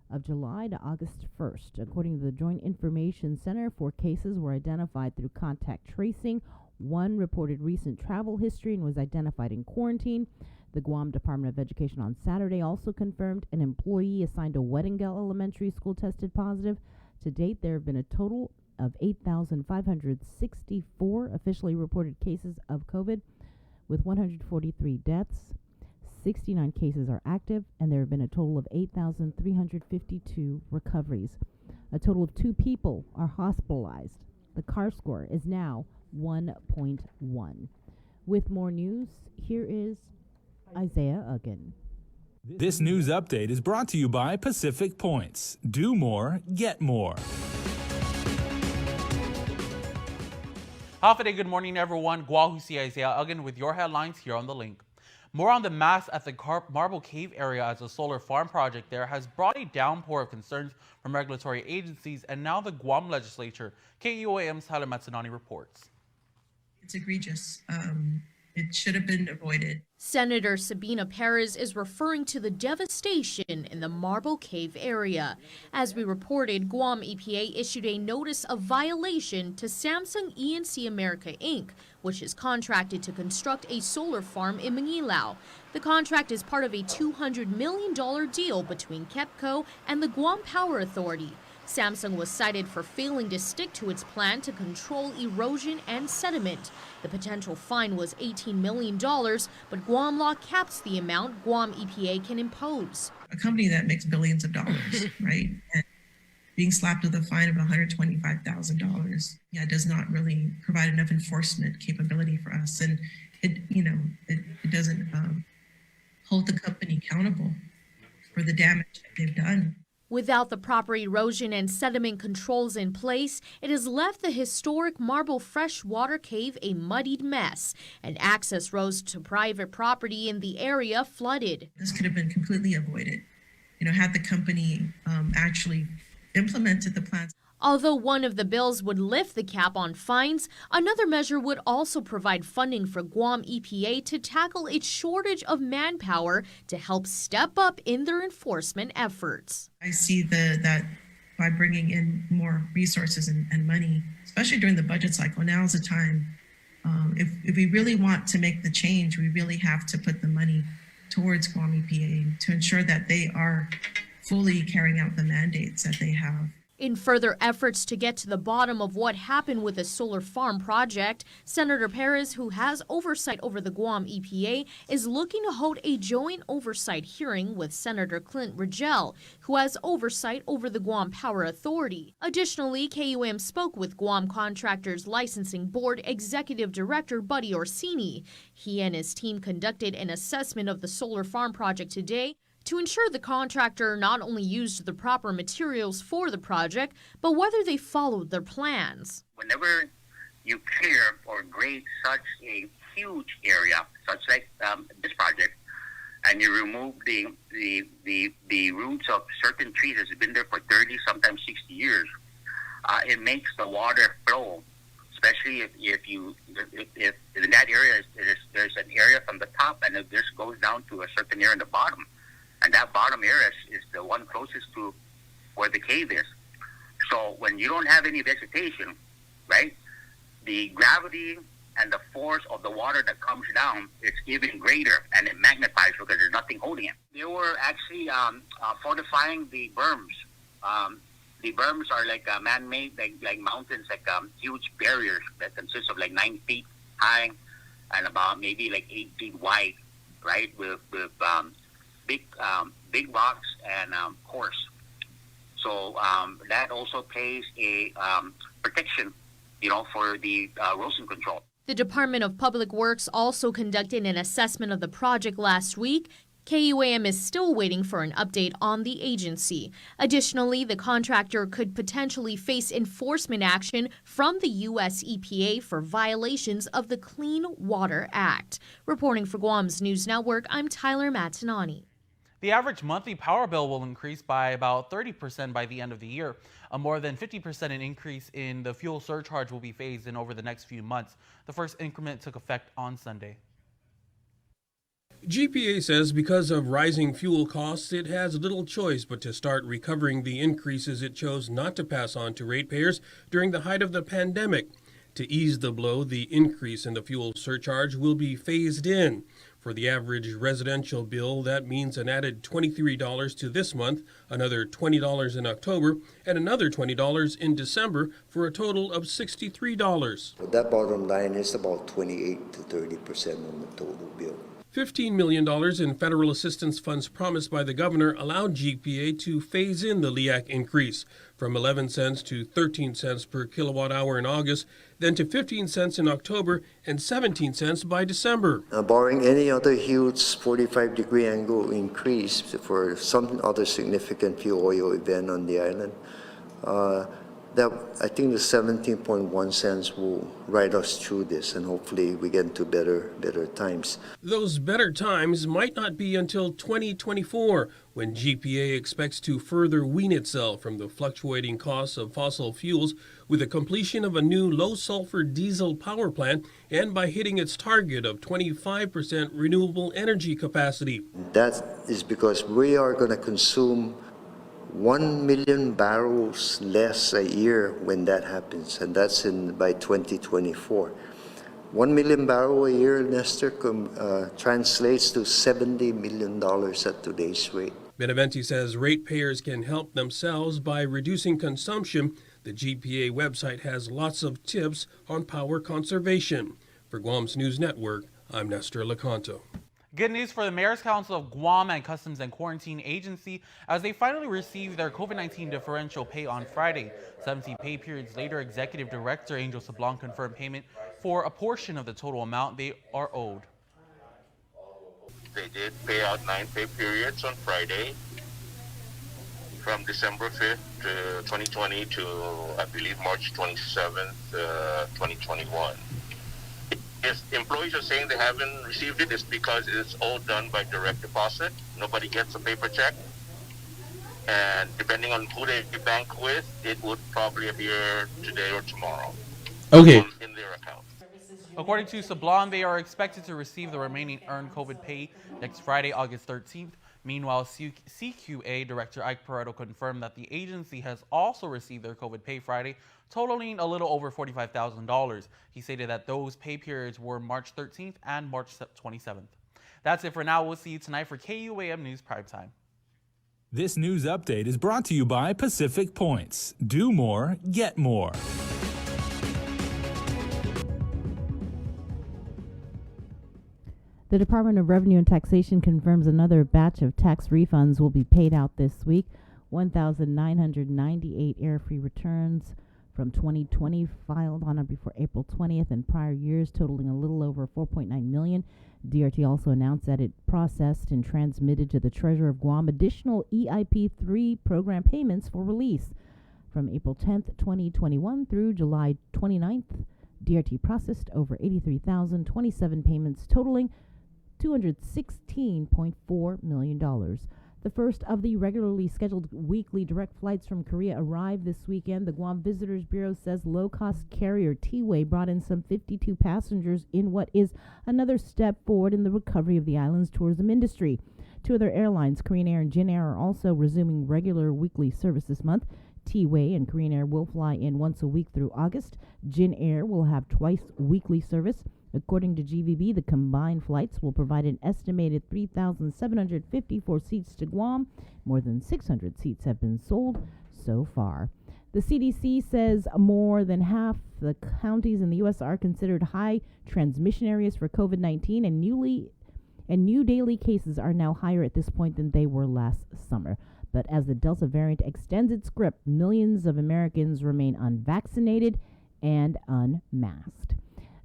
of July to August 1st. According to the Joint Information Center, 4 cases were identified through contact tracing. 1 reported recent travel history and was identified in quarantine. The Guam Department of Education on Saturday also confirmed an employee assigned to Weddingale Elementary School tested positive. To date, there have been a total of 8,564 officially reported cases of COVID, with 143 deaths. 69 cases are active, and there have been a total of 8,352 recoveries. A total of 2 people are hospitalized. The CAR score is now 1.1. With more news, here is Isaiah Uggan. This news update is brought to you by Pacific Points. Do more, get more. Half a day, good morning everyone. Guahusi Isaiah Uggan with your headlines here on the link. More on the mass at the Marble Cave area as a solar farm project there has brought a downpour of concerns from regulatory agencies and now the Guam legislature. KUAM's Hala Matsunani reports. It's egregious. It should have been avoided. Senator Sabina Perez is referring to the devastation in the Marble Cave area. As we reported, Guam EPA issued a notice of violation to Samsung E&C America Inc., which is contracted to construct a solar farm in Mangilao. The contract is part of a $200 million deal between KEPCO and the Guam Power Authority. Samsung was cited for failing to stick to its plan to control erosion and sediment. The potential fine was $18 million, but Guam law caps the amount Guam EPA can impose. A company that makes billions of dollars, right? And being slapped with a fine of $125,000, does not really provide enough enforcement capability for us. And it doesn't hold the company accountable for the damage that they've done. Without the proper erosion and sediment controls in place, it has left the historic Marble Freshwater Cave a muddied mess, and access roads to private property in the area flooded. This could have been completely avoided, had the company actually implemented the plans. Although one of the bills would lift the cap on fines, another measure would also provide funding for Guam EPA to tackle its shortage of manpower to help step up in their enforcement efforts. I see that by bringing in more resources and money, especially during the budget cycle, now is the time. If we really want to make the change, we really have to put the money towards Guam EPA to ensure that they are fully carrying out the mandates that they have. In further efforts to get to the bottom of what happened with the solar farm project, Senator Perez, who has oversight over the Guam EPA, is looking to hold a joint oversight hearing with Senator Clint Rigel, who has oversight over the Guam Power Authority. Additionally, KUAM spoke with Guam Contractors Licensing Board Executive Director Buddy Orsini. He and his team conducted an assessment of the solar farm project today to ensure the contractor not only used the proper materials for the project, but whether they followed their plans. Whenever you clear or grade such a huge area, such like this project, and you remove the roots of certain trees that's been there for 30, sometimes 60 years, it makes the water flow. Especially if in that area there's an area from the top and this goes down to a certain area in the bottom. And that bottom area is the one closest to where the cave is. So when you don't have any vegetation, right, the gravity and the force of the water that comes down is even greater, and it magnifies because there's nothing holding it. They were actually fortifying the berms. The berms are like man-made, like mountains, like huge barriers that consist of like 9 feet high and about maybe like 8 feet wide, right, with big rocks and coarse. So that also plays a protection, for the erosion control. The Department of Public Works also conducted an assessment of the project last week. KUAM is still waiting for an update on the agency. Additionally, the contractor could potentially face enforcement action from the U.S. EPA for violations of the Clean Water Act. Reporting for Guam's News Network, I'm Tyler Matanani. The average monthly power bill will increase by about 30% by the end of the year. A more than 50% increase in the fuel surcharge will be phased in over the next few months. The first increment took effect on Sunday. GPA says because of rising fuel costs, it has little choice but to start recovering the increases it chose not to pass on to ratepayers during the height of the pandemic. To ease the blow, the increase in the fuel surcharge will be phased in. For the average residential bill, that means an added $23 to this month, another $20 in October, and another $20 in December for a total of $63. That bottom line is about 28 to 30% on the total bill. $15 million in federal assistance funds promised by the governor allowed GPA to phase in the LEAC increase from 11 cents to 13 cents per kilowatt hour in August, then to 15 cents in October and 17 cents by December. Barring any other huge 45-degree angle increase for some other significant fuel oil event on the island, I think the 17.1 cents will ride us through this, and hopefully we get into better times. Those better times might not be until 2024, when GPA expects to further wean itself from the fluctuating costs of fossil fuels with the completion of a new low-sulfur diesel power plant and by hitting its target of 25% renewable energy capacity. That is because we are going to consume 1 million barrels less a year when that happens, and that's by 2024. 1 million barrels a year, Nestor, translates to $70 million at today's rate. Beneventi says ratepayers can help themselves by reducing consumption. The GPA website has lots of tips on power conservation. For Guam's News Network, I'm Nestor Lecanto. Good news for the Mayor's Council of Guam and Customs and Quarantine Agency as they finally received their COVID-19 differential pay on Friday. 17 pay periods later, Executive Director Angel Sablon confirmed payment for a portion of the total amount they are owed. They did pay out 9 pay periods on Friday from December 5th, 2020 to, I believe, March 27th, 2021. If employees are saying they haven't received it, it's because it's all done by direct deposit. Nobody gets a paper check. And depending on who they bank with, it would probably appear today or tomorrow. Okay. In their account. According to Sablon, they are expected to receive the remaining earned COVID pay next Friday, August 13th. Meanwhile, CQA Director Ike Pareto confirmed that the agency has also received their COVID pay Friday, totaling a little over $45,000. He stated that those pay periods were March 13th and March 27th. That's it for now. We'll see you tonight for KUAM News Primetime. This news update is brought to you by Pacific Points. Do more, get more. The Department of Revenue and Taxation confirms another batch of tax refunds will be paid out this week. 1,998 error-free returns from 2020 filed on or before April 20th and prior years, totaling a little over 4.9 million. DRT also announced that it processed and transmitted to the Treasurer of Guam additional EIP-3 program payments for release. From April 10th, 2021 through July 29th, DRT processed over 83,027 payments, totaling $216.4 million. The first of the regularly scheduled weekly direct flights from Korea arrived this weekend. The Guam Visitors Bureau says low-cost carrier T-Way brought in some 52 passengers in what is another step forward in the recovery of the island's tourism industry. Two other airlines, Korean Air and Jin Air, are also resuming regular weekly service this month. T-Way and Korean Air will fly in once a week through August. Jin Air will have twice weekly service. According to GVB, the combined flights will provide an estimated 3,754 seats to Guam. More than 600 seats have been sold so far. The CDC says more than half the counties in the U.S. are considered high transmission areas for COVID-19, and new daily cases are now higher at this point than they were last summer. But as the Delta variant extends its grip, millions of Americans remain unvaccinated and unmasked.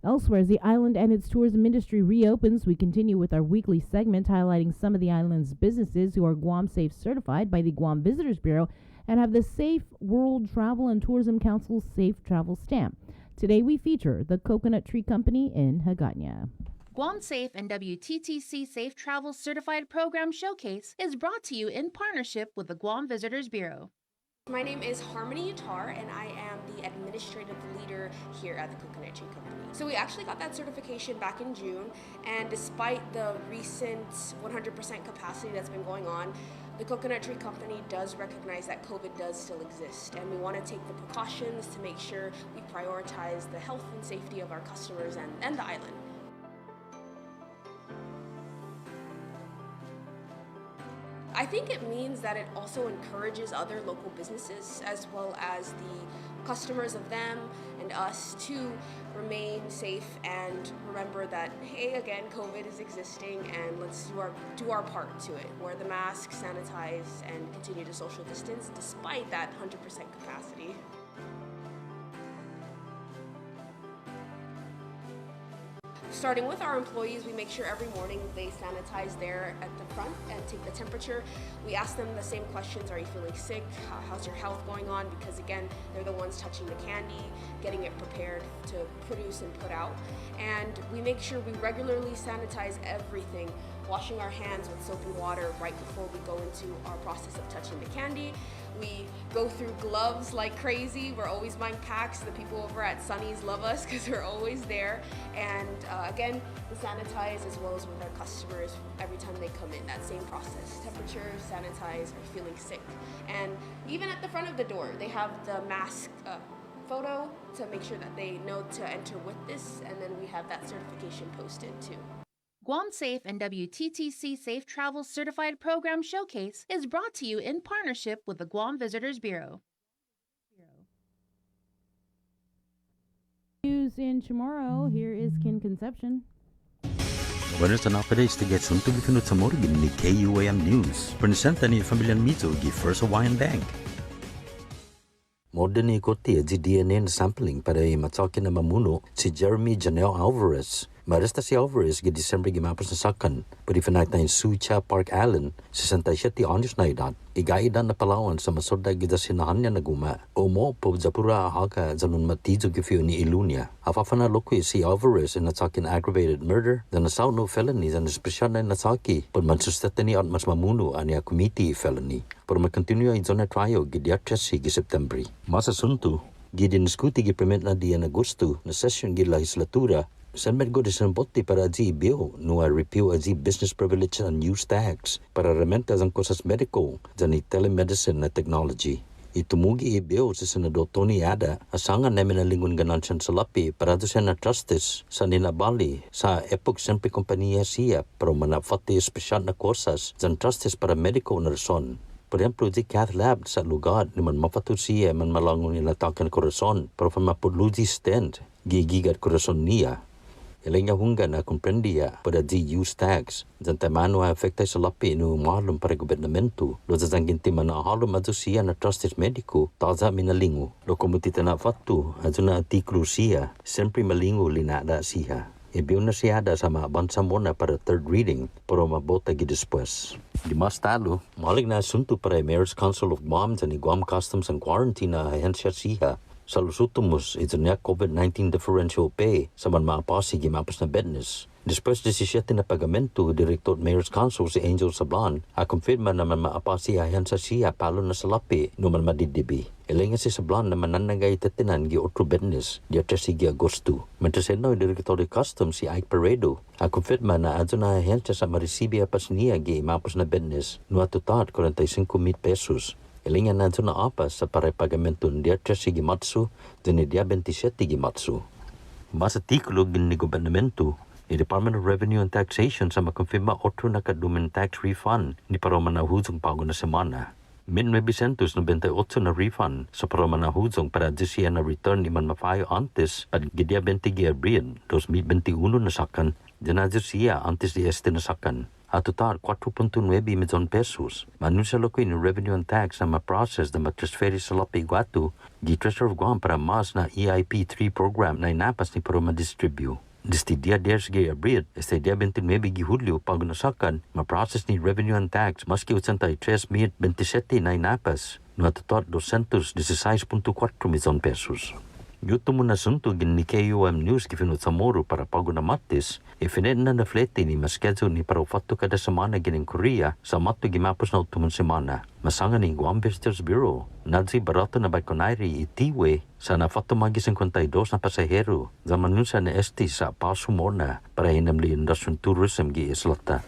Elsewhere, as the island and its tourism industry reopens, we continue with our weekly segment highlighting some of the island's businesses who are Guam Safe certified by the Guam Visitors Bureau and have the Safe World Travel and Tourism Council's Safe Travel stamp. Today we feature the Coconut Tree Company in Hagåtña. Guam Safe and WTTC Safe Travel Certified Program Showcase is brought to you in partnership with the Guam Visitors Bureau. My name is Harmony Utar, and I am the administrative leader here at the Coconut Tree Company. So we actually got that certification back in June, and despite the recent 100% capacity that's been going on, the Coconut Tree Company does recognize that COVID does still exist, and we want to take the precautions to make sure we prioritize the health and safety of our customers and the island. I think it means that it also encourages other local businesses as well as the customers of them and us to remain safe and remember that, hey, again, COVID is existing and let's do our part to it. Wear the mask, sanitize, and continue to social distance despite that 100% capacity. Starting with our employees, we make sure every morning they sanitize there at the front and take the temperature. We ask them the same questions: are you feeling sick? How's your health going on? Because again, they're the ones touching the candy, getting it prepared to produce and put out. And we make sure we regularly sanitize everything, washing our hands with soap and water right before we go into our process of touching the candy. We go through gloves like crazy. We're always buying packs. The people over at Sunny's love us because we're always there. And again, we sanitize as well as with our customers every time they come in. That same process: temperature, sanitize, or feeling sick. And even at the front of the door, they have the mask photo to make sure that they know to enter with this. And then we have that certification posted too. Guam Safe and WTTC Safe Travel Certified Program Showcase is brought to you in partnership with the Guam Visitors Bureau. News in Chamorro, here is Kin Conception. Buenas tardes to get sunto gifinut sa morgan ni KUAM News. Presenta ni Familian Mizo gi First Hawaiian Bank. Modern ni koti di DNA sampling para matsakin na mamuno si Jeremy Janelle Alvarez. Maresta si Alvarez gi December gimapos na sakan. Pwede fanayt na in Sucha Park Island, 67 anos na edad. Igaidan na Palawan sa masoda gida sinahan niya naguma. Omo po Japura haka zanun matizo gifiyo ni Ilunia. Afafana lokwi si Alvarez in natsakin aggravated murder, dan nasaw no felony dan espesyal na natsaki. Pag mansustete ni at mas mamuno ania committee felony. Por makontinue ay zona trial gidia 13 gi Septembri. Masa sunto, gidiskuti gi permit na di en Agosto na session gi legislatura. San medgo disamboti para di bill no repeal di business privilege and use tax para rementa ang kosas medical dan telemedicine na technology. Itumugi i-bill si Senador Tony Ada asangan namin ang lingon ganansyan sa lapi para doon siya na trustees sa ninabali sa epok siyempre kompanya siya pero manapati espesyal na kosas dan trustees para medical na rason. Por ejemplo, di cath lab sa lugar ni man mapatu siya man malangon nilatakan korason pero mapudluji stent gigigat korason niya. Ilang hungga na komprendiya pada di use tax dan temano afekta sa lapi no mahalom para gobernamento lo zang ginti mana halom adu siya na trustees medico taza minalingo lo komutita na fatu aduna artiklo siya sempre malingo linada siya ibiw na siya da sama bansa mona para third reading pero mabota gi después di mas talo malig na asunto para Mayor's Council of Guam dan Guam Customs and Quarantine na ahensya siya sa lusutumus ito niya COVID-19 differential pay sa man maapasi gimapos na business. Después 17 na pagamento, Director Mayor's Council si Angel Sablan, akonfirma na man maapasi ayan sa siya palo na sa lapi no man madidibi. Ilinga si Sablan na mananagay tatinan gi otro business di 13 Agosto. Mentaseno Director de Customs si Ike Paredo, akonfirma na adyo na ayan sa marisibi apas niya gi mapos na business no atutat 45,000 pesos. Ilingan na na apas sa parepagamento dia 13 gimatsu dan dia 27 gimatsu. Masa tikulo gini gobernamento, ni Department of Revenue and Taxation sa makonfirma otro nakadumin tax refund ni para manahuzong pago na semana. Min 998 na refund sa para manahuzong para siya na return ni man mafayo antes at gidia 20 Abril 2021 na sakan, dinadyo siya antes di este na sakan. At total 4.9 milyon pesos. Manunsya ko in revenue and tax na ma-process na matransferi sa Lapi Guatu, di Treasurer of Guam para mas na EIP 3 program na inapas ni para ma-distribute. Desti dia 10 Abril, este dia 29 Hulyo pag nasakan, ma-process ni revenue and tax maski 83,027 na inapas, no at total 216.4 milyon pesos. Yuto mo na sunto gin ni KUAM News gifinut sa Moro para pago na matis, ifinet na flete ni maschedule ni para ufato kada semana gin in Korea sa mato gimapos na utumon semana. Masanga ni Guam Visitors Bureau, nadzi barato na Baikonari itiwe sa nafato magi 52 na pasahero, zaman nun sa na-esti sa Paso Morna para hinamli Industrial Tourism gi Islata.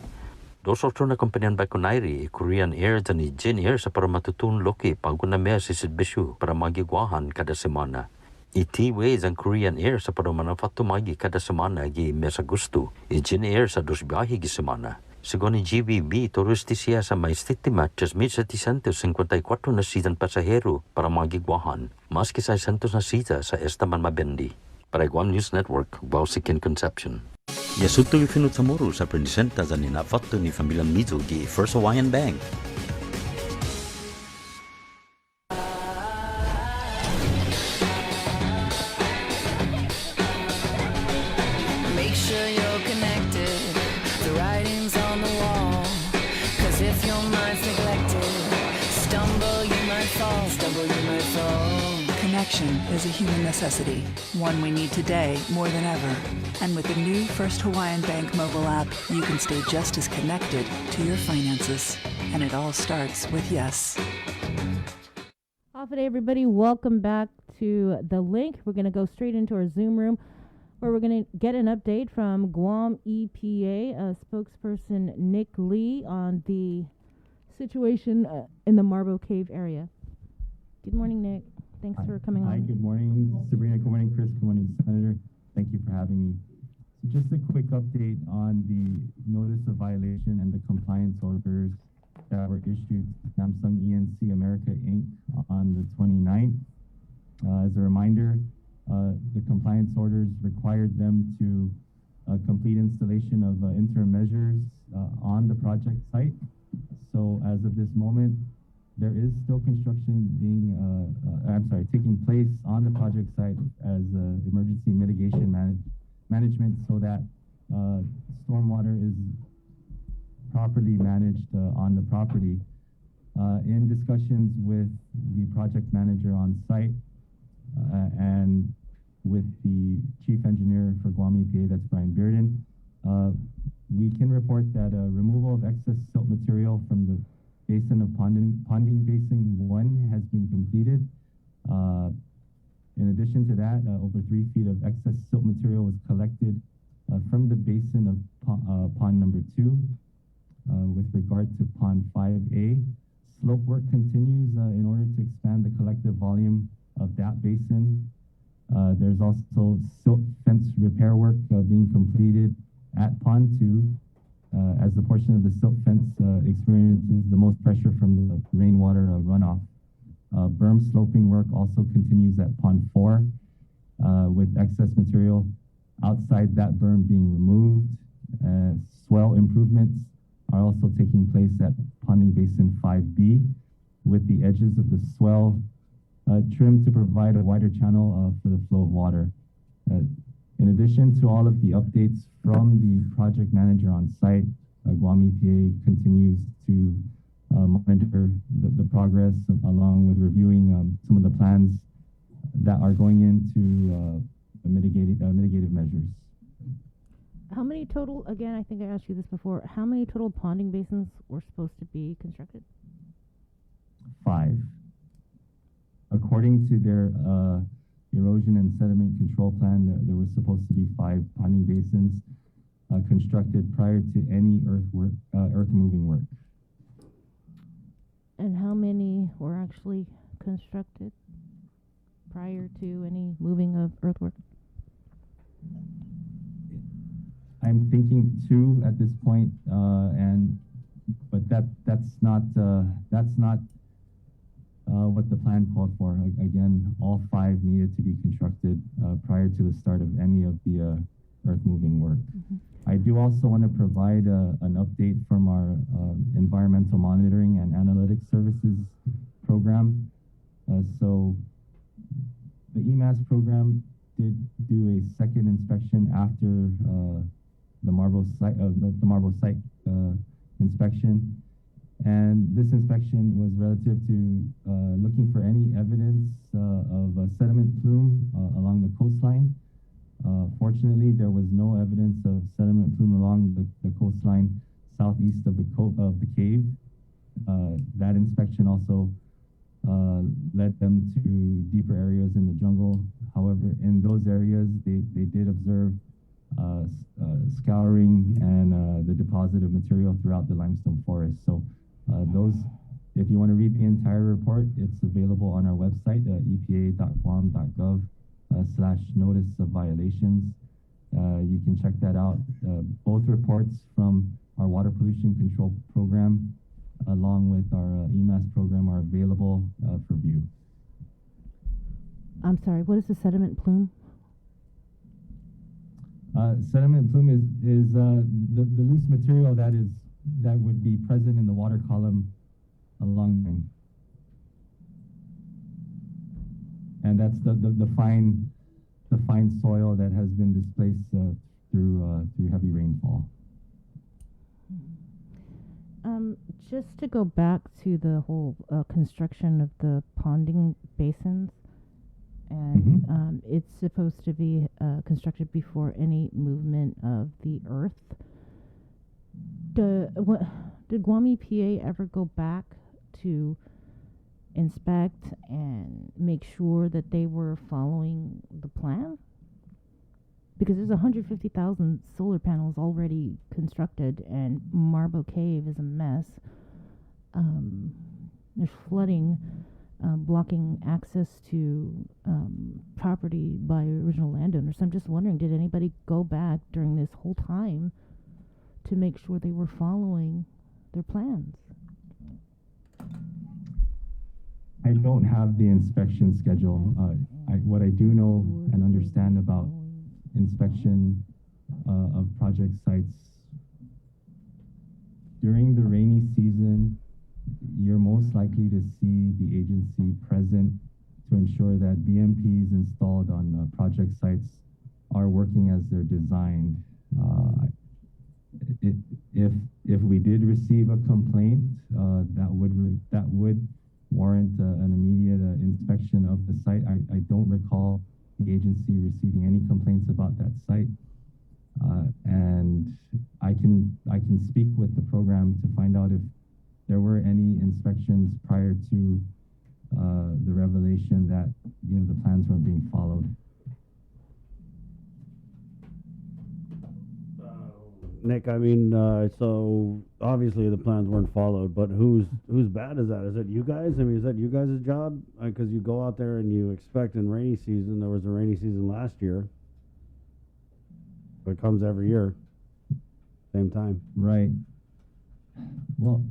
Dos otro na kompanyan Baikonari, Korean Air dan Jin Air sa para matutun loki pago na mea si Sidbishu para magigwahan kada semana. Itiways ang Korean Air sa paramanafato magi kada semana gi mes Agosto. Jin Air sa 2 biyahe gi semana. Según GBB, turisti siya sa may estima 3,754 na sidan pasahero para magigwahan. Maski 600 na sita sa estaman mabendi. Para Guam News Network, Bausikin Conception. Yasuto gifinut sa Moro sa presenta sa ninafato ni Familian Mizo gi First Hawaiian Bank. Connection is a human necessity, one we need today more than ever. And with the new First Hawaiian Bank mobile app, you can stay just as connected to your finances. And it all starts with yes. Off it, everybody. Welcome back to The Link. We're going to go straight into our Zoom room where we're going to get an update from Guam EPA spokesperson Nick Lee on the situation in the Marble Cave area. Good morning, Nick. Thanks for coming on. Hi, good morning, Sabrina. Good morning, Chris. Good morning, Senator. Thank you for having me. just a quick update on the notice of violation and the compliance orders that were issued to Samsung ENC America Inc. on the 29th. As a reminder, the compliance orders required them to complete installation of interim measures on the project site. So as of this moment, there is still construction taking place on the project site as emergency mitigation management so that stormwater is properly managed on the property. In discussions with the project manager on site and with the chief engineer for Guam EPA, that's Brian Bearden, we can report that removal of excess silt material from the basin of Ponding Basin 1 has been completed. In addition to that, over 3 feet of excess silt material was collected from the basin of pond number 2. With regard to pond 5A, slope work continues in order to expand the collective volume of that basin. There's also silt fence repair work being completed at pond 2 as the portion of the silt fence experiences the most pressure from the rainwater runoff. Berm sloping work also continues at pond 4 with excess material outside that berm being removed. Swell improvements are also taking place at Ponding Basin 5B with the edges of the swell trimmed to provide a wider channel for the flow of water. In addition to all of the updates from the project manager on site, Guam EPA continues to monitor the progress along with reviewing some of the plans that are going into mitigative measures. How many total, again, I think I asked you this before, how many total ponding basins were supposed to be constructed? 5. According to their erosion and sediment control plan, there was supposed to be 5 ponding basins constructed prior to any earth moving work. And how many were actually constructed prior to any moving of earthwork? I'm thinking 2 at this point, but that's not what the plan called for. Again, all 5 needed to be constructed prior to the start of any of the earth-moving work. I do also want to provide an update from our environmental monitoring and analytics services program. So the EMAS program did do a second inspection after the Marble site inspection. And this inspection was relative to looking for any evidence of a sediment plume along the coastline. Fortunately, there was no evidence of sediment plume along the coastline southeast of the cave. That inspection also led them to deeper areas in the jungle. However, in those areas, they did observe scouring and the deposit of material throughout the limestone forest. So if you want to read the entire report, it's available on our website, epa.guam.gov/notice of violations. You can check that out. Both reports from our water pollution control program along with our EMAS program are available for view. I'm sorry, what is the sediment plume? Sediment plume is the loose material that would be present in the water column along, and that's the fine soil that has been displaced through heavy rainfall. Just to go back to the whole construction of the ponding basins, and it's supposed to be constructed before any movement of the earth. Did Guam EPA ever go back to inspect and make sure that they were following the plan? Because there's 150,000 solar panels already constructed, and Marble Cave is a mess. There's flooding blocking access to property by original landowners. I'm just wondering, did anybody go back during this whole time to make sure they were following their plans? I don't have the inspection schedule. What I do know and understand about inspection of project sites, during the rainy season, you're most likely to see the agency present to ensure that BMPs installed on project sites are working as they're designed. If we did receive a complaint, that would warrant an immediate inspection of the site. I don't recall the agency receiving any complaints about that site, and I can speak with the program to find out if there were any inspections prior to the revelation that the plans weren't being followed. Nick, I mean, so obviously the plans weren't followed, but whose bad is that? Is it you guys? I mean, is that you guys' job? Because you go out there and you expect in rainy season. There was a rainy season last year. It comes every year, same time. Right. Well,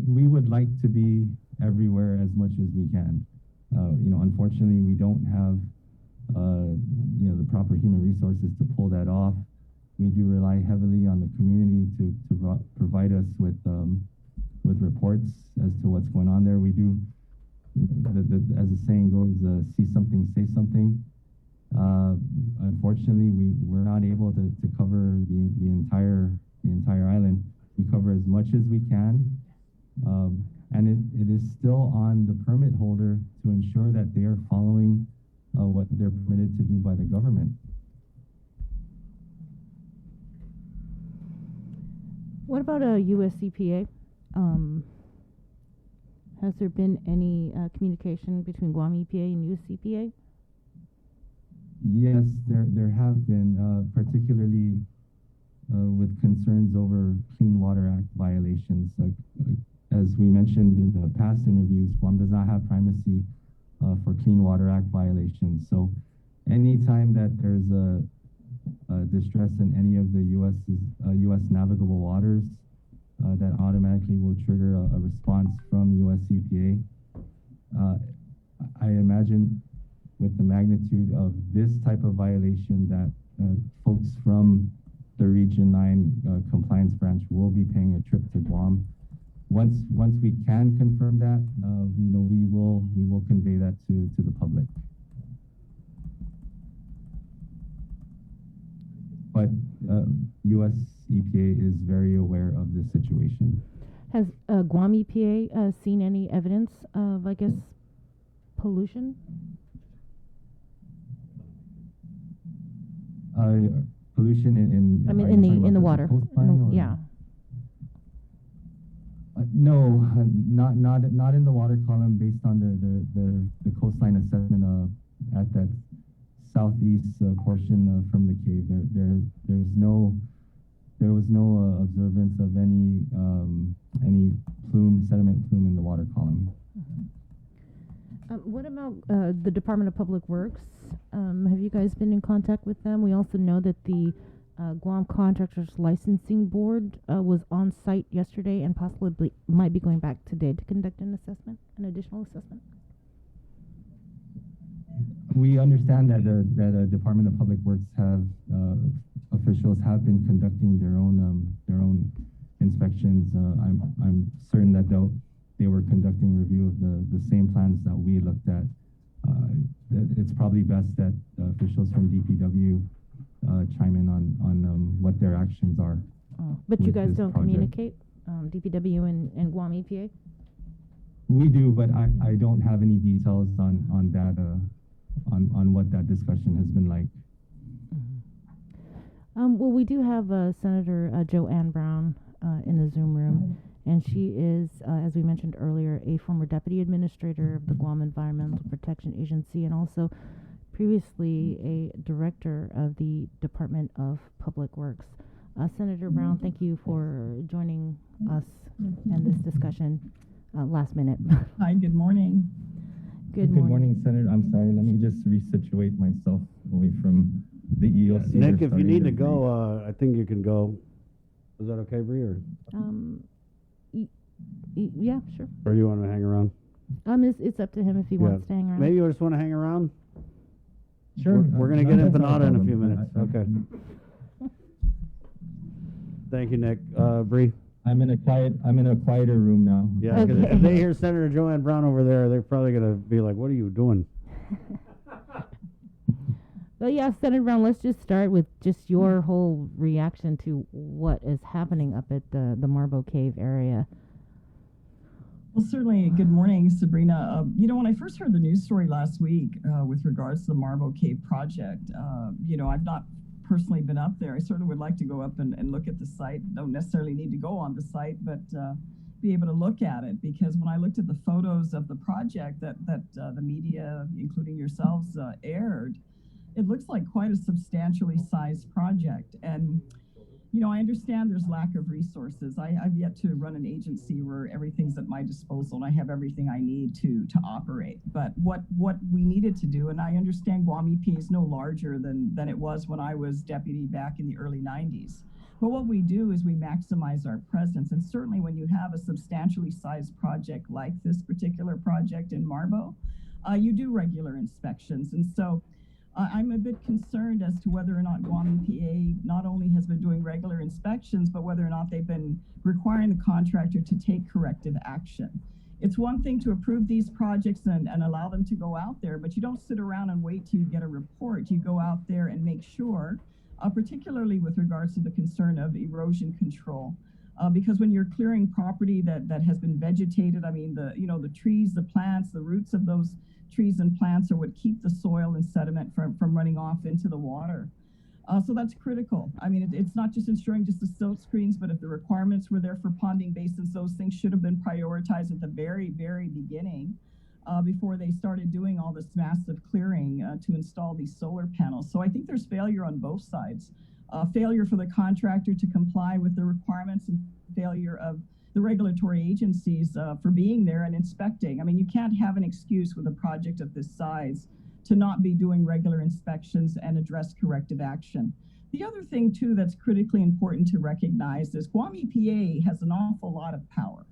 we would like to be everywhere as much as we can. Unfortunately, we don't have the proper human resources to pull that off. We do rely heavily on the community to provide us with reports as to what's going on there. We do, as the saying goes, see something, say something. Unfortunately, we're not able to cover the entire island. We cover as much as we can, and it is still on the permit holder to ensure that they are following what they're permitted to do by the government. What about a US EPA? Has there been any communication between Guam EPA and US EPA? Yes, there have been, particularly with concerns over Clean Water Act violations. As we mentioned in the past interviews, Guam does not have primacy for Clean Water Act violations. So anytime that there's a distress in any of the U.S. navigable waters, that automatically will trigger a response from U.S. EPA. I imagine with the magnitude of this type of violation that folks from the Region 9 compliance branch will be paying a trip to Guam. Once we can confirm that, we will convey that to the public. But U.S. EPA is very aware of this situation. Has Guam EPA seen any evidence of, I guess, pollution? Pollution in I mean, in the water. Yeah. No, not in the water column. Based on the coastline assessment at that southeast portion from the cave, there was no observance of any sediment plume in the water column. What about the Department of Public Works? Have you guys been in contact with them? We also know that the Guam Contractors Licensing Board was on site yesterday and possibly might be going back today to conduct an additional assessment. We understand that the Department of Public Works officials have been conducting their own inspections. I'm certain that they were conducting review of the same plans that we looked at. It's probably best that officials from DPW chime in on what their actions are. But you guys don't communicate, DPW and Guam EPA? We do, but I don't have any details on that, on what that discussion has been like. Well, we do have Senator Joanne Brown in the Zoom room, and she is, as we mentioned earlier, a former deputy administrator of the Guam Environmental Protection Agency and also previously a director of the Department of Public Works. Senator Brown, thank you for joining us in this discussion last minute. Hi, good morning. Good morning, Senator. I'm sorry. Let me just resituate myself away from the EOC. Nick, if you need to go, I think you can go. Is that okay, Bree? Or yeah, sure. do you want to hang around? It's up to him if he wants to hang around. Maybe you just want to hang around? Sure. We're going to get that's not empanada in a problem. few minutes. Okay. Thank you, Nick. Bree? I'm in a quieter room now. Yeah, because if they hear Senator Joanne Brown over there, they're probably going to be like, what are you doing? Well, yeah, Senator Brown, let's just start with just your whole reaction to what is happening up at the Marble Cave area. Well, certainly. Good morning, Sabrina. When I first heard the news story last week with regards to the Marble Cave project, I've not personally been up there. I certainly would like to go up and look at the site. Don't necessarily need to go on the site, but be able to look at it, because when I looked at the photos of the project that the media, including yourselves, aired, it looks like quite a substantially sized project. And I understand there's lack of resources. I've yet to run an agency where everything's at my disposal and I have everything I need to operate. But what we needed to do, and I understand Guam EPA is no larger than it was when I was deputy back in the early 90s. But what we do is we maximize our presence. And certainly when you have a substantially sized project like this particular project in Marbo, you do regular inspections. And so I'm a bit concerned as to whether or not Guam EPA not only has been doing regular inspections, but whether or not they've been requiring the contractor to take corrective action. It's one thing to approve these projects and allow them to go out there, but you don't sit around and wait till you get a report. You go out there and make sure, particularly with regards to the concern of erosion control. Because when you're clearing property that has been vegetated, I mean, the trees, the plants, the roots of those trees and plants are what keep the soil and sediment from running off into the water. So that's critical. I mean, it's not just ensuring just the silt screens, but if the requirements were there for ponding basins, those things should have been prioritized at the very, very beginning before they started doing all this massive clearing to install these solar panels. So I think there's failure on both sides. Failure for the contractor to comply with the requirements, and failure of the regulatory agencies for being there and inspecting. I mean, you can't have an excuse with a project of this size to not be doing regular inspections and address corrective action. The other thing, too, that's critically important to recognize is Guam EPA has an awful lot of power.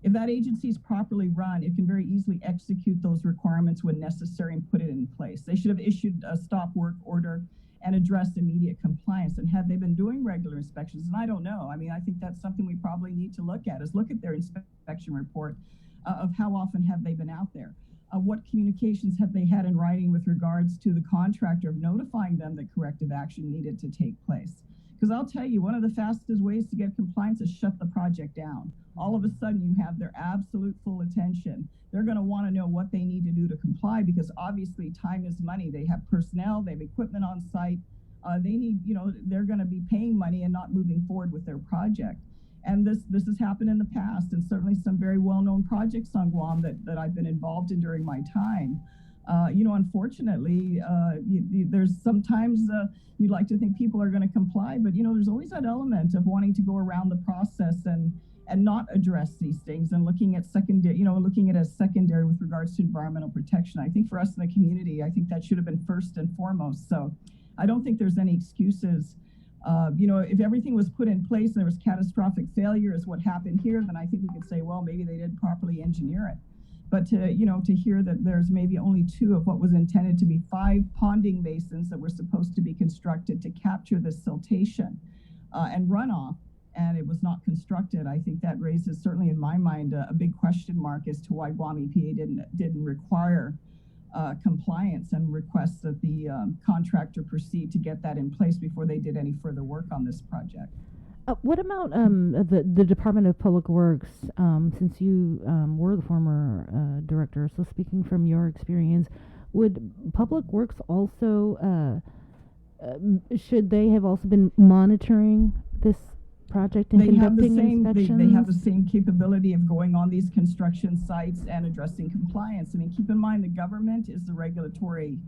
If that agency is properly run, it can very easily execute those requirements when necessary and put it in place. They should have issued a stop work order and addressed immediate compliance. And had they been doing regular inspections? And I don't know. I mean, I think that's something we probably need to look at, is look at their inspection report of how often have they been out there. What communications have they had in writing with regards to the contractor of notifying them that corrective action needed to take place? Because I'll tell you, one of the fastest ways to get compliance is shut the project down. All of a sudden, you have their absolute full attention. They're going to want to know what they need to do to comply, because obviously time is money. They have personnel, they have equipment on site. They need, they're going to be paying money and not moving forward with their project. And this has happened in the past, and certainly some very well-known projects on Guam that I've been involved in during my time. Unfortunately, there's sometimes you'd like to think people are going to comply, but there's always that element of wanting to go around the process and not address these things, and looking at looking at it as secondary with regards to environmental protection. I think for us in the community, I think that should have been first and foremost. So I don't think there's any excuses. If everything was put in place and there was catastrophic failure as what happened here, then I think we could say, well, maybe they didn't properly engineer it. But to hear that there's maybe only 2 of what was intended to be 5 ponding basins that were supposed to be constructed to capture the siltation and runoff, and it was not constructed, I think that raises, certainly in my mind, a big question mark as to why Guam EPA didn't require compliance and request that the contractor proceed to get that in place before they did any further work on this project. What about the Department of Public Works, since you were the former director, so speaking from your experience, would Public Works also, should they have also been monitoring this project and conducting inspections? They have the same capability of going on these construction sites and addressing compliance. I mean, keep in mind the government is the regulatory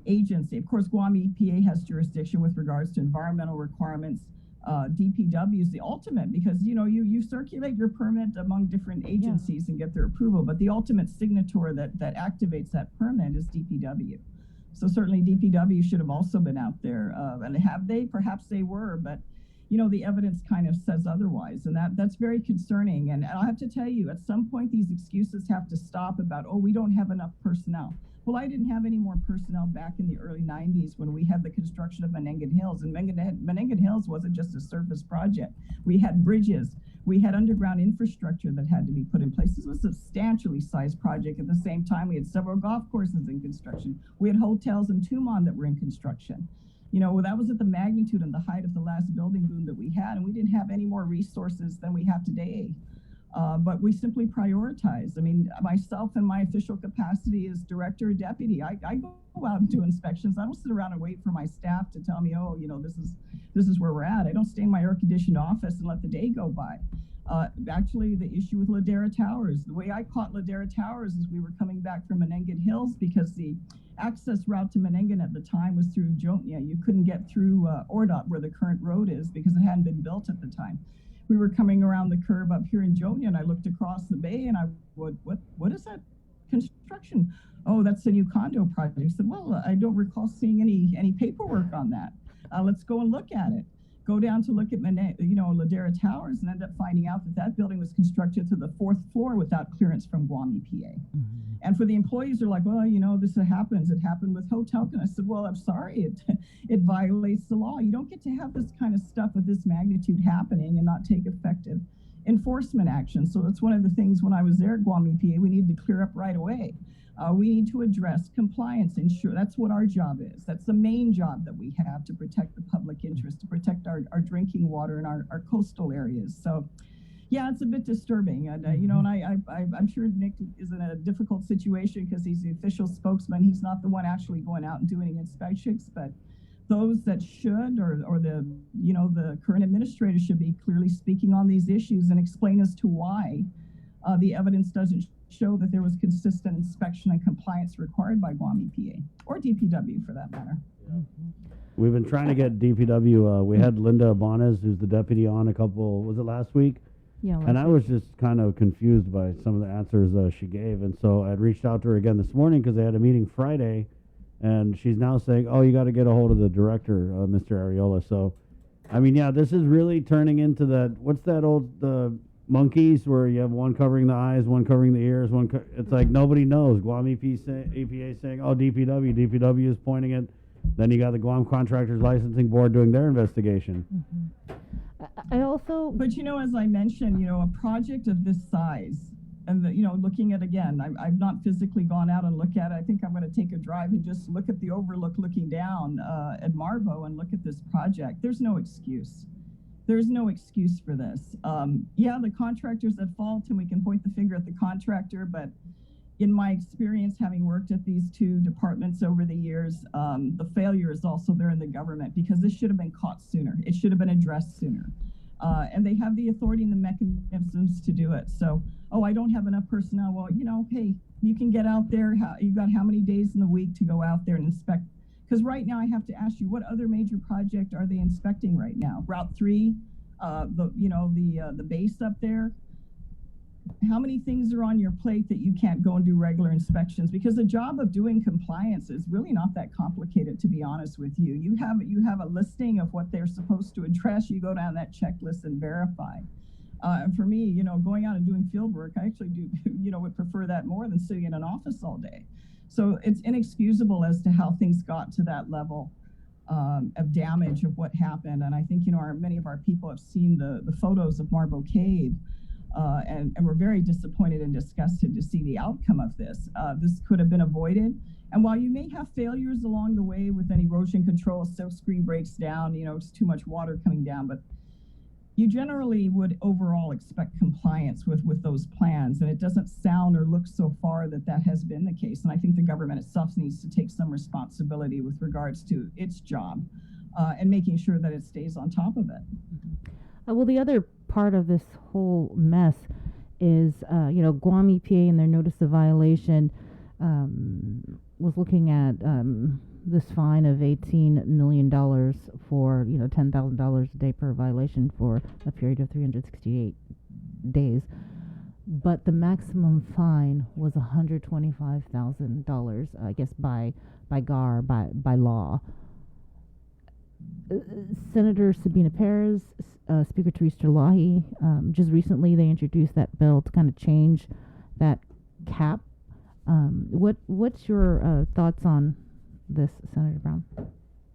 agency. Of course, Guam EPA has jurisdiction with regards to environmental requirements, DPW is the ultimate, because you circulate your permit among different agencies and get their approval, but the ultimate signature that activates that permit is DPW. So certainly DPW should have also been out there, and have they? Perhaps they were, but the evidence kind of says otherwise, and that's very concerning. And I have to tell you, at some point, these excuses have to stop about, we don't have enough personnel. Well, I didn't have any more personnel back in the early 90s when we had the construction of Menangan Hills. And Menangan Hills wasn't just a surface project. We had bridges. We had underground infrastructure that had to be put in place. This was a substantially sized project. At the same time, we had several golf courses in construction. We had hotels in Tumon that were in construction. That was at the magnitude and the height of the last building boom that we had, and we didn't have any more resources than we have today. But we simply prioritize. I mean, myself in my official capacity as director or deputy, I go out and do inspections. I don't sit around and wait for my staff to tell me, this is where we're at. I don't stay in my air-conditioned office and let the day go by. Actually, the issue with Ladera Towers, the way I caught Ladera Towers is we were coming back from Menangan Hills, because the access route to Menangan at the time was through Jotnia. You couldn't get through Ordot, where the current road is, because it hadn't been built at the time. We were coming around the curve up here in Jotnia, and I looked across the bay, and what is that construction? Oh, that's a new condo project. I said, well, I don't recall seeing any paperwork on that. Let's go and look at it. Go down to look at Ladera Towers, and end up finding out that building was constructed to the 4th floor without clearance from Guam EPA. Mm-hmm. And for the employees, they're like, well, this happens. It happened with Hotel. And I said, well, I'm sorry, it violates the law. You don't get to have this kind of stuff of this magnitude happening and not take effective enforcement action. So that's one of the things when I was there at Guam EPA, we needed to clear up right away. We need to address compliance, ensure that's what our job is. That's the main job that we have, to protect the public interest, to protect our drinking water in our coastal areas. So, yeah, it's a bit disturbing. And, I'm sure Nick is in a difficult situation because he's the official spokesman. He's not the one actually going out and doing inspections, but those that should, or the current administrator should be clearly speaking on these issues and explain as to why the evidence doesn't show that there was consistent inspection and compliance required by Guam EPA, or DPW for that matter. We've been trying to get DPW. We had Linda Abanez, who's the deputy, on was it last week? Yeah. And I was just kind of confused by some of the answers she gave. And so I reached out to her again this morning because they had a meeting Friday, and she's now saying, you got to get a hold of the director, Mr. Ariola. So, I mean, yeah, this is really turning into what's that the monkeys where you have one covering the eyes, one covering the ears, it's like nobody knows. Guam EPA saying, DPW is pointing it. Then you got the Guam Contractors Licensing Board doing their investigation. Mm-hmm. I also, but as I mentioned, a project of this size, and looking at, again, I've not physically gone out and looked at it. I think I'm going to take a drive and just look at the overlook looking down at Marbo and look at this project. There's no excuse. There's no excuse for this. The contractor's at fault, and we can point the finger at the contractor, but in my experience, having worked at these two departments over the years, the failure is also there in the government, because this should have been caught sooner. It should have been addressed sooner. And they have the authority and the mechanisms to do it. So, I don't have enough personnel. Well, hey, you can get out there. You've got how many days in the week to go out there and inspect? Because right now I have to ask you, what other major project are they inspecting right now? Route 3, the base up there. How many things are on your plate that you can't go and do regular inspections? Because the job of doing compliance is really not that complicated, to be honest with you. You have a listing of what they're supposed to address. You go down that checklist and verify. For me, going out and doing field work, I actually do, would prefer that more than sitting in an office all day. So it's inexcusable as to how things got to that level of damage of what happened. And I think, many of our people have seen the photos of Marbo Cave. And we're very disappointed and disgusted to see the outcome of this. This could have been avoided. And while you may have failures along the way with an erosion control, silk screen breaks down, it's too much water coming down, but you generally would overall expect compliance with those plans. And it doesn't sound or look so far that has been the case. And I think the government itself needs to take some responsibility with regards to its job and making sure that it stays on top of it. Well, the other part of this whole mess is, Guam EPA in their notice of violation was looking at this fine of $18 million for, $10,000 a day per violation for a period of 368 days. But the maximum fine was $125,000, I guess, by GAR, by law. Senator Sabina Perez, Speaker Therese Terlahi, just recently they introduced that bill to kind of change that cap. What's your thoughts on this, Senator Brown?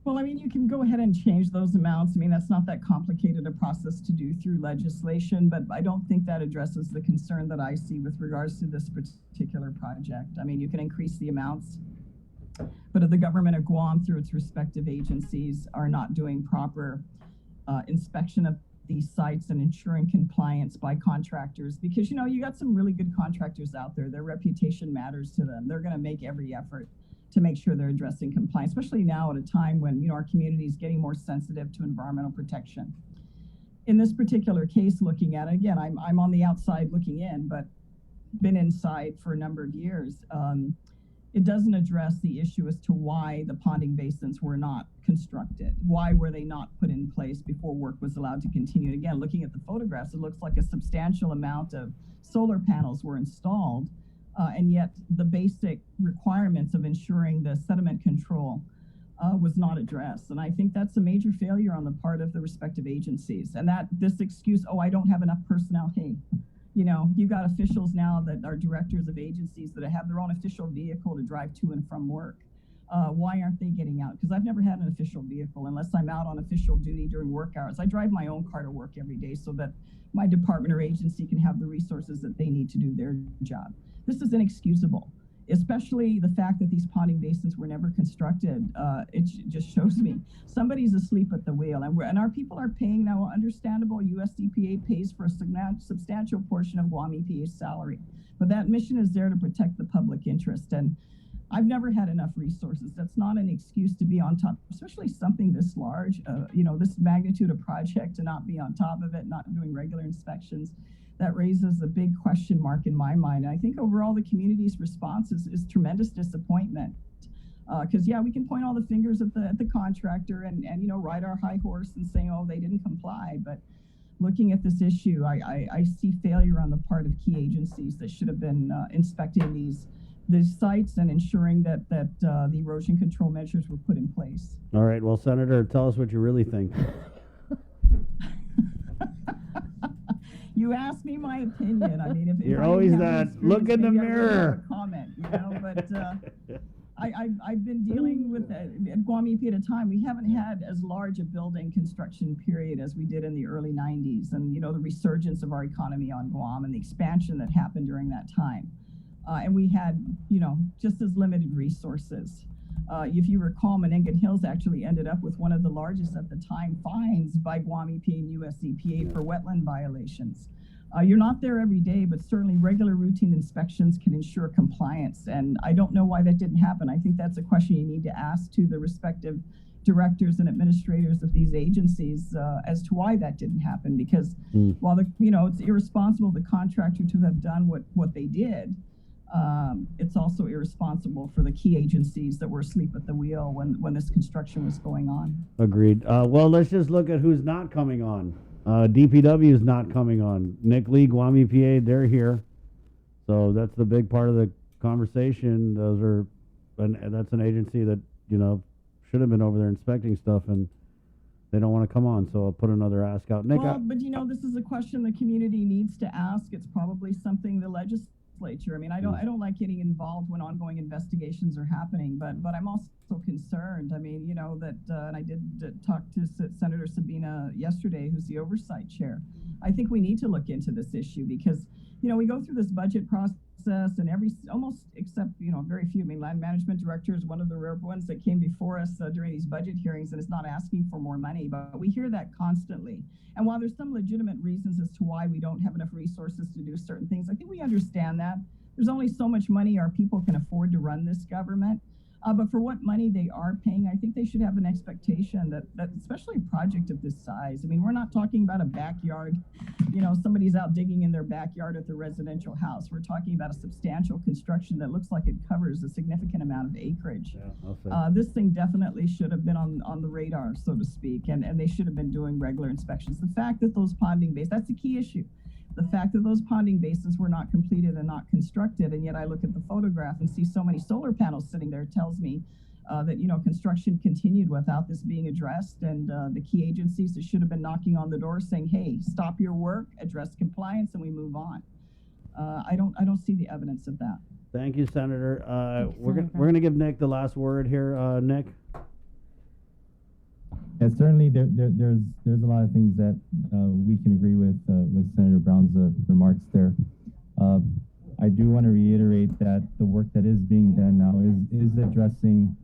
Well, I mean, you can go ahead and change those amounts. I mean, that's not that complicated a process to do through legislation, but I don't think that addresses the concern that I see with regards to this particular project. I mean, you can increase the amounts, but if the government of Guam, through its respective agencies, are not doing proper inspection of these sites and ensuring compliance by contractors, because, you got some really good contractors out there. Their reputation matters to them. They're going to make every effort to make sure they're addressing compliance, especially now at a time when, our community is getting more sensitive to environmental protection. In this particular case, looking at it, again, I'm on the outside looking in, but been inside for a number of years. It doesn't address the issue as to why the ponding basins were not constructed. Why were they not put in place before work was allowed to continue? Again, looking at the photographs, it looks like a substantial amount of solar panels were installed, and yet the basic requirements of ensuring the sediment control was not addressed. And I think that's a major failure on the part of the respective agencies. And that this excuse, I don't have enough personnel, hey, you got officials now that are directors of agencies that have their own official vehicle to drive to and from work. Why aren't they getting out? Because I've never had an official vehicle unless I'm out on official duty during work hours. I drive my own car to work every day so that my department or agency can have the resources that they need to do their job. This is inexcusable, especially the fact that these ponding basins were never constructed. It just shows me somebody's asleep at the wheel, and our people are paying now. Understandable, US EPA pays for a substantial portion of Guam EPA's salary, but that mission is there to protect the public interest. And I've never had enough resources. That's not an excuse to be on top, especially something this large, this magnitude of project, to not be on top of it, not doing regular inspections. That raises a big question mark in my mind. And I think overall the community's response is tremendous disappointment. Because we can point all the fingers at the contractor and ride our high horse and say, they didn't comply. But looking at this issue, I see failure on the part of key agencies that should have been inspecting these sites and ensuring that the erosion control measures were put in place. All right. Well, Senator, tell us what you really think. You asked me my opinion. I mean, if you're always that look in the mirror. Comment, but I've been dealing with at Guam EP at a time. We haven't had as large a building construction period as we did in the early 90s, and the resurgence of our economy on Guam and the expansion that happened during that time. And we had just as limited resources. If you recall, Menengan Hills actually ended up with one of the largest at the time fines by Guam EPA and US EPA for wetland violations. You're not there every day, but certainly regular routine inspections can ensure compliance. And I don't know why that didn't happen. I think that's a question you need to ask to the respective directors and administrators of these agencies as to why that didn't happen. Because while it's irresponsible of the contractor to have done what they did, it's also irresponsible for the key agencies that were asleep at the wheel when this construction was going on. Agreed. Well, let's just look at who's not coming on. DPW is not coming on. Nick Lee, Guam EPA, they're here. So that's the big part of the conversation. That's an agency that, should have been over there inspecting stuff, and they don't want to come on. So I'll put another ask out. Nick, but this is a question the community needs to ask. It's probably something the legislature. I mean, I don't like getting involved when ongoing investigations are happening, but I'm also concerned. I mean, that, and I did talk to Senator Sabina yesterday, who's the oversight chair. I think we need to look into this issue because, we go through this budget process and almost except, very few, land management director is one of the rare ones that came before us during these budget hearings and is not asking for more money, but we hear that constantly. And while there's some legitimate reasons as to why we don't have enough resources to do certain things, I think we understand that. There's only so much money our people can afford to run this government. But for what money they are paying, I think they should have an expectation that especially a project of this size. I mean, we're not talking about a backyard, somebody's out digging in their backyard at their residential house. We're talking about a substantial construction that looks like it covers a significant amount of acreage. This thing definitely should have been on the radar, so to speak, and they should have been doing regular inspections. The fact that those ponding bases, that's the key issue. The fact that those ponding basins were not completed and not constructed, and yet I look at the photograph and see so many solar panels sitting there, tells me that construction continued without this being addressed, and the key agencies that should have been knocking on the door saying, "Hey, stop your work, address compliance, and we move on." I don't see the evidence of that. Thank you, Senator. We're gonna give Nick the last word here. Nick. Yeah, certainly there's a lot of things that we can agree with Senator Brown's remarks there. I do want to reiterate that the work that is being done now is addressing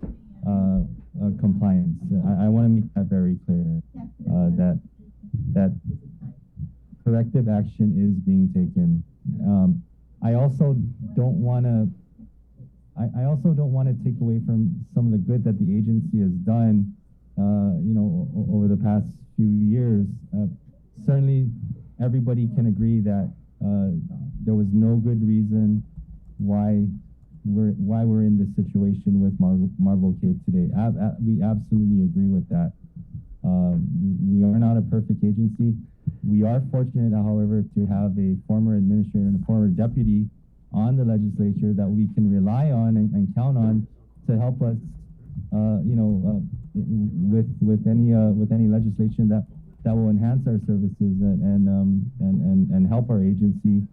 compliance. I want to make that very clear, that corrective action is being taken. I also don't want to take away from some of the good that the agency has done over the past few years. Certainly, everybody can agree that there was no good reason why we're in this situation with Marble Cave today. We absolutely agree with that. We are not a perfect agency. We are fortunate, however, to have a former administrator and a former deputy on the legislature that we can rely on and count on to help us, with any legislation that will enhance our services and help our agency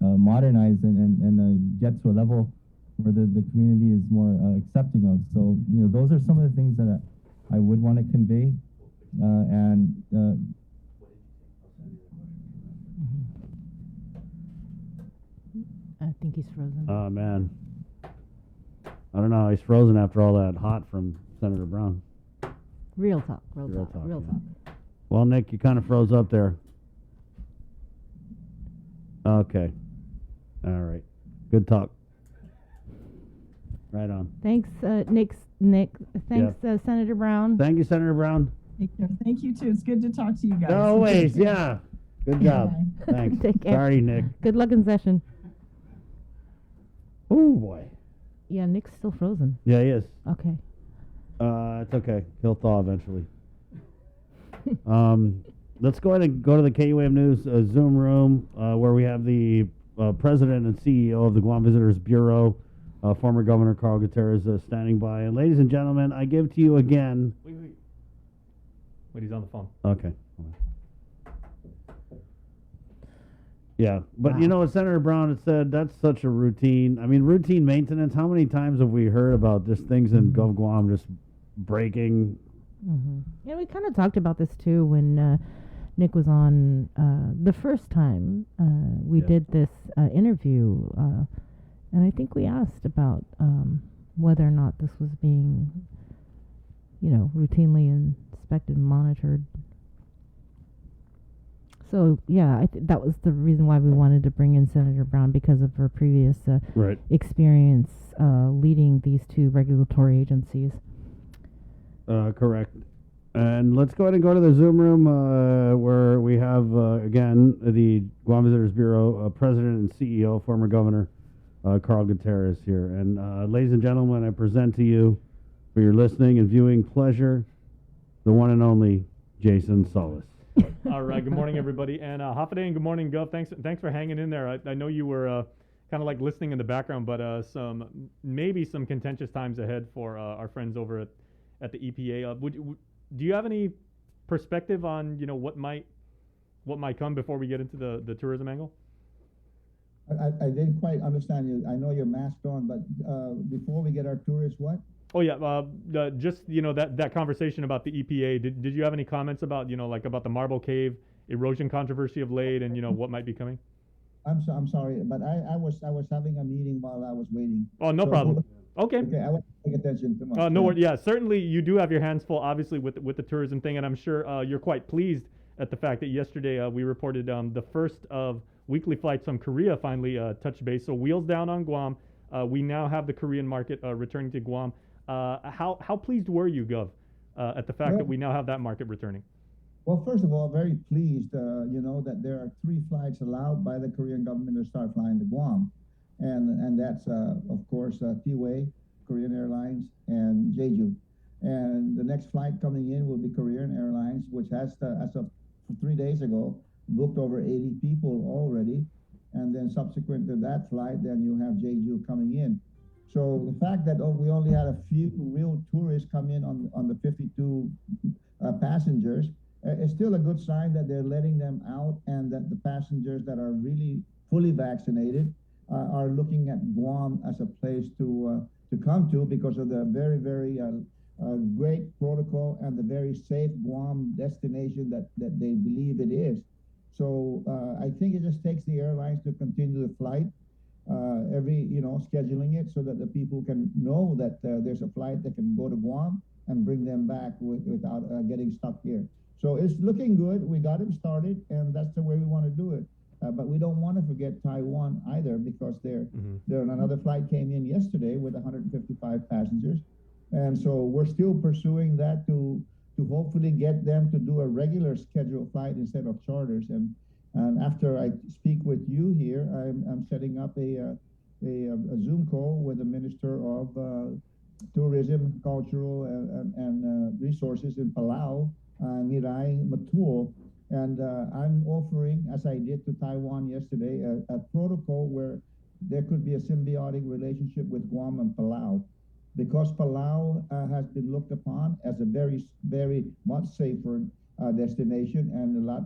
modernize and get to a level where the community is more accepting of. So, those are some of the things that I would want to convey. I think he's frozen. Oh, man. I don't know. He's frozen after all that hot from Senator Brown. Real talk. Well, Nick, you kind of froze up there. Okay. All right. Good talk. Right on. Thanks, Nick. Thanks, Senator Brown. Thank you, Senator Brown. Thank you, too. It's good to talk to you guys. Always, yeah. Good job. Thanks. Take care. Sorry, Nick. Good luck in session. Oh, boy. Yeah, Nick's still frozen. Yeah, he is. Okay. It's okay. He'll thaw eventually. Let's go ahead and go to the KUAM News Zoom room where we have the President and CEO of the Guam Visitors Bureau, former Governor Carl Gutierrez, standing by. And ladies and gentlemen, I give to you again... Wait, he's on the phone. Okay. Yeah, but you know what Senator Brown had said, that's such a routine. I mean, routine maintenance, how many times have we heard about just things in Gov Guam just breaking? Mm-hmm. Yeah, we kind of talked about this too when Nick was on the first time we did this interview. And I think we asked about whether or not this was being, routinely inspected and monitored. So, yeah, that was the reason why we wanted to bring in Senator Brown, because of her previous experience leading these two regulatory agencies. Correct. And let's go ahead and go to the Zoom room where we have, again, the Guam Visitors Bureau President and CEO, former Governor Carl Gutierrez here. And ladies and gentlemen, I present to you, for your listening and viewing pleasure, the one and only Jason Solis. All right. Good morning, everybody. And Hafaday and good morning, Gov. Thanks for hanging in there. I know you were kind of like listening in the background, but maybe some contentious times ahead for our friends over at the EPA. Do you have any perspective on what might come before we get into the tourism angle? I didn't quite understand you. I know you're masked on, but before we get our tourists, what? Oh yeah, just that conversation about the EPA. Did you have any comments about about the Marble Cave erosion controversy of late and what might be coming? I'm sorry, but I was having a meeting while I was waiting. Oh, no problem. Okay. Okay, I won't pay attention too much. No worries. Yeah, certainly you do have your hands full, obviously, with the tourism thing, and I'm sure you're quite pleased at the fact that yesterday we reported the first of weekly flights from Korea finally touched base. So wheels down on Guam. We now have the Korean market returning to Guam. How pleased were you, Gov, at the fact that we now have that market returning? Well, first of all, very pleased, that there are 3 flights allowed by the Korean government to start flying to Guam. And that's, of course, T-Way, Korean Airlines, and Jeju. And the next flight coming in will be Korean Airlines, which has, as of 3 days ago, booked over 80 people already. And then subsequent to that flight, then you have Jeju coming in. So the fact that we only had a few real tourists come in on the 52 passengers, it's still a good sign that they're letting them out, and that the passengers that are really fully vaccinated are looking at Guam as a place to come to because of the very, very great protocol and the very safe Guam destination that they believe it is. So I think it just takes the airlines to continue the flight, scheduling it so that the people can know that there's a flight that can go to Guam and bring them back without getting stuck here. So it's looking good. We got it started, and that's the way we want to do it. But we don't want to forget Taiwan either, because another flight came in yesterday with 155 passengers. And so we're still pursuing that to hopefully get them to do a regular scheduled flight instead of charters. And after I speak with you here, I'm setting up a Zoom call with the Minister of Tourism, Cultural, and Resources in Palau, Nirai Matul. And I'm offering, as I did to Taiwan yesterday, a protocol where there could be a symbiotic relationship with Guam and Palau. Because Palau has been looked upon as a very, very much safer destination, and a lot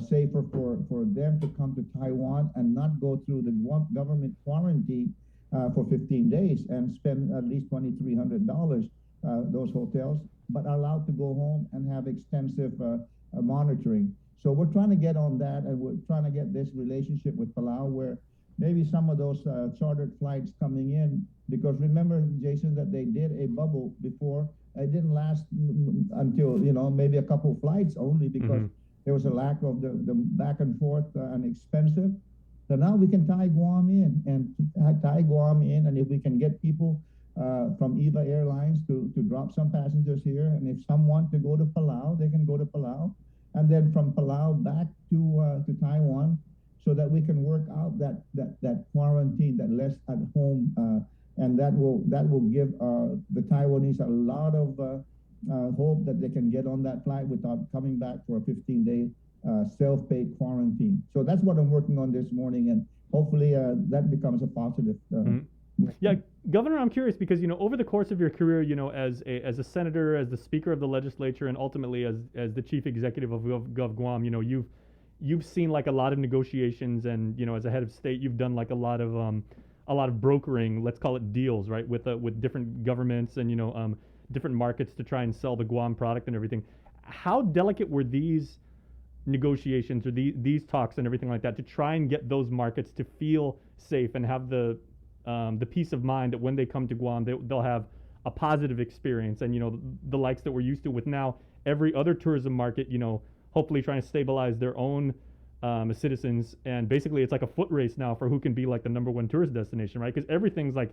safer for them to come to Taiwan and not go through the government quarantine for 15 days and spend at least $2,300, those hotels, but are allowed to go home and have extensive monitoring. So we're trying to get on that, and we're trying to get this relationship with Palau where maybe some of those chartered flights coming in, because remember, Jason, that they did a bubble before. It didn't last until, maybe a couple flights only, because there was a lack of the back and forth and expensive. So now we can tie Guam in, and if we can get people from EVA Airlines to drop some passengers here, and if some want to go to Palau, they can go to Palau, and then from Palau back to Taiwan, so that we can work out that quarantine, that less at home, and that will give the Taiwanese a lot of hope that they can get on that flight without coming back for a 15-day self-paid quarantine. So that's what I'm working on this morning, and hopefully that becomes a positive. Yeah, Governor, I'm curious because over the course of your career, as a senator, as the Speaker of the Legislature, and ultimately as the Chief Executive of Gov Guam, you've seen like a lot of negotiations, and as a head of state, you've done like a lot of brokering, let's call it deals, right, with different governments and different markets to try and sell the Guam product and everything. How delicate were these negotiations or these talks and everything like that to try and get those markets to feel safe and have the peace of mind that when they come to Guam, they'll have a positive experience, and the likes that we're used to with now every other tourism market, hopefully trying to stabilize their own citizens, and basically it's like a foot race now for who can be like the #1 tourist destination, right? Because everything's like,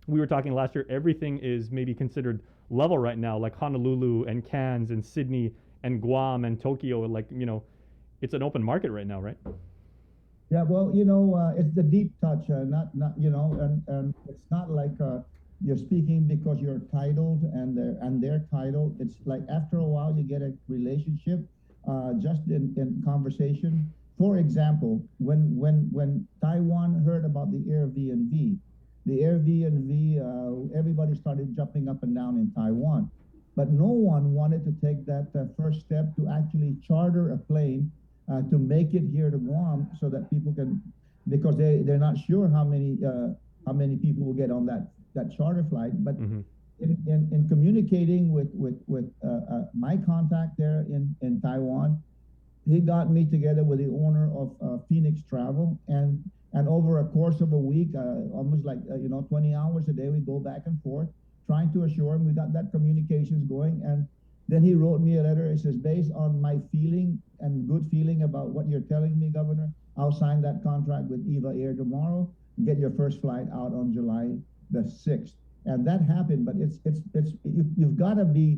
we were talking last year, everything is maybe considered level right now, like Honolulu and Cairns and Sydney and Guam and Tokyo, like it's an open market right now, right? Yeah, well, it's the deep touch, and it's not like you're speaking because you're titled and they're titled. It's like after a while you get a relationship just in conversation. For example, when Taiwan heard about the Airbnb, everybody started jumping up and down in Taiwan, but no one wanted to take that first step to actually charter a plane to make it here to Guam, so that people can, because they're not sure how many people will get on that charter flight. But in communicating with my contact there in Taiwan, he got me together with the owner of Phoenix Travel, and over a course of a week, almost like 20 hours a day, we go back and forth trying to assure him we got that communications going. And then he wrote me a letter. It says, based on my feeling and good feeling about what you're telling me, Governor, I'll sign that contract with EVA Air tomorrow and get your first flight out on July the 6th. and that happened. But you've got to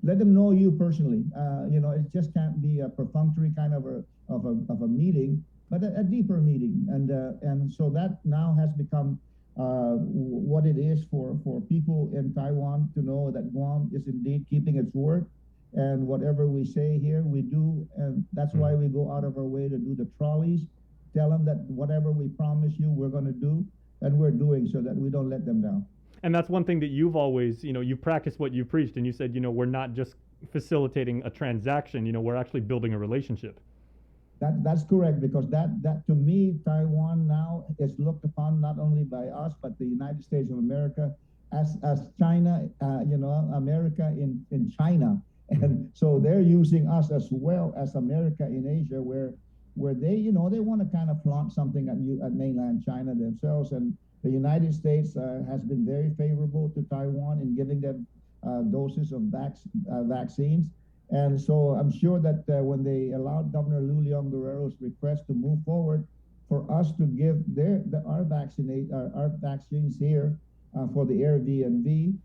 let them know you personally. It just can't be a perfunctory kind of a meeting, but a deeper meeting. And so that now has become what it is for people in Taiwan to know that Guam is indeed keeping its word. And whatever we say here, we do. And that's why we go out of our way to do the trolleys, tell them that whatever we promise you, we're going to do, and we're doing, so that we don't let them down. And that's one thing that you've always, you've practiced what you preached, and you said, we're not just facilitating a transaction, we're actually building a relationship. That's correct, because that to me, Taiwan now is looked upon not only by us, but the United States of America as China, America in China. And so they're using us as well as America in Asia, where they, they want to kind of flaunt something at mainland China themselves. And the United States has been very favorable to Taiwan in giving them doses of vaccines. And so I'm sure that when they allowed Governor Lu Leong Guerrero's request to move forward for us to give our vaccines here for the Airbnb,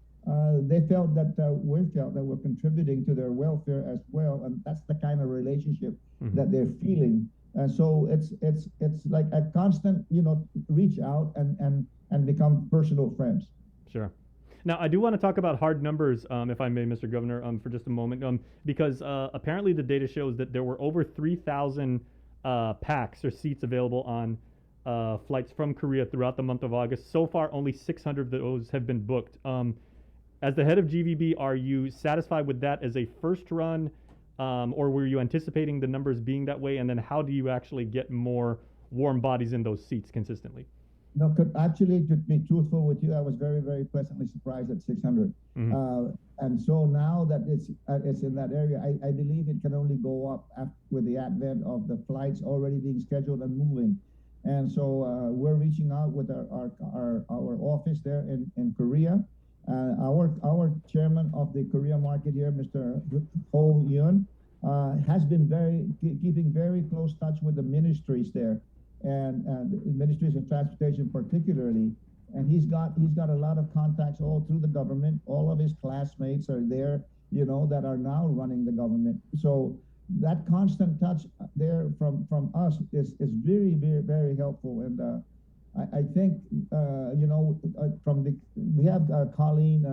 they felt that we're contributing to their welfare as well, and that's the kind of relationship that they're feeling. And so it's like a constant, reach out and become personal friends. Sure. Now, I do want to talk about hard numbers, if I may, Mr. Governor, for just a moment, because apparently the data shows that there were over 3,000 packs or seats available on flights from Korea throughout the month of August. So far, only 600 of those have been booked. As the head of GVB, are you satisfied with that as a first run, or were you anticipating the numbers being that way? And then how do you actually get more warm bodies in those seats consistently? No, actually, to be truthful with you, I was very, very pleasantly surprised at 600. And so now that it's in that area, I believe it can only go up with the advent of the flights already being scheduled and moving. And so we're reaching out with our office there in Korea. Our chairman of the Korea market here, Mr. Ho Yun, has been keeping very close touch with the ministries there, and ministries of transportation particularly. And he's got a lot of contacts all through the government. All of his classmates are there, that are now running the government. So that constant touch there from us is very, very, very helpful. And I think, we have Colleen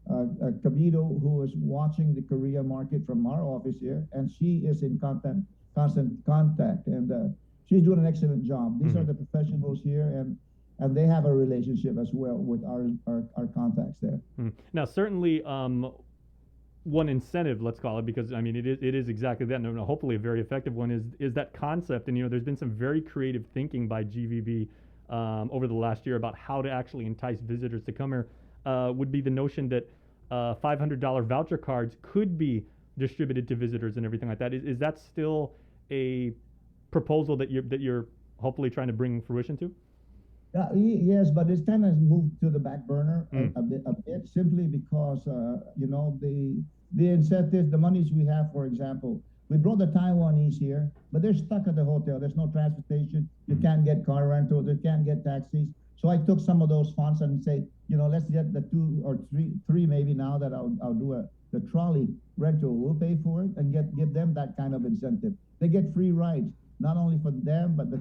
Cabido, who is watching the Korea market from our office here, and she is in constant contact, and she's doing an excellent job. These are the professionals here, and they have a relationship as well with our contacts there. Now, certainly, one incentive, let's call it, because it is exactly that. No, hopefully a very effective one is that concept. And there's been some very creative thinking by GVB over the last year about how to actually entice visitors to come here. Would be the notion that $500 voucher cards could be distributed to visitors and everything like that. Is that still a proposal that you're hopefully trying to bring fruition to? Yes, but it's kind of moved to the back burner a bit, simply because the incentives, the monies we have, for example, we brought the Taiwanese here, but they're stuck at the hotel. There's no transportation. You can't get car rentals. You can't get taxis. So I took some of those funds and say, let's get the two or three maybe now that I'll do the trolley rental. We'll pay for it and give them that kind of incentive. They get free rides, not only for them, but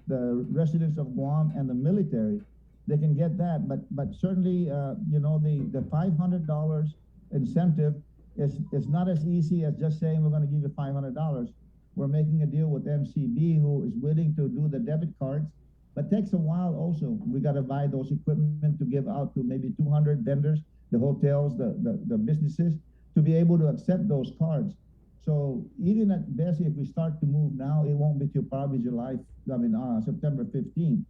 the residents of Guam and the military. They can get that. But certainly, the $500 incentive is not as easy as just saying we're going to give you $500. We're making a deal with MCB, who is willing to do the debit cards, but takes a while also. We got to buy those equipment to give out to maybe 200 vendors, the hotels, the businesses, to be able to accept those cards. So even at best, if we start to move now, it won't be till probably September 15th.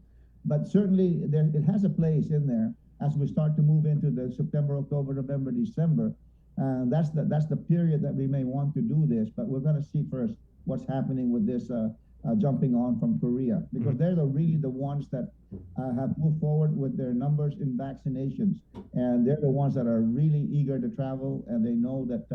But certainly it has a place in there as we start to move into the September, October, November, December. That's the period that we may want to do this, but we're going to see first what's happening with this jumping on from Korea, because they're really the ones that have moved forward with their numbers in vaccinations, and they're the ones that are really eager to travel, and they know that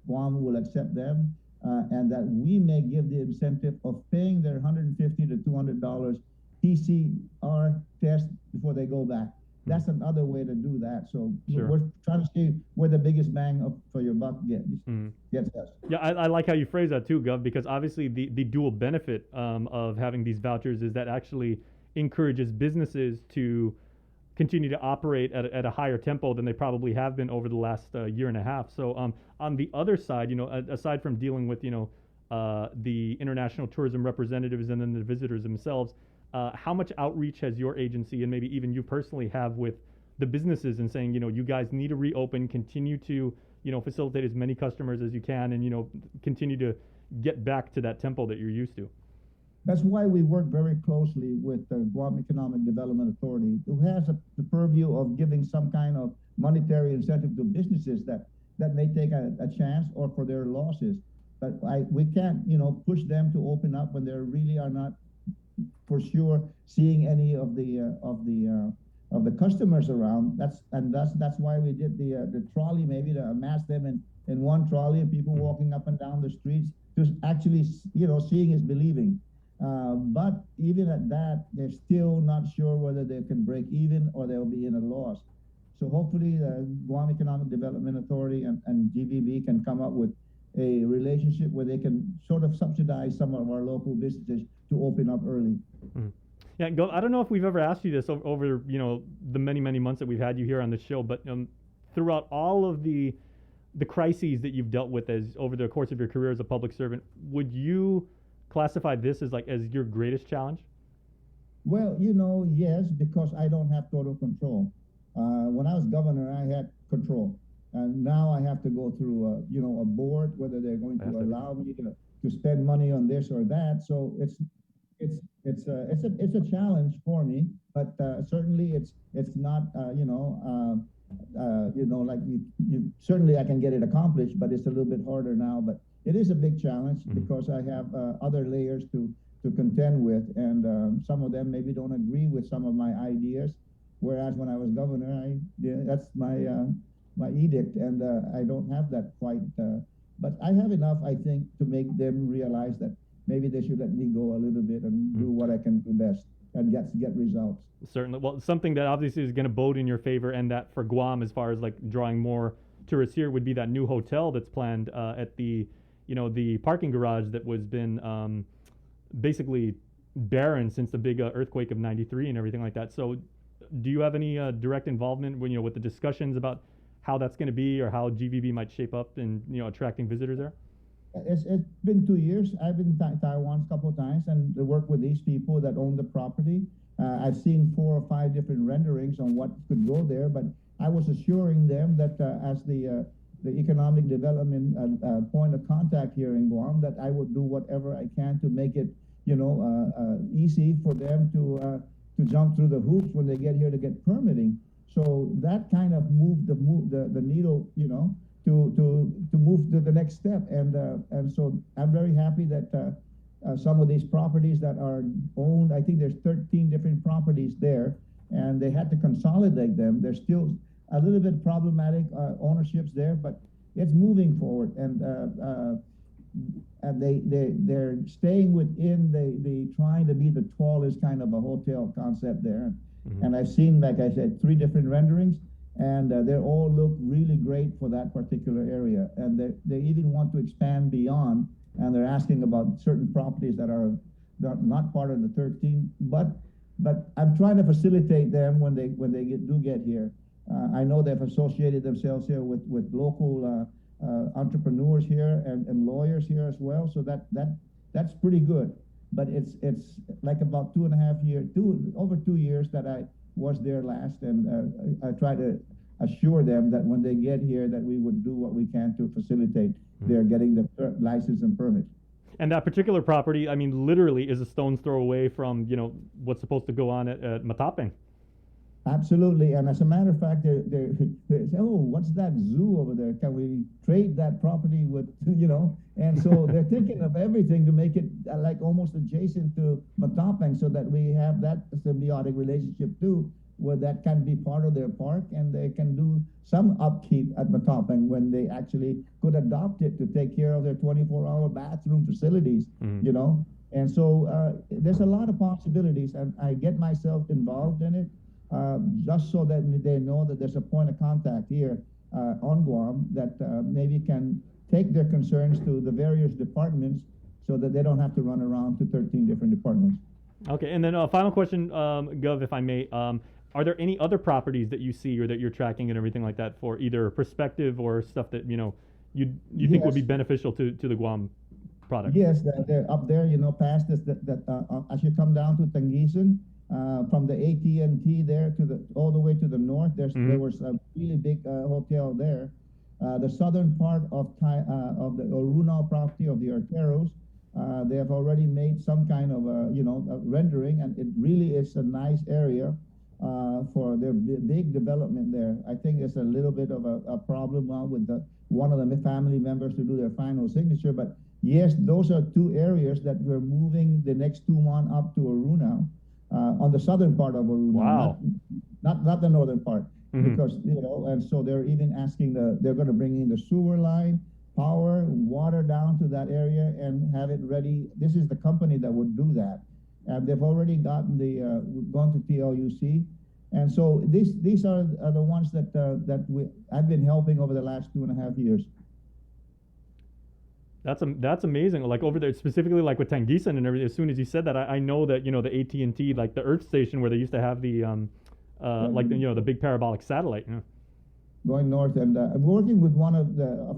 Guam will accept them, and that we may give the incentive of paying their $150 to $200 PCR test before they go back. that's another way to do that. So Sure. we're trying to see where the biggest bang for your buck gets us. Yeah, I like how you phrase that too, Gov, because obviously the dual benefit of having these vouchers is that actually encourages businesses to continue to operate at a higher tempo than they probably have been over the last year and a half. So on the other side, aside from dealing with, the international tourism representatives and then the visitors themselves, how much outreach has your agency and maybe even you personally have with the businesses and saying, you guys need to reopen, continue to, facilitate as many customers as you can and, continue to get back to that tempo that you're used to? That's why we work very closely with the Guam Economic Development Authority, who has the purview of giving some kind of monetary incentive to businesses that may take a chance or for their losses. But we can't, push them to open up when they really are not, for sure, seeing any of the customers around. That's why we did the trolley, maybe to amass them in one trolley and people walking up and down the streets. Just actually, seeing is believing. But even at that, they're still not sure whether they can break even or they'll be in a loss. So hopefully the Guam Economic Development Authority and GVB can come up with a relationship where they can sort of subsidize some of our local businesses to open up early. Mm-hmm. Yeah, Gov, I don't know if we've ever asked you this over the many months that we've had you here on the show, but throughout all of the crises that you've dealt with as over the course of your career as a public servant, would you classify this as your greatest challenge? Well, yes, because I don't have total control. When I was governor, I had control, and now I have to go through a board, whether they're going to allow me to spend money on this or that. So it's a challenge for me, but certainly it's not like you certainly I can get it accomplished, but it's a little bit harder now. But it is a big challenge because I have other layers to contend with, and some of them maybe don't agree with some of my ideas. Whereas when I was governor, that's my edict, and I don't have that quite. But I have enough, I think, to make them realize that maybe they should let me go a little bit and do what I can do best and get results. Certainly. Well, something that obviously is going to bode in your favor, and that for Guam, as far as like drawing more tourists here, would be that new hotel that's planned at the parking garage that was been basically barren since the big earthquake of '93 and everything like that. So, do you have any direct involvement with the discussions about how that's going to be or how GVB might shape up in attracting visitors there? It's been 2 years. I've been to Taiwan a couple of times and work with these people that own the property. I've seen 4 or 5 different renderings on what could go there, but I was assuring them that as the economic development point of contact here in Guam, that I would do whatever I can to make it, easy for them to jump through the hoops when they get here to get permitting. So that kind of moved the needle, to move to the next step. And so I'm very happy that some of these properties that are owned, I think there's 13 different properties there, and they had to consolidate them. There's still a little bit problematic ownerships there, but it's moving forward. And they're staying within the trying to be the tallest kind of a hotel concept there. And I've seen, like I said, 3 different renderings, and they all look really great for that particular area. And they even want to expand beyond, and they're asking about certain properties that are not part of the 13. But I'm trying to facilitate them when they do get here. I know they've associated themselves here with local entrepreneurs here and lawyers here as well. So that's pretty good. But it's like about 2.5 years, over 2 years that I was there last, and I try to assure them that when they get here that we would do what we can to facilitate their getting the license and permit. And that particular property, I mean, literally is a stone's throw away from what's supposed to go on at Matapeng. Absolutely, and as a matter of fact, they say, "Oh, what's that zoo over there? Can we trade that property with?" And so they're thinking of everything to make it like almost adjacent to Matapeng, so that we have that symbiotic relationship too, where that can be part of their park, and they can do some upkeep at Matapeng when they actually could adopt it to take care of their 24-hour bathroom facilities. And so there's a lot of possibilities, and I get myself involved in it. just so that they know that there's a point of contact here on Guam that maybe can take their concerns to the various departments so that they don't have to run around to 13 different departments. Okay, and then final question, Gov, if I may. Are there any other properties that you see or that you're tracking and everything like that for either perspective or stuff that, you think would be beneficial to the Guam product? Yes, they're up there, past this, as you come down to Tangisan, from the AT&T there all the way to the north, there was a really big hotel there. The southern part of the Orunao property of the Arteros, they have already made some kind of a rendering, and it really is a nice area for their big development there. I think it's a little bit of a problem with one of the family members to do their final signature, but yes, those are two areas that we're moving the next 2 months up to Orunao, on the southern part of Orunao. Wow. Not the northern part. Because, and so they're even asking they're going to bring in the sewer line, power, water down to that area and have it ready. This is the company that would do that. And they've already gotten gone to TLUC. And so these are the ones that I've been helping over the last 2.5 years. That's amazing. Like over there, specifically like with Tangisan and everything, as soon as you said that, I know that, the AT&T, like the Earth station where they used to have the, the big parabolic satellite. Going north, and I'm working with one of the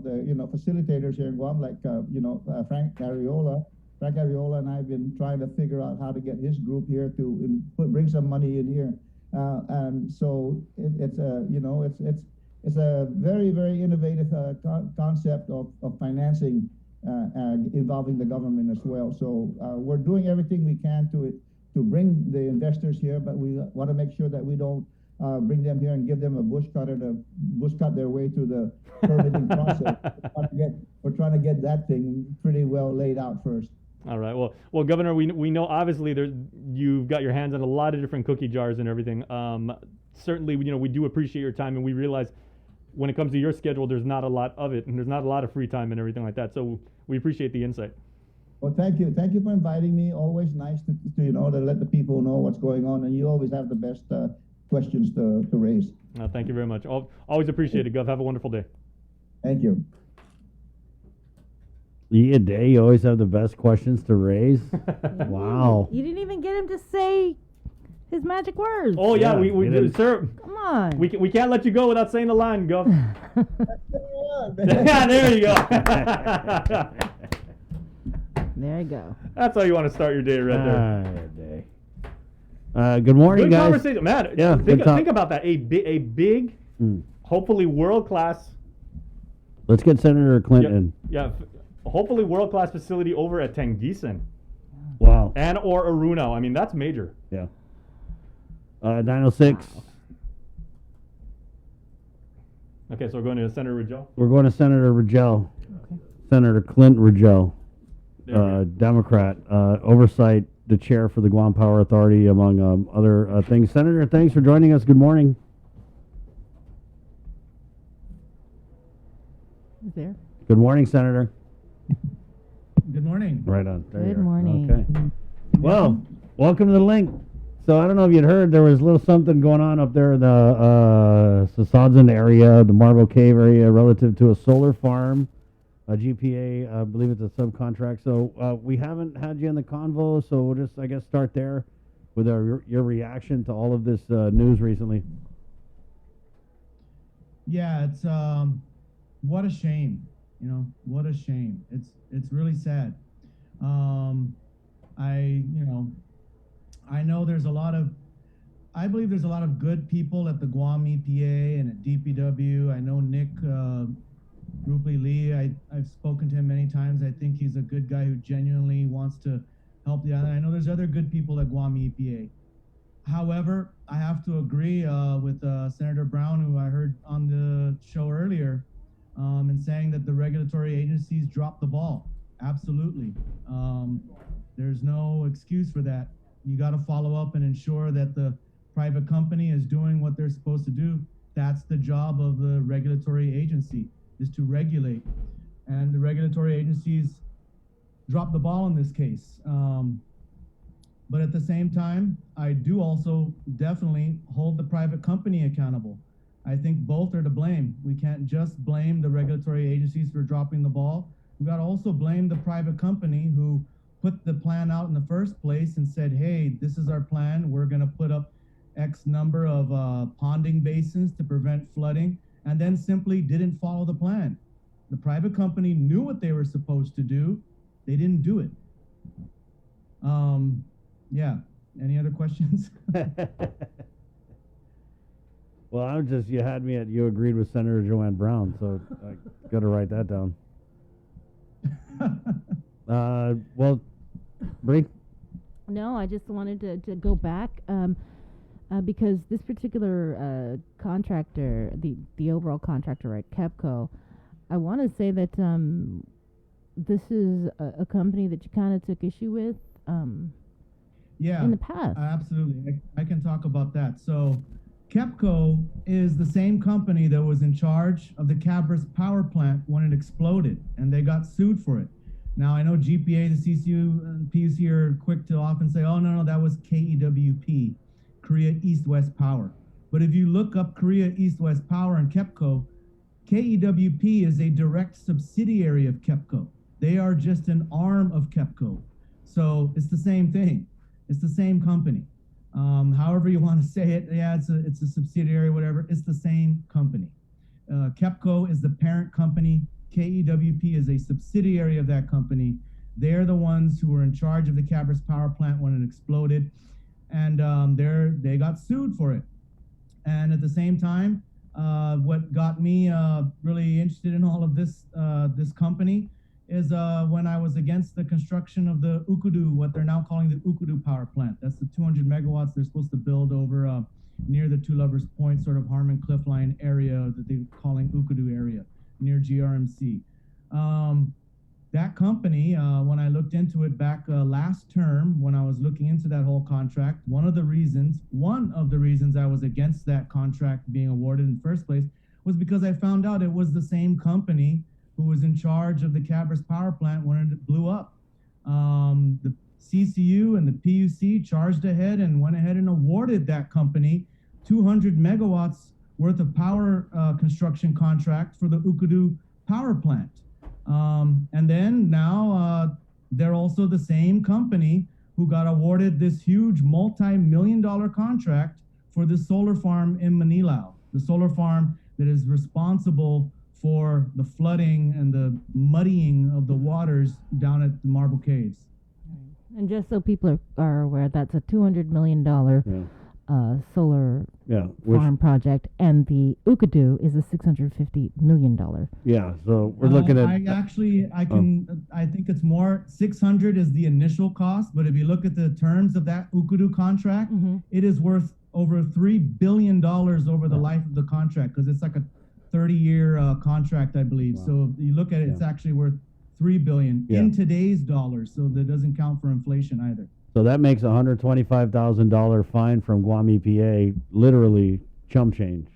facilitators here in Guam, like Frank Ariola. Frank Ariola and I've been trying to figure out how to get his group here to bring some money in here, and so it's a very, very innovative concept of financing involving the government as well. So we're doing everything we can to bring the investors here, but we want to make sure that we don't bring them here and give them a bush cutter to bush cut their way through the permitting process. We're trying to get that thing pretty well laid out first. All right. Well, Governor, we know obviously you've got your hands on a lot of different cookie jars and everything. Certainly, we do appreciate your time, and we realize when it comes to your schedule, there's not a lot of it, and there's not a lot of free time and everything like that. So we appreciate the insight. Well, thank you. Thank you for inviting me. Always nice to let the people know what's going on, and you always have the best questions to raise. Thank you very much. Always appreciate it, Gov. Have a wonderful day. Thank you. You always have the best questions to raise. Wow. You didn't even get him to say his magic words. Oh yeah, we do, sir. Come on. We can't let you go without saying the line, Gov. Yeah, there you go. There you go. That's how you want to start your day right there. Good morning, good guys. Conversation, Matt. Yeah, think about that. A big, hopefully world class. Let's get Senator Clinton. Yeah, hopefully world class facility over at Tangisan. Wow. And or Orunao. I mean, that's major. Yeah. 906. Okay, so we're going to Senator Rijal. We're going to Senator Rijal. Okay. Senator Clint Rijal, Democrat, oversight the chair for the Guam Power Authority, among other things. Senator, thanks for joining us. Good morning. Is there? Good morning, Senator. Good morning. Right on. There Good you are. morning. Okay. Well, welcome to the link. So I don't know if you'd heard, there was a little something going on up there in the Sasadzan area, the Marble Cave area, relative to a solar farm, a GPA, I believe it's a subcontract. So we haven't had you in the convo, so we'll just, I guess, start there with your reaction to all of this news recently. Yeah, it's what a shame. What a shame. It's really sad. I know I believe there's a lot of good people at the Guam EPA and at DPW. I know Nick Rupley Lee. I've spoken to him many times. I think he's a good guy who genuinely wants to help the island. I know there's other good people at Guam EPA. However, I have to agree with Senator Brown, who I heard on the show earlier, in saying that the regulatory agencies dropped the ball. Absolutely. There's no excuse for that. You got to follow up and ensure that the private company is doing what they're supposed to do. That's the job of the regulatory agency, is to regulate. And the regulatory agencies dropped the ball in this case. But at the same time, I do also definitely hold the private company accountable. I think both are to blame. We can't just blame the regulatory agencies for dropping the ball. We got to also blame the private company who put the plan out in the first place and said, hey, this is our plan. We're going to put up X number of ponding basins to prevent flooding, and then simply didn't follow the plan. The private company knew what they were supposed to do. They didn't do it. Yeah. Any other questions? Well, you had me at you agreed with Senator Joanne Brown, so I got to write that down. Well, Bree? No, I just wanted to go back because this particular contractor, the overall contractor, right, KEPCO, I want to say that this is a company that you kind of took issue with yeah, in the past. Absolutely. I can talk about that. So KEPCO is the same company that was in charge of the Cabras power plant when it exploded, and they got sued for it. Now, I know GPA, the CCU, and PUC are quick to often say, oh, no, that was KEWP, Korea East-West Power. But if you look up Korea East-West Power and KEPCO, KEWP is a direct subsidiary of KEPCO. They are just an arm of KEPCO. So it's the same thing. It's the same company. However you want to say it, yeah, it's a subsidiary, whatever. It's the same company. KEPCO is the parent company. KEWP is a subsidiary of that company. They're the ones who were in charge of the Cabras power plant when it exploded, and they got sued for it. And at the same time, what got me really interested in all of this this company is when I was against the construction of the Ukudu, what they're now calling the Ukudu power plant. That's the 200 megawatts they're supposed to build over near the Two Lovers Point, sort of Harmon Cliffline area that they're calling Ukudu area, near GRMC. That company, when I looked into it back last term, when I was looking into that whole contract, one of the reasons I was against that contract being awarded in the first place was because I found out it was the same company who was in charge of the Cabras power plant when it blew up. The CCU and the PUC charged ahead and went ahead and awarded that company 200 megawatts worth of power construction contract for the Ukudu power plant. And then now they're also the same company who got awarded this huge multi-million-dollar contract for the solar farm in Manilao, the solar farm that is responsible for the flooding and the muddying of the waters down at the Marble Caves. And just so people are aware, that's a $200 million solar farm project, and the Ukudu is a $650 million. Yeah, so we're looking at. I think it's more. 600 is the initial cost, but if you look at the terms of that Ukudu contract, it is worth over $3 billion over the life of the contract, because it's like a 30-year contract, I believe. Wow. So you look at it, it's actually worth $3 billion in today's dollars. So that doesn't count for inflation either. So that makes a $125,000 fine from Guam EPA literally chump change.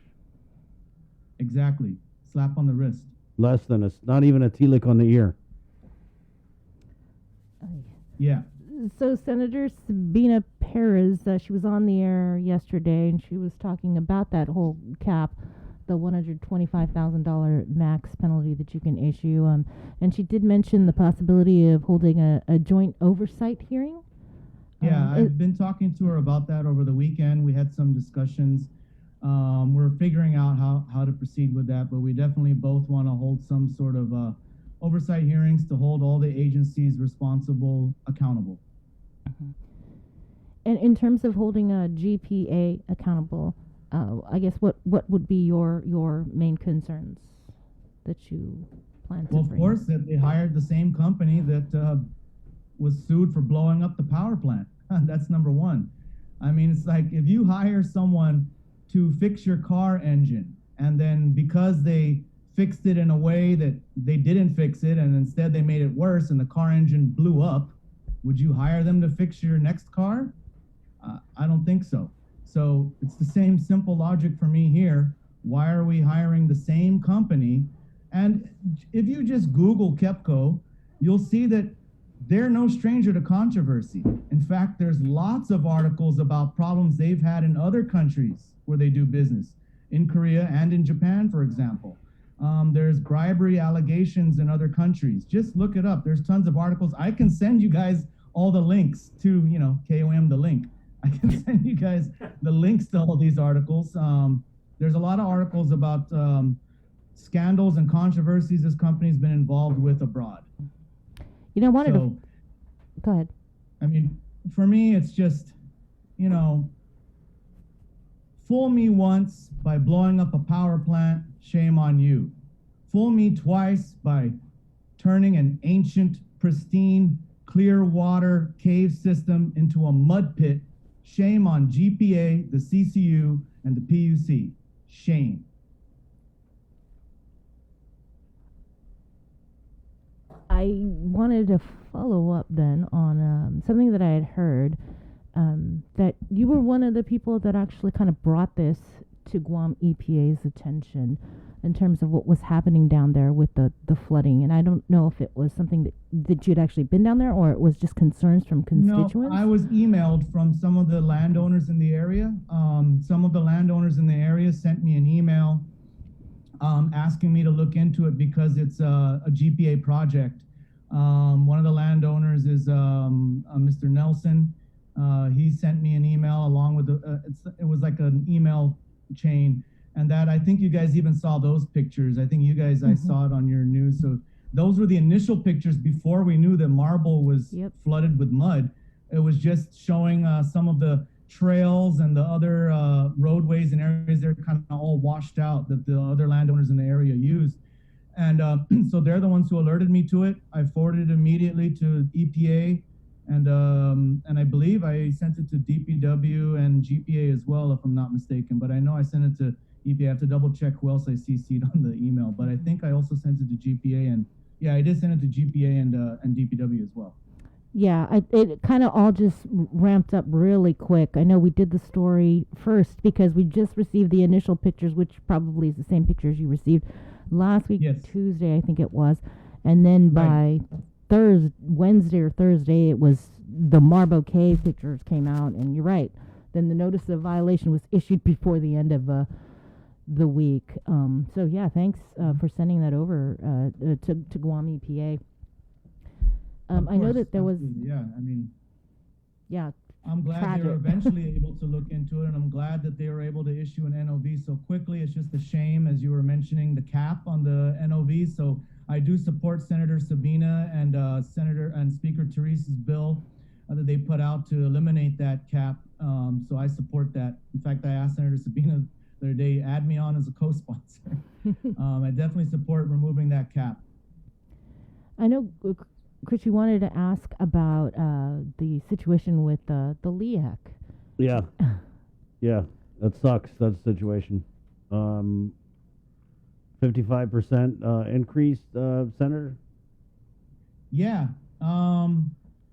Exactly. Slap on the wrist. Less than not even a T-lick on the ear. Yeah. So Senator Sabina Perez, she was on the air yesterday, and she was talking about that whole cap, the $125,000 max penalty that you can issue. And she did mention the possibility of holding a joint oversight hearing. Yeah, I've been talking to her about that over the weekend. We had some discussions. We're figuring out how to proceed with that, but we definitely both want to hold some sort of oversight hearings to hold all the agencies responsible accountable. And in terms of holding a GPA accountable, I guess what would be your main concerns that you plan to bring? Well, of course, that they hired the same company that was sued for blowing up the power plant. That's number one. I mean, it's like if you hire someone to fix your car engine, and then because they fixed it in a way that they didn't fix it, and instead they made it worse and the car engine blew up, would you hire them to fix your next car? I don't think so. So it's the same simple logic for me here. Why are we hiring the same company? And if you just Google KEPCO, you'll see that they're no stranger to controversy. In fact, there's lots of articles about problems they've had in other countries where they do business, in Korea and in Japan, for example. There's bribery allegations in other countries. Just look it up. There's tons of articles. I can send you guys all the links to, KOM, the link. I can send you guys the links to all these articles. There's a lot of articles about scandals and controversies this company's been involved with abroad. I wanted to go ahead. I mean, for me, it's just, fool me once by blowing up a power plant, shame on you. Fool me twice by turning an ancient, pristine, clear water cave system into a mud pit, shame on GPA, the CCU, and the PUC. Shame. I wanted to follow up then on something that I had heard, that you were one of the people that actually kind of brought this to Guam EPA's attention in terms of what was happening down there with the flooding. And I don't know if it was something that you'd actually been down there or it was just concerns from constituents. No, I was emailed from some of the landowners in the area. Some of the landowners in the area sent me an email asking me to look into it because it's a GPA project. One of the landowners is Mr. Nelson. He sent me an email along with it was like an email chain, and that I think you guys even saw those pictures. I think you guys, I saw it on your news. So those were the initial pictures before we knew that Marble was flooded with mud. It was just showing some of the trails and the other roadways and areas that are kind of all washed out that the other landowners in the area used. And so they're the ones who alerted me to it. I forwarded it immediately to EPA, and I believe I sent it to DPW and GPA as well, if I'm not mistaken. But I know I sent it to EPA. I have to double check who else I CC'd on the email. But I think I also sent it to GPA, and yeah, I did send it to GPA and DPW as well. Yeah, it kind of all just ramped up really quick. I know we did the story first because we just received the initial pictures, which probably is the same pictures you received last week, Tuesday, I think it was. And then by Wednesday or Thursday, it was the Marble Cave pictures came out. And you're right. Then the notice of violation was issued before the end of the week. So, yeah, thanks for sending that over to Guam EPA. I know that there was. Yeah, I mean. Yeah. I'm glad they were eventually able to look into it, and I'm glad that they were able to issue an NOV so quickly. It's just a shame, as you were mentioning, the cap on the NOV. So I do support Senator Sabina and Senator and Speaker Teresa's bill that they put out to eliminate that cap. So I support that. In fact, I asked Senator Sabina the other day, add me on as a co-sponsor. I definitely support removing that cap. I know, Chris, you wanted to ask about the situation with the LEAC. Yeah. Yeah, that sucks, that situation. 55% increase, Senator? Yeah.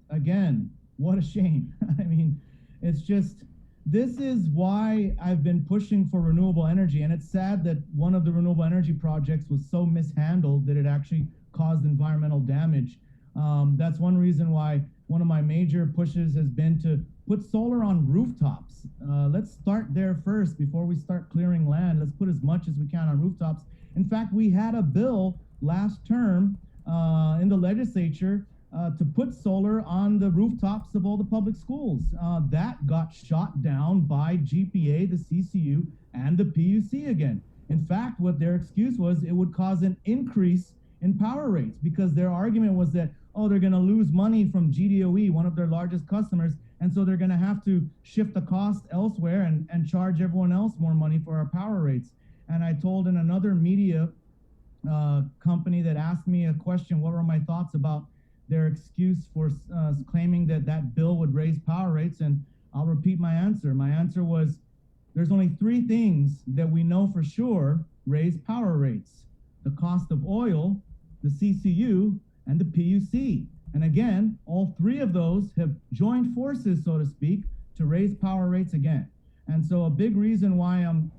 Again, what a shame. I mean, it's just, this is why I've been pushing for renewable energy. And it's sad that one of the renewable energy projects was so mishandled that it actually caused environmental damage. That's one reason why one of my major pushes has been to put solar on rooftops. Let's start there first before we start clearing land. Let's put as much as we can on rooftops. In fact, we had a bill last term in the legislature to put solar on the rooftops of all the public schools. That got shot down by GPA, the CCU, and the PUC again. In fact, what their excuse was, it would cause an increase in power rates, because their argument was that, oh, they're going to lose money from GDOE, one of their largest customers, and so they're going to have to shift the cost elsewhere and charge everyone else more money for our power rates. And I told in another media company that asked me a question, what were my thoughts about their excuse for claiming that that bill would raise power rates, and I'll repeat my answer. My answer was, there's only three things that we know for sure raise power rates: the cost of oil, the CCU, and the PUC. And again, all three of those have joined forces, so to speak, to raise power rates again. And so a big reason why I'm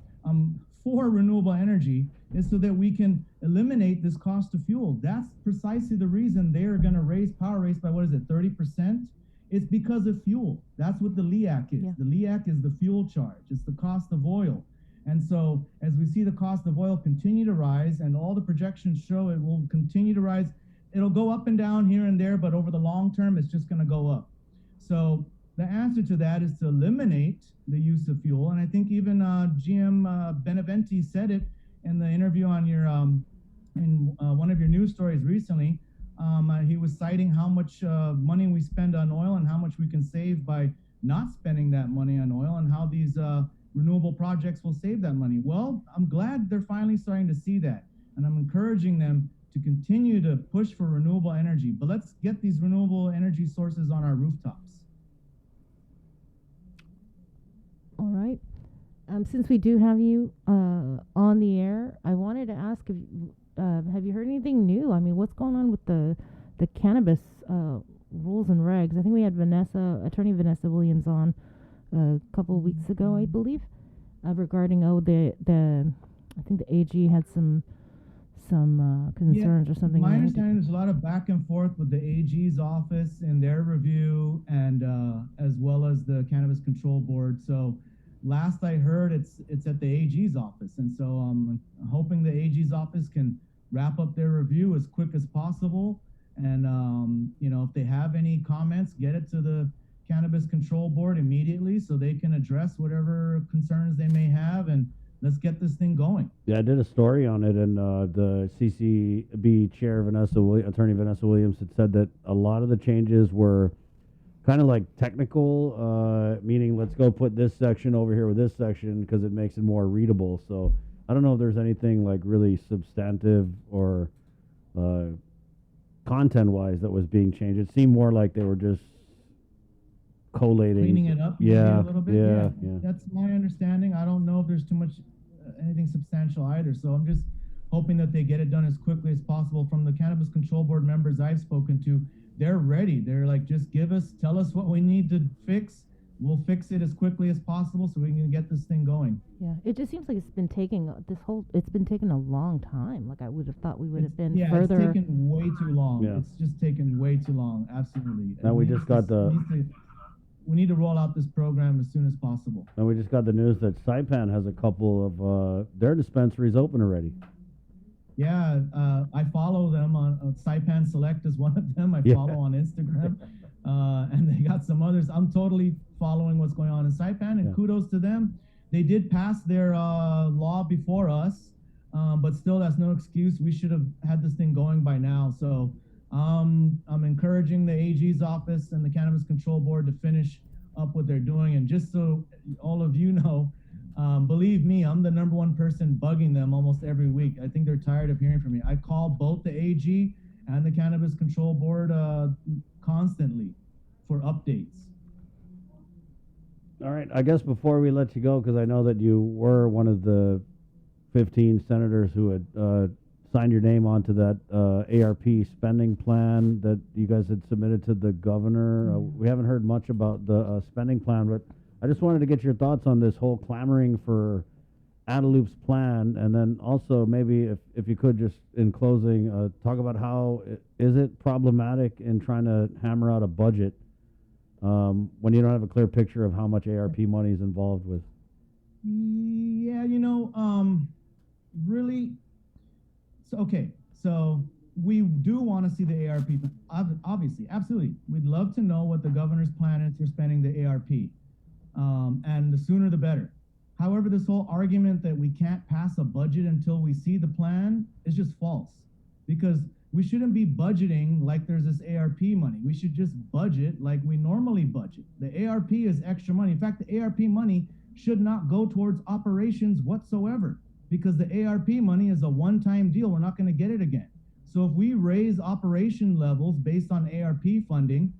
for renewable energy is so that we can eliminate this cost of fuel. That's precisely the reason they're going to raise power rates by, 30%? It's because of fuel. That's what the LEAC is. The LEAC is the fuel charge. It's the cost of oil. And so as we see the cost of oil continue to rise, and all the projections show it will continue to rise, it'll go up and down here and there, but over the long term, it's just going to go up. So the answer to that is to eliminate the use of fuel. And I think even GM Beneventi said it in the interview on your in one of your news stories recently. He was citing how much money we spend on oil and how much we can save by not spending that money on oil, and how these renewable projects will save that money. Well, I'm glad they're finally starting to see that, and I'm encouraging them to continue to push for renewable energy. But let's get these renewable energy sources on our rooftops. All right. Since we do have you on the air, I wanted to ask if have you heard anything new? I mean, what's going on with the cannabis rules and regs? I think we had Attorney Vanessa Williams on a couple of weeks ago, I believe, regarding I think the AG had some concerns or something. My understanding, there's a lot of back and forth with the AG's office in their review, and as well as the Cannabis Control Board. So last I heard, it's at the AG's office, and so I'm hoping the AG's office can wrap up their review as quick as possible. And if they have any comments, get it to the Cannabis Control Board immediately so they can address whatever concerns they may have, and let's get this thing going. Yeah, I did a story on it, and the CCB chair, Attorney Vanessa Williams, had said that a lot of the changes were kind of like technical, meaning let's go put this section over here with this section because it makes it more readable. So I don't know if there's anything like really substantive or content-wise that was being changed. It seemed more like they were just collating. Cleaning it up maybe a little bit. Yeah. That's my understanding. I don't know if there's too much, anything substantial either. So I'm just hoping that they get it done as quickly as possible. From the Cannabis Control Board members I've spoken to, they're ready. They're like, just tell us what we need to fix. We'll fix it as quickly as possible so we can get this thing going. Yeah, it just seems like it's been taking a long time. Like I would have thought we would have been Yeah, further. it's taken way too long. Yeah. It's just taken way too long. Absolutely. Now we just got we need to roll out this program as soon as possible. And we just got the news that Saipan has a couple of their dispensaries open already. Yeah, I follow them on Saipan Select is one of them. I follow on Instagram, and they got some others. I'm totally following what's going on in Saipan, and kudos to them. They did pass their law before us, but still, that's no excuse. We should have had this thing going by now. So I'm encouraging the AG's office and the Cannabis Control Board to finish up what they're doing. And just so all of you know, believe me, I'm the #1 person bugging them almost every week. I think they're tired of hearing from me. I call both the AG and the Cannabis Control Board constantly for updates. All right, I guess before we let you go, because I know that you were one of the 15 senators who had signed your name onto that ARP spending plan that you guys had submitted to the governor. We haven't heard much about the spending plan, but I just wanted to get your thoughts on this whole clamoring for Adeloop's plan, and then also maybe if you could just in closing talk about how is it problematic in trying to hammer out a budget when you don't have a clear picture of how much ARP money is involved with. Yeah, really. So we do want to see the ARP. Obviously, absolutely. We'd love to know what the governor's plan is for spending the ARP, and the sooner the better. However, this whole argument that we can't pass a budget until we see the plan is just false, because we shouldn't be budgeting like there's this ARP money. We should just budget like we normally budget. The ARP is extra money. In fact, the ARP money should not go towards operations whatsoever, because the ARP money is a one-time deal. We're not going to get it again. So if we raise operation levels based on ARP funding,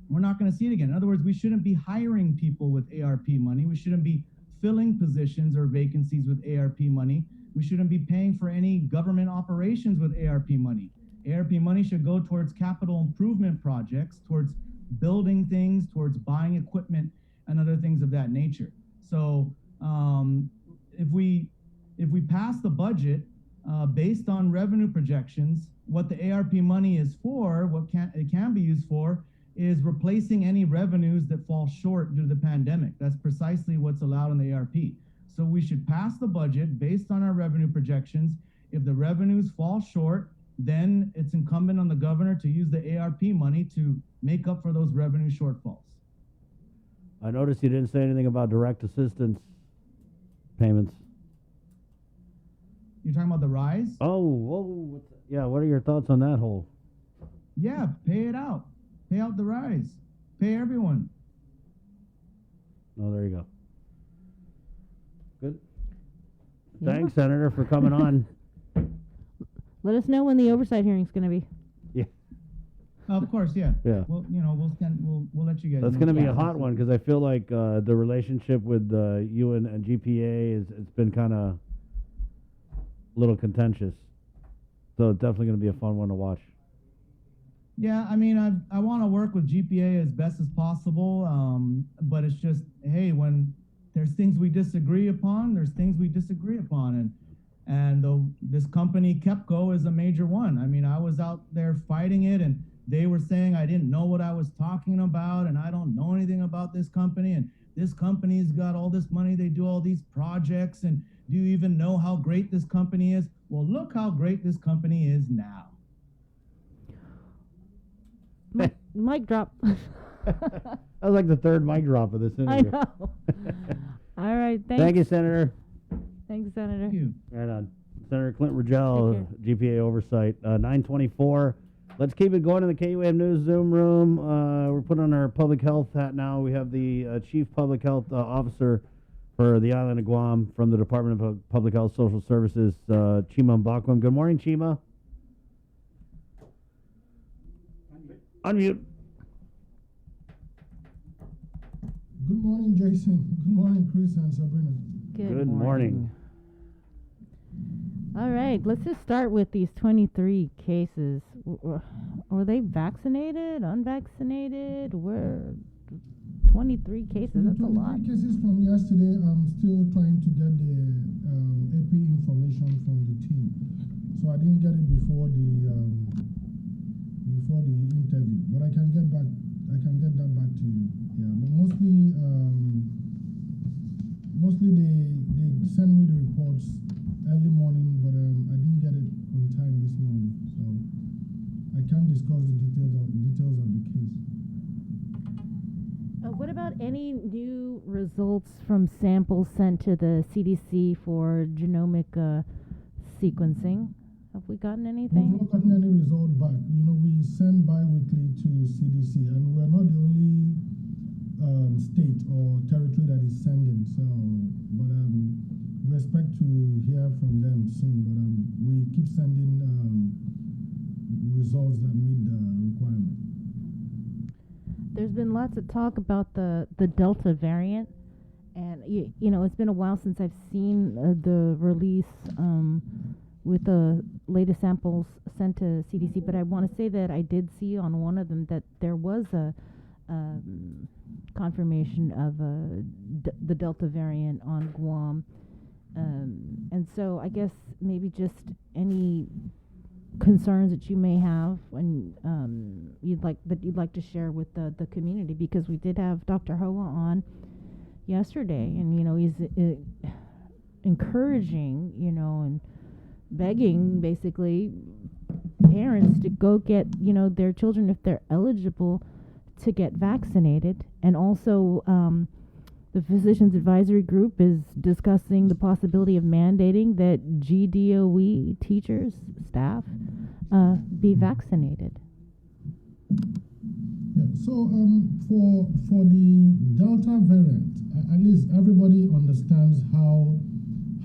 we're not going to see it again. In other words, we shouldn't be hiring people with ARP money. We shouldn't be filling positions or vacancies with ARP money. We shouldn't be paying for any government operations with ARP money. ARP money should go towards capital improvement projects, towards building things, towards buying equipment, and other things of that nature. So if we pass the budget, based on revenue projections, what the ARP money is for, it can be used for, is replacing any revenues that fall short due to the pandemic. That's precisely what's allowed in the ARP. So we should pass the budget based on our revenue projections. If the revenues fall short, then it's incumbent on the governor to use the ARP money to make up for those revenue shortfalls. I noticed you didn't say anything about direct assistance payments. You're talking about the rise? Oh, whoa. Yeah, what are your thoughts on that whole? Yeah, pay it out. Pay out the rise. Pay everyone. Oh, there you go. Good. Yeah. Thanks, Senator, for coming on. Let us know when the oversight hearing's going to be. Yeah. Of course, yeah. Yeah. Well, we'll let you guys That's know. going to be a hot one because I feel like the relationship with you and GPA it's been kind of a little contentious. So it's definitely going to be a fun one to watch. Yeah, I mean, I want to work with GPA as best as possible, but it's just, hey, when there's things we disagree upon, there's things we disagree upon, and this company, KEPCO, is a major one. I mean, I was out there fighting it, and they were saying I didn't know what I was talking about, and I don't know anything about this company, and this company's got all this money, they do all these projects, and do you even know how great this company is? Well, look how great this company is now. Mic drop. That was like the third mic drop of this interview. I know. All right. Thanks. Thank you, Senator. Thanks, Senator. Thank you. Right on. Senator Clint Rogel, GPA Oversight, 924. Let's keep it going in the KUAM News Zoom room. We're putting on our public health hat now. We have the Chief Public Health Officer for the island of Guam from the Department of Public Health Social Services, Chima Mbakwam. Good morning, Chima. Unmute. Good morning, Jason. Good morning, Chris and Sabrina. Good morning. All right, let's just start with these 23 cases. Were they vaccinated, unvaccinated? Were 23 cases? That's a lot. Cases from yesterday. I'm still trying to get the AP information from the team, so I didn't get it before the interview. But I can get back. I can get that back to you. Yeah, but mostly they send me the reports early morning, but I didn't get it on time this morning, so I can't discuss the details of the case. What about any new results from samples sent to the CDC for genomic sequencing? Have we gotten anything? We've not gotten any result back. You know, we send bi-weekly to CDC, and we're not the only state or territory that is sending. So, but we expect to hear from them soon. But we keep sending results that meet the requirement. There's been lots of talk about the Delta variant, and you know, it's been a while since I've seen the release with the latest samples sent to CDC, but I want to say that I did see on one of them that there was a confirmation of the Delta variant on Guam, and so I guess maybe just any concerns that you may have when you'd like to share with the community, because we did have Dr. Hoa on yesterday, and you know, he's encouraging, you know, and begging basically parents to go get, you know, their children, if they're eligible, to get vaccinated. And also the Physicians Advisory Group is discussing the possibility of mandating that GDOE teachers, staff, be vaccinated. Yeah, so for the Delta variant, at least everybody understands how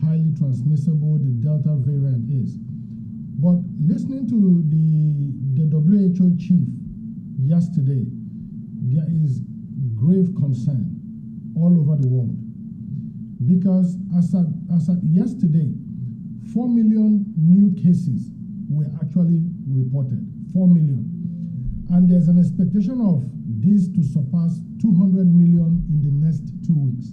highly transmissible the Delta variant is. But listening to the WHO chief yesterday, there is grave concern all over the world, because as at yesterday, 4 million new cases were actually reported. 4 million. And there's an expectation of this to surpass 200 million in the next 2 weeks.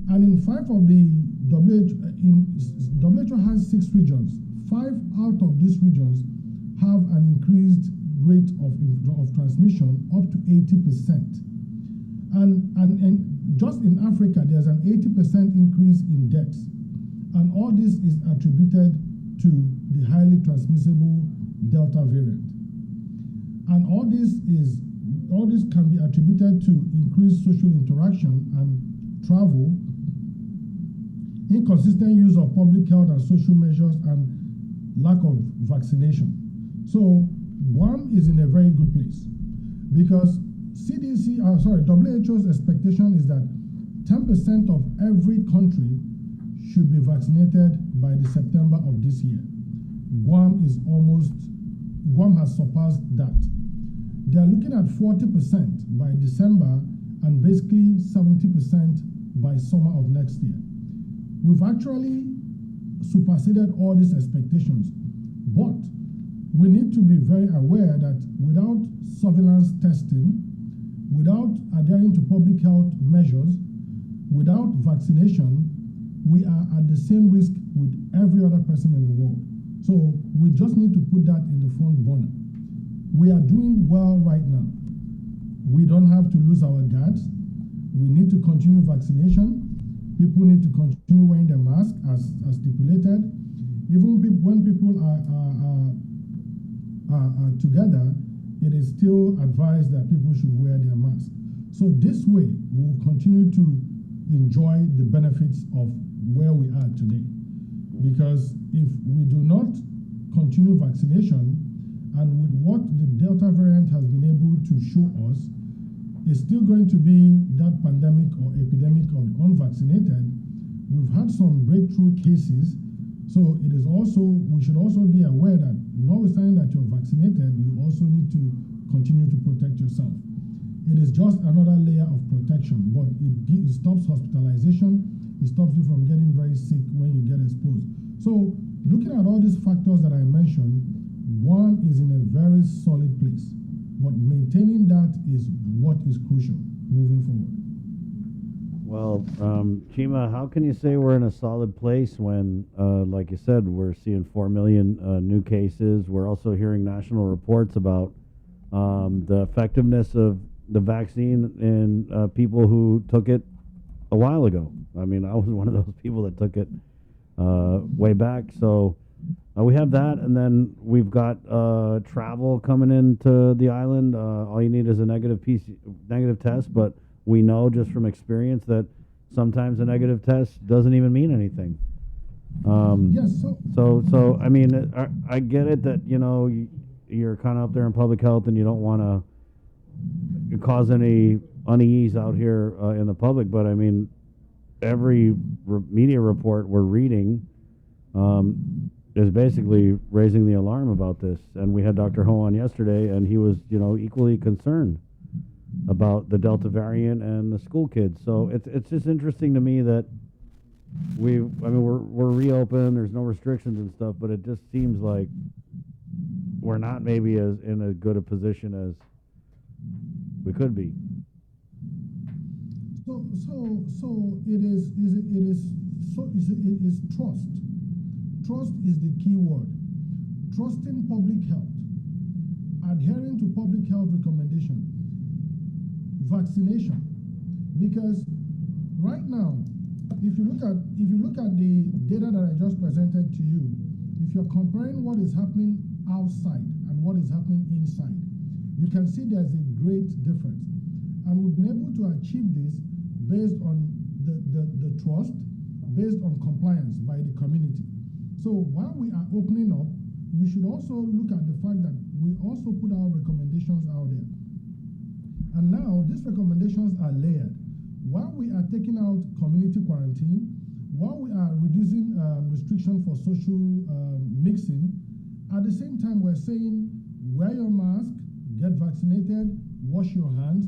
And in 5 of the WHO has 6 regions. 5 out of these regions have an increased rate of transmission up to 80%. And just in Africa, there's an 80% increase in deaths. And all this is attributed to the highly transmissible Delta variant. And all this can be attributed to increased social interaction and travel, inconsistent use of public health and social measures, and lack of vaccination. So Guam is in a very good place because WHO's expectation is that 10% of every country should be vaccinated by the September of this year. Guam has surpassed that. They are looking at 40% by December and basically 70% by summer of next year. We've actually superseded all these expectations, but we need to be very aware that without surveillance testing, without adhering to public health measures, without vaccination, we are at the same risk with every other person in the world. So we just need to put that in the front burner. We are doing well right now. We don't have to lose our guards. We need to continue vaccination. People need to continue wearing their mask as stipulated. Even when people are together, it is still advised that people should wear their mask. So this way, we'll continue to enjoy the benefits of where we are today. Because if we do not continue vaccination, and with what the Delta variant has been able to show us, it's still going to be that pandemic or epidemic of unvaccinated. We've had some breakthrough cases, so it is also, we should also be aware that notwithstanding that you're vaccinated, you also need to continue to protect yourself. It is just another layer of protection, but it stops hospitalization, it stops you from getting very sick when you get exposed. So looking at all these factors that I mentioned, Guam is in a very solid place, but maintaining that is what is crucial moving forward. Well, Chima, how can you say we're in a solid place when, like you said, we're seeing 4 million new cases? We're also hearing national reports about the effectiveness of the vaccine in people who took it a while ago. I mean, I was one of those people that took it way back. So we have that, and then we've got travel coming into the island. All you need is a negative test, but we know just from experience that sometimes a negative test doesn't even mean anything. Yes. So I mean, I get it that you're kind of up there in public health and you don't want to cause any unease out here in the public, but I mean, every media report we're reading is basically raising the alarm about this. And we had Dr. Ho on yesterday, and he was, equally concerned about the Delta variant and the school kids. So it's just interesting to me that we're reopened, there's no restrictions and stuff, but it just seems like we're not maybe as in as good a position as we could be. So it is trust. Trust is the key word. Trusting public health, adhering to public health recommendation, vaccination. Because right now, if you look at the data that I just presented to you, if you're comparing what is happening outside and what is happening inside, you can see there's a great difference. And we've been able to achieve this based on the trust, based on compliance by the community. So while we are opening up, you should also look at the fact that we also put our recommendations out there. And now these recommendations are layered. While we are taking out community quarantine, while we are reducing restriction for social mixing, at the same time we're saying wear your mask, get vaccinated, wash your hands.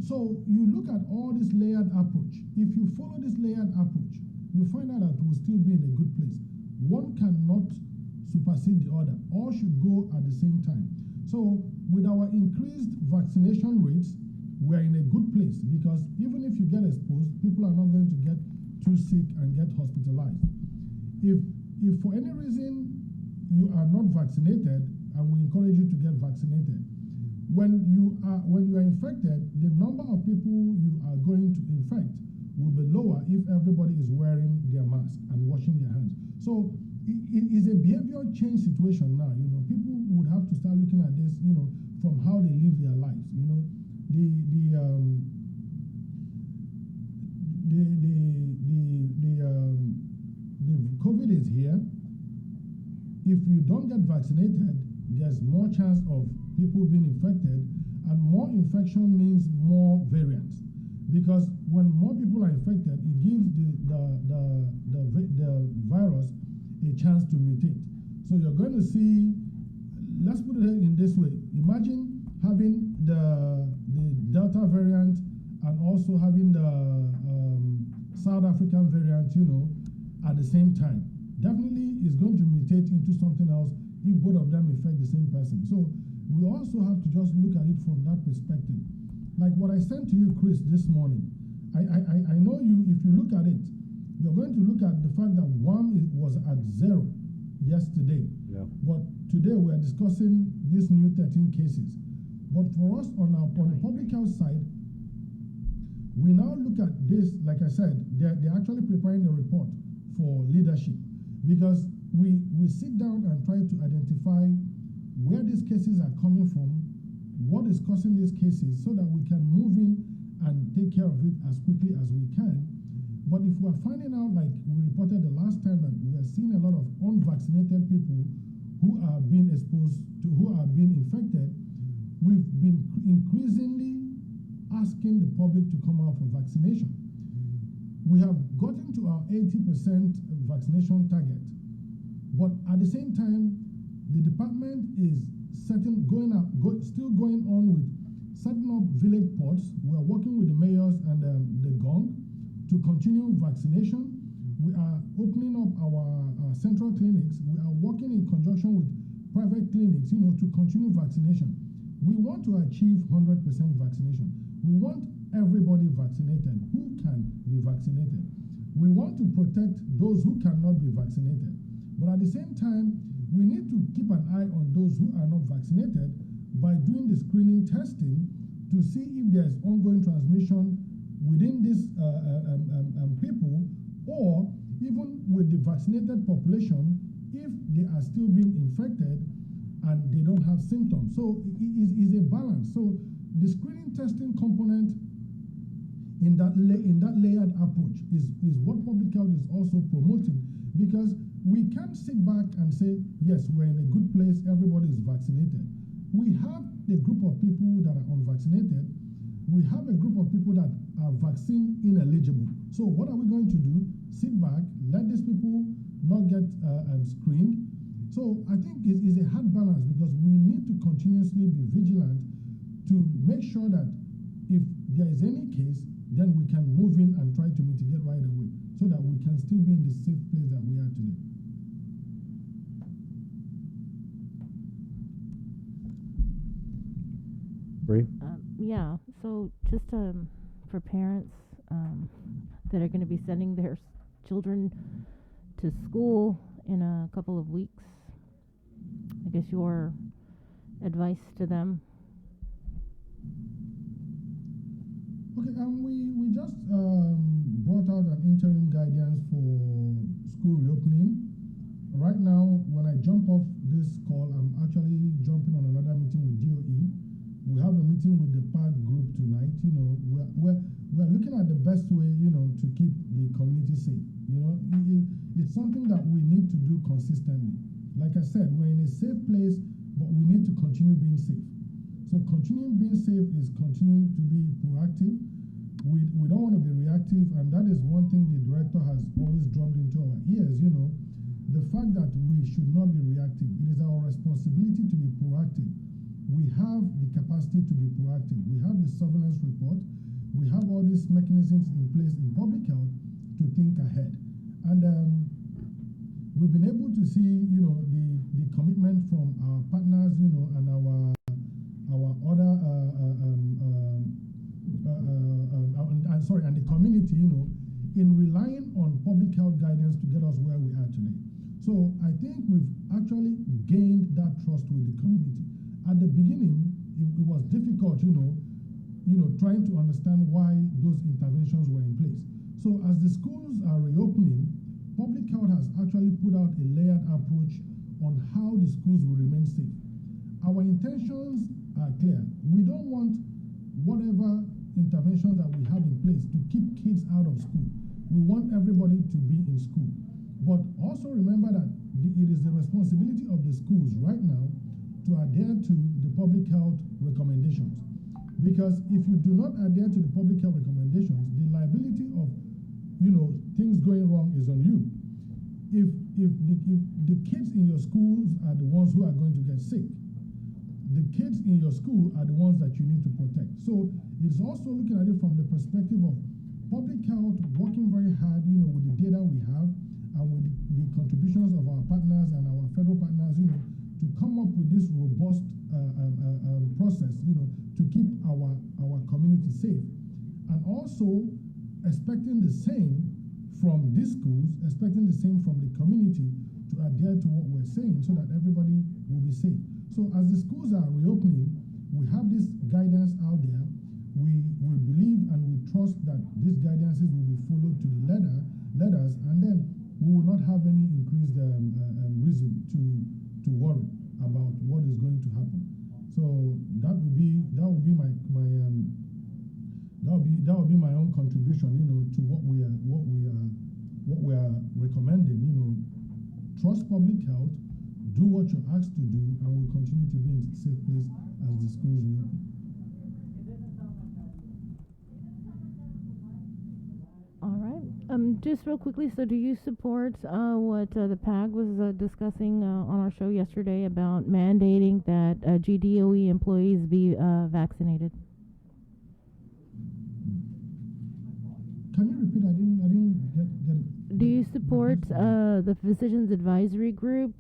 So you look at all this layered approach. If you follow this layered approach, you find out that we'll still be in a good place. One cannot supersede the other. All should go at the same time. So with our increased vaccination rates, we're in a good place because even if you get exposed, people are not going to get too sick and get hospitalized. If for any reason you are not vaccinated, and we encourage you to get vaccinated, when you are infected, the number of people you are going to infect will be lower if everybody is wearing their mask and washing their hands. So it is a behavioral change situation now. People would have to start looking at this, from how they live their lives. The COVID is here. If you don't get vaccinated, there's more chance of people being infected, and more infection means more variants. Because when more people are infected, it gives the virus a chance to mutate. So you're going to see, let's put it in this way. Imagine having the Delta variant and also having the South African variant, at the same time. Definitely is going to mutate into something else if both of them affect the same person. So we also have to just look at it from that perspective. Like what I sent to you, Chris, this morning. I know if you look at it, you're going to look at the fact that Guam was at 0 yesterday. Yeah. But today we're discussing these new 13 cases. But for us on the public health side, we now look at this, like I said, they're actually preparing the report for leadership, because we sit down and try to identify where these cases are coming from, what is causing these cases, so that we can move in and take care of it as quickly as we can. But if we're finding out, like we reported the last time, that we are seeing a lot of unvaccinated people who are being exposed to, who are being infected, we've been increasingly asking the public to come out for vaccination. We have gotten to our 80% vaccination target, but at the same time, the department is still going on with setting up village pods. We are working with the mayors and the GONG to continue vaccination. We are opening up our central clinics. We are working in conjunction with private clinics, to continue vaccination. We want to achieve 100% vaccination. We want everybody vaccinated who can be vaccinated. We want to protect those who cannot be vaccinated. But at the same time, we need to keep an eye on those who are not vaccinated by doing the screening testing to see if there's ongoing transmission within these people, or even with the vaccinated population, if they are still being infected and they don't have symptoms. So it is a balance. So the screening testing component in that layered approach is what public health is also promoting, because we can't sit back and say, yes, we're in a good place, everybody is vaccinated. We have a group of people that are unvaccinated. We have a group of people that are vaccine ineligible. So what are we going to do? Sit back, let these people not get screened. So I think it is a hard balance, because we need to continuously be vigilant to make sure that if there is any case, then we can move in and try to mitigate right away, so that we can still be in the safe place that we are today. Bree? Yeah, so just for parents that are going to be sending their children to school in a couple of weeks, I guess your advice to them. Okay, we just brought out an interim guidance for school reopening. Right now, when I jump off this call, I'm actually jumping on another meeting with DOE. We have a meeting with the PAC group tonight. We're looking at the best way, to keep the community safe. It's something that we need to do consistently. Like I said, we're in a safe place, but we need to continue being safe. So continuing being safe is continuing to be proactive. We don't want to be reactive, and that is one thing the director has always drummed into our ears, the fact that we should not be reactive. It is our responsibility to be proactive. We have the capacity to be proactive. We have the surveillance report. We have all these mechanisms in place in public health to think ahead. And we've been able to see, the commitment from our partners, and our other, and the community, in relying on public health guidance to get us where we are today. So I think we've actually gained that trust with the community. At the beginning, it was difficult, trying to understand why those interventions were in place. So as the schools are reopening, public health has actually put out a layered approach on how the schools will remain safe. Our intentions are clear. We don't want whatever interventions that we have in place to keep kids out of school. We want everybody to be in school. But also remember that it is the responsibility of the schools right now to adhere to the public health recommendations. Because if you do not adhere to the public health recommendations, the liability of things going wrong is on you. If the kids in your schools are the ones who are going to get sick, the kids in your school are the ones that you need to protect. So it's also looking at it from the perspective of public health working very hard, with the data we have and with the contributions of our partners and our federal partners, to come up with this robust process, to keep our community safe. And also expecting the same from these schools, expecting the same from the community to adhere to what we're saying so that everybody will be safe. So as the schools are reopening, we have this guidance out there. We believe and we trust that these guidances will be followed to the letters, and then we will not have any increased reason to worry about what is going to happen. So that would be my own contribution, to what we are recommending. Trust public health, do what you're asked to do, and we'll continue to be in a safe place as the schools reopen. All right. Just real quickly, so do you support what the PAG was discussing on our show yesterday about mandating that GDOE employees be vaccinated? Can you repeat? I didn't get it. Do you support the Physicians Advisory Group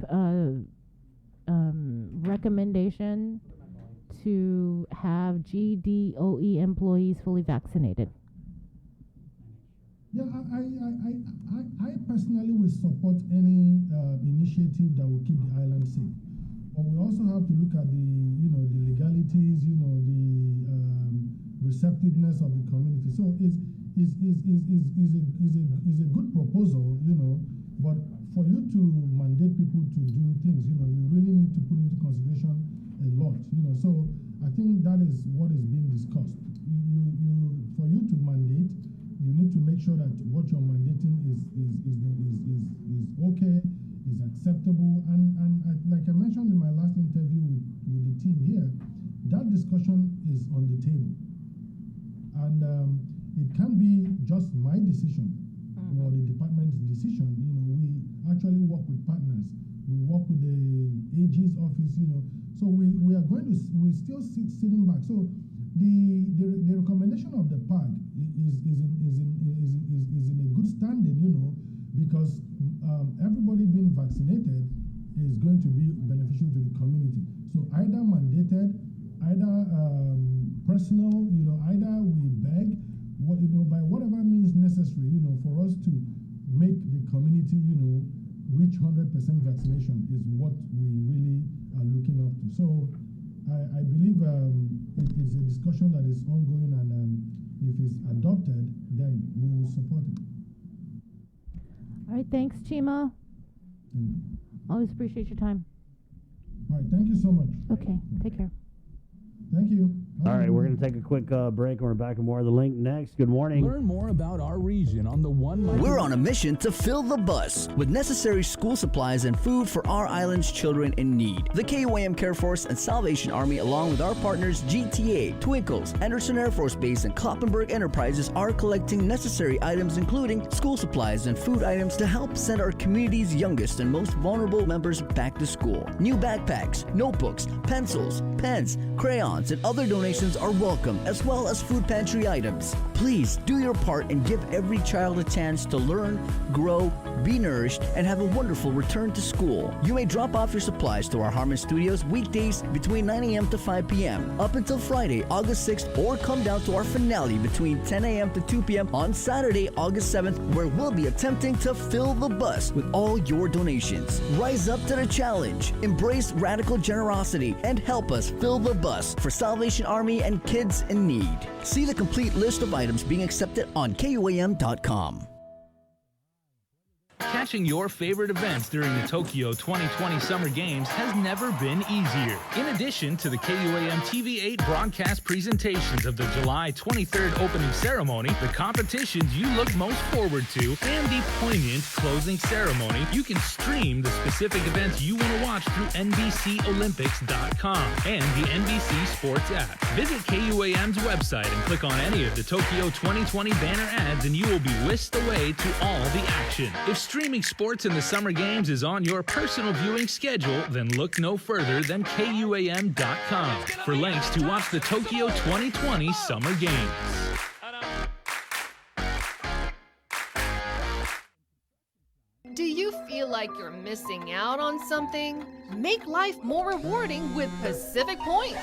recommendation to have GDOE employees fully vaccinated? Yeah, I personally will support any initiative that will keep the island safe. But we also have to look at the legalities, the receptiveness of the community. So it's a good proposal, but for you to mandate people to do things, you really need to put into consideration a lot, So I think that is what is being discussed. For you to mandate, you need to make sure that what you're mandating is okay, is acceptable, and like I mentioned in my last interview with the team here, that discussion is on the table, and it can't be just my decision or the department's decision. We actually work with partners. We work with the AG's office. So we are going to still sitting back. So the recommendation of the PAG is in a good standing, because everybody being vaccinated is going to be beneficial to the community. So either mandated, either personal, either we beg, by whatever means necessary, for us to make the community, reach 100% vaccination is what we really are looking up to. So I believe it's a discussion that is ongoing, and if it's adopted, then we will support it. All right, thanks, Chima. Always appreciate your time. All right, thank you so much. Okay, take care. Thank you. All right, we're going to take a quick break, and we're back with more of The Link next. Good morning. Learn more about our region on the One. We're on a mission to fill the bus with necessary school supplies and food for our island's children in need. The KYM Care Force and Salvation Army, along with our partners GTA, Twinkles, Anderson Air Force Base, and Kloppenburg Enterprises, are collecting necessary items including school supplies and food items to help send our community's youngest and most vulnerable members back to school. New backpacks, notebooks, pencils, pens, crayons, and other donations are welcome, as well as food pantry items. Please do your part and give every child a chance to learn, grow, be nourished, and have a wonderful return to school. You may drop off your supplies to our Harmon Studios weekdays between 9 a.m. to 5 p.m. up until Friday, August 6th, or come down to our finale between 10 a.m. to 2 p.m. on Saturday, August 7th, where we'll be attempting to fill the bus with all your donations. Rise up to the challenge, embrace radical generosity, and help us fill the bus for Salvation Army and kids in need. See the complete list of items being accepted on KUAM.com. Catching your favorite events during the Tokyo 2020 Summer Games has never been easier. In addition to the KUAM TV8 broadcast presentations of the July 23rd opening ceremony, the competitions you look most forward to, and the poignant closing ceremony, you can stream the specific events you want to watch through NBCOlympics.com and the NBC Sports app. Visit KUAM's website and click on any of the Tokyo 2020 banner ads and you will be whisked away to all the action. If streaming sports in the Summer Games is on your personal viewing schedule, then look no further than KUAM.com for links to watch the Tokyo 2020 Summer Games. Do you feel like you're missing out on something? Make life more rewarding with Pacific Points.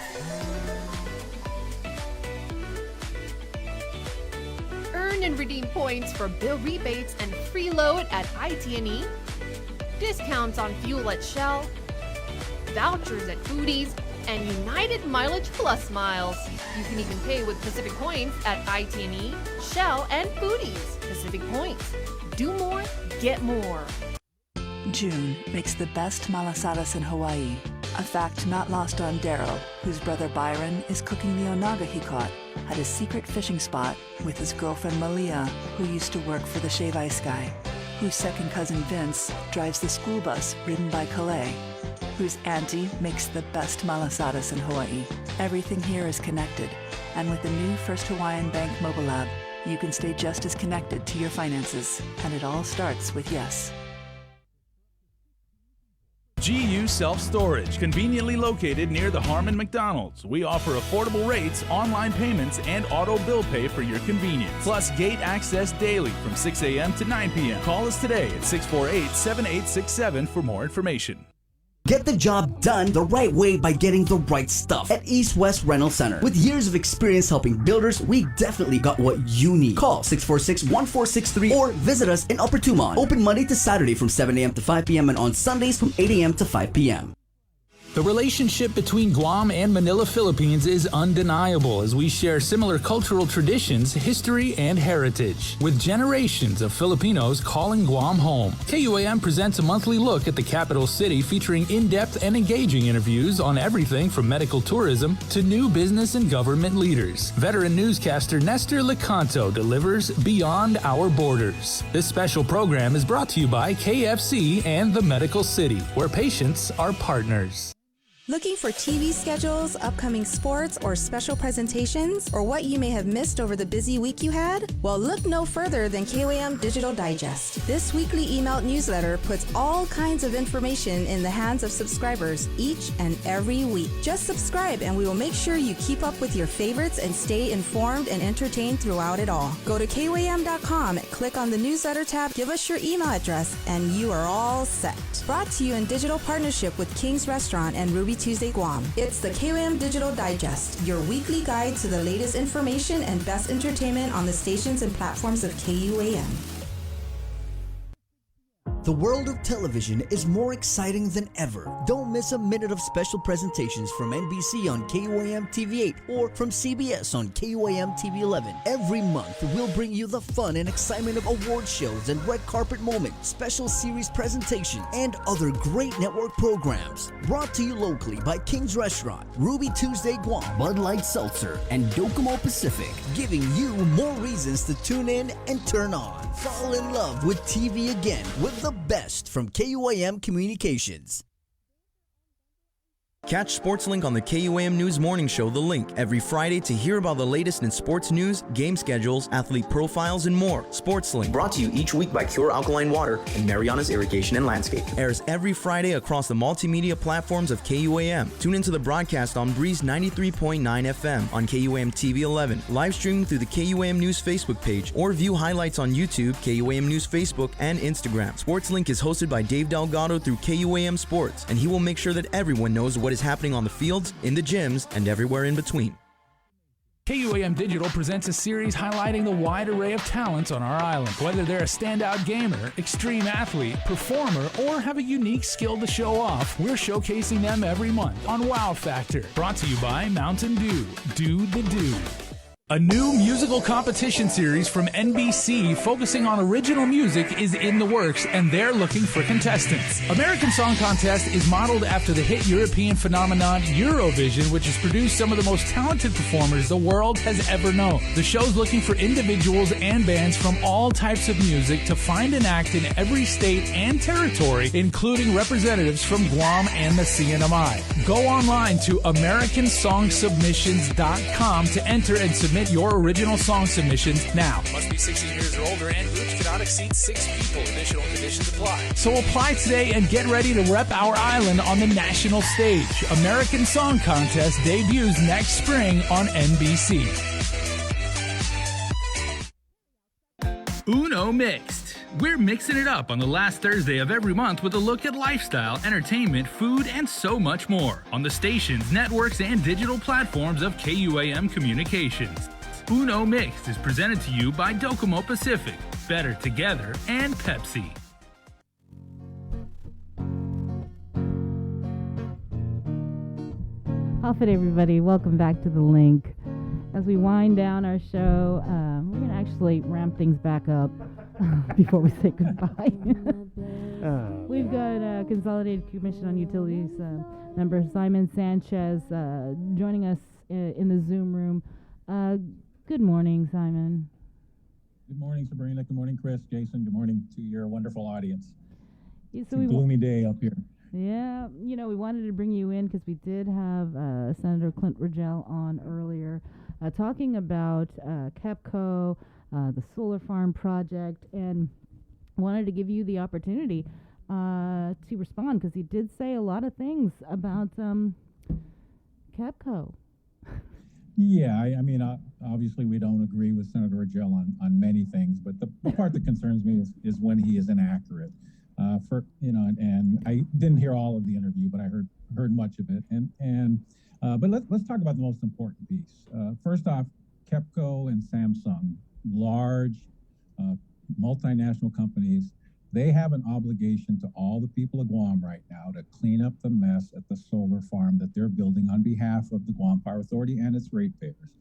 Earn and redeem points for bill rebates and free load at IT&E, discounts on fuel at Shell, vouchers at Foodies, and United Mileage Plus miles. You can even pay with Pacific Points at IT&E, Shell, and Foodies. Pacific Points. Do more, get more. June makes the best malasadas in Hawaii, a fact not lost on Daryl, whose brother Byron is cooking the onaga he caught at his secret fishing spot with his girlfriend Malia, who used to work for the Shave Ice Guy, whose second cousin Vince drives the school bus ridden by Calais, whose auntie makes the best malasadas in Hawaii. Everything here is connected, and with the new First Hawaiian Bank mobile app, you can stay just as connected to your finances, and it all starts with yes. GU Self-Storage, conveniently located near the Harmon McDonald's. We offer affordable rates, online payments, and auto bill pay for your convenience. Plus gate access daily from 6 a.m. to 9 p.m. Call us today at 648-7867 for more information. Get the job done the right way by getting the right stuff at East West Rental Center. With years of experience helping builders, we definitely got what you need. Call 646-1463 or visit us in Upper Tumon. Open Monday to Saturday from 7 a.m. to 5 p.m. and on Sundays from 8 a.m. to 5 p.m. The relationship between Guam and Manila, Philippines is undeniable as we share similar cultural traditions, history, and heritage. With generations of Filipinos calling Guam home, KUAM presents a monthly look at the capital city featuring in-depth and engaging interviews on everything from medical tourism to new business and government leaders. Veteran newscaster Nestor Lecanto delivers Beyond Our Borders. This special program is brought to you by KFC and the Medical City, where patients are partners. Looking for TV schedules, upcoming sports, or special presentations, or what you may have missed over the busy week you had? Well, look no further than KUAM Digital Digest. This weekly emailed newsletter puts all kinds of information in the hands of subscribers each and every week. Just subscribe and we will make sure you keep up with your favorites and stay informed and entertained throughout it all. Go to KUAM.com, click on the newsletter tab, give us your email address, and you are all set. Brought to you in digital partnership with King's Restaurant and Ruby Tuesday Guam. It's the KUAM Digital Digest, your weekly guide to the latest information and best entertainment on the stations and platforms of KUAM. The world of television is more exciting than ever. Don't miss a minute of special presentations from NBC on KUAM TV8 or from CBS on KUAM TV11. Every month, we'll bring you the fun and excitement of award shows and red carpet moments, special series presentations, and other great network programs. Brought to you locally by King's Restaurant, Ruby Tuesday Guam, Bud Light Seltzer, and Docomo Pacific, giving you more reasons to tune in and turn on. Fall in love with TV again with the best from KUAM Communications. Catch SportsLink on the KUAM News Morning Show, The Link, every Friday to hear about the latest in sports news, game schedules, athlete profiles, and more. SportsLink, brought to you each week by Cure Alkaline Water and Mariana's Irrigation and Landscape, airs every Friday across the multimedia platforms of KUAM. Tune into the broadcast on Breeze 93.9 FM on KUAM TV 11, live streaming through the KUAM News Facebook page, or view highlights on YouTube, KUAM News Facebook, and Instagram. SportsLink is hosted by Dave Delgado through KUAM Sports, and he will make sure that everyone knows what is happening on the fields, in the gyms, and everywhere in between. KUAM Digital presents a series highlighting the wide array of talents on our island. Whether they're a standout gamer, extreme athlete, performer, or have a unique skill to show off, we're showcasing them every month on Wow Factor. Brought to you by Mountain Dew. Do the do. A new musical competition series from NBC focusing on original music is in the works, and they're looking for contestants. American Song Contest is modeled after the hit European phenomenon Eurovision, which has produced some of the most talented performers the world has ever known. The show's looking for individuals and bands from all types of music to find an act in every state and territory, including representatives from Guam and the CNMI. Go online to AmericanSongSubmissions.com to enter and submit your original song submissions now. Must be 16 years or older, and groups cannot exceed 6 people. Additional conditions apply. So apply today and get ready to rep our island on the national stage. American Song Contest debuts next spring on NBC. Uno Mixed. We're mixing it up on the last Thursday of every month with a look at lifestyle, entertainment, food, and so much more on the stations, networks, and digital platforms of KUAM Communications. Uno Mixed is presented to you by Docomo Pacific, Better Together, and Pepsi. Off it, everybody. Welcome back to The Link. As we wind down our show, we're going to actually ramp things back up before we say goodbye. We've got Consolidated Commission on Utilities member Simon Sanchez joining us in the Zoom room. Good morning, Simon. Good morning, Sabrina. Good morning, Chris, Jason. Good morning to your wonderful audience. Yeah, it's a gloomy day up here. Yeah, we wanted to bring you in because we did have Senator Clint Rogel on earlier talking about KEPCO, the solar farm project, and wanted to give you the opportunity to respond because he did say a lot of things about KEPCO. Yeah, I mean, obviously we don't agree with Senator Rogel on many things, but the part that concerns me is when he is inaccurate. And I didn't hear all of the interview, but I heard much of it. But let's talk about the most important piece. First off, KEPCO and Samsung, large multinational companies, they have an obligation to all the people of Guam right now to clean up the mess at the solar farm that they're building on behalf of the Guam Power Authority and its ratepayers.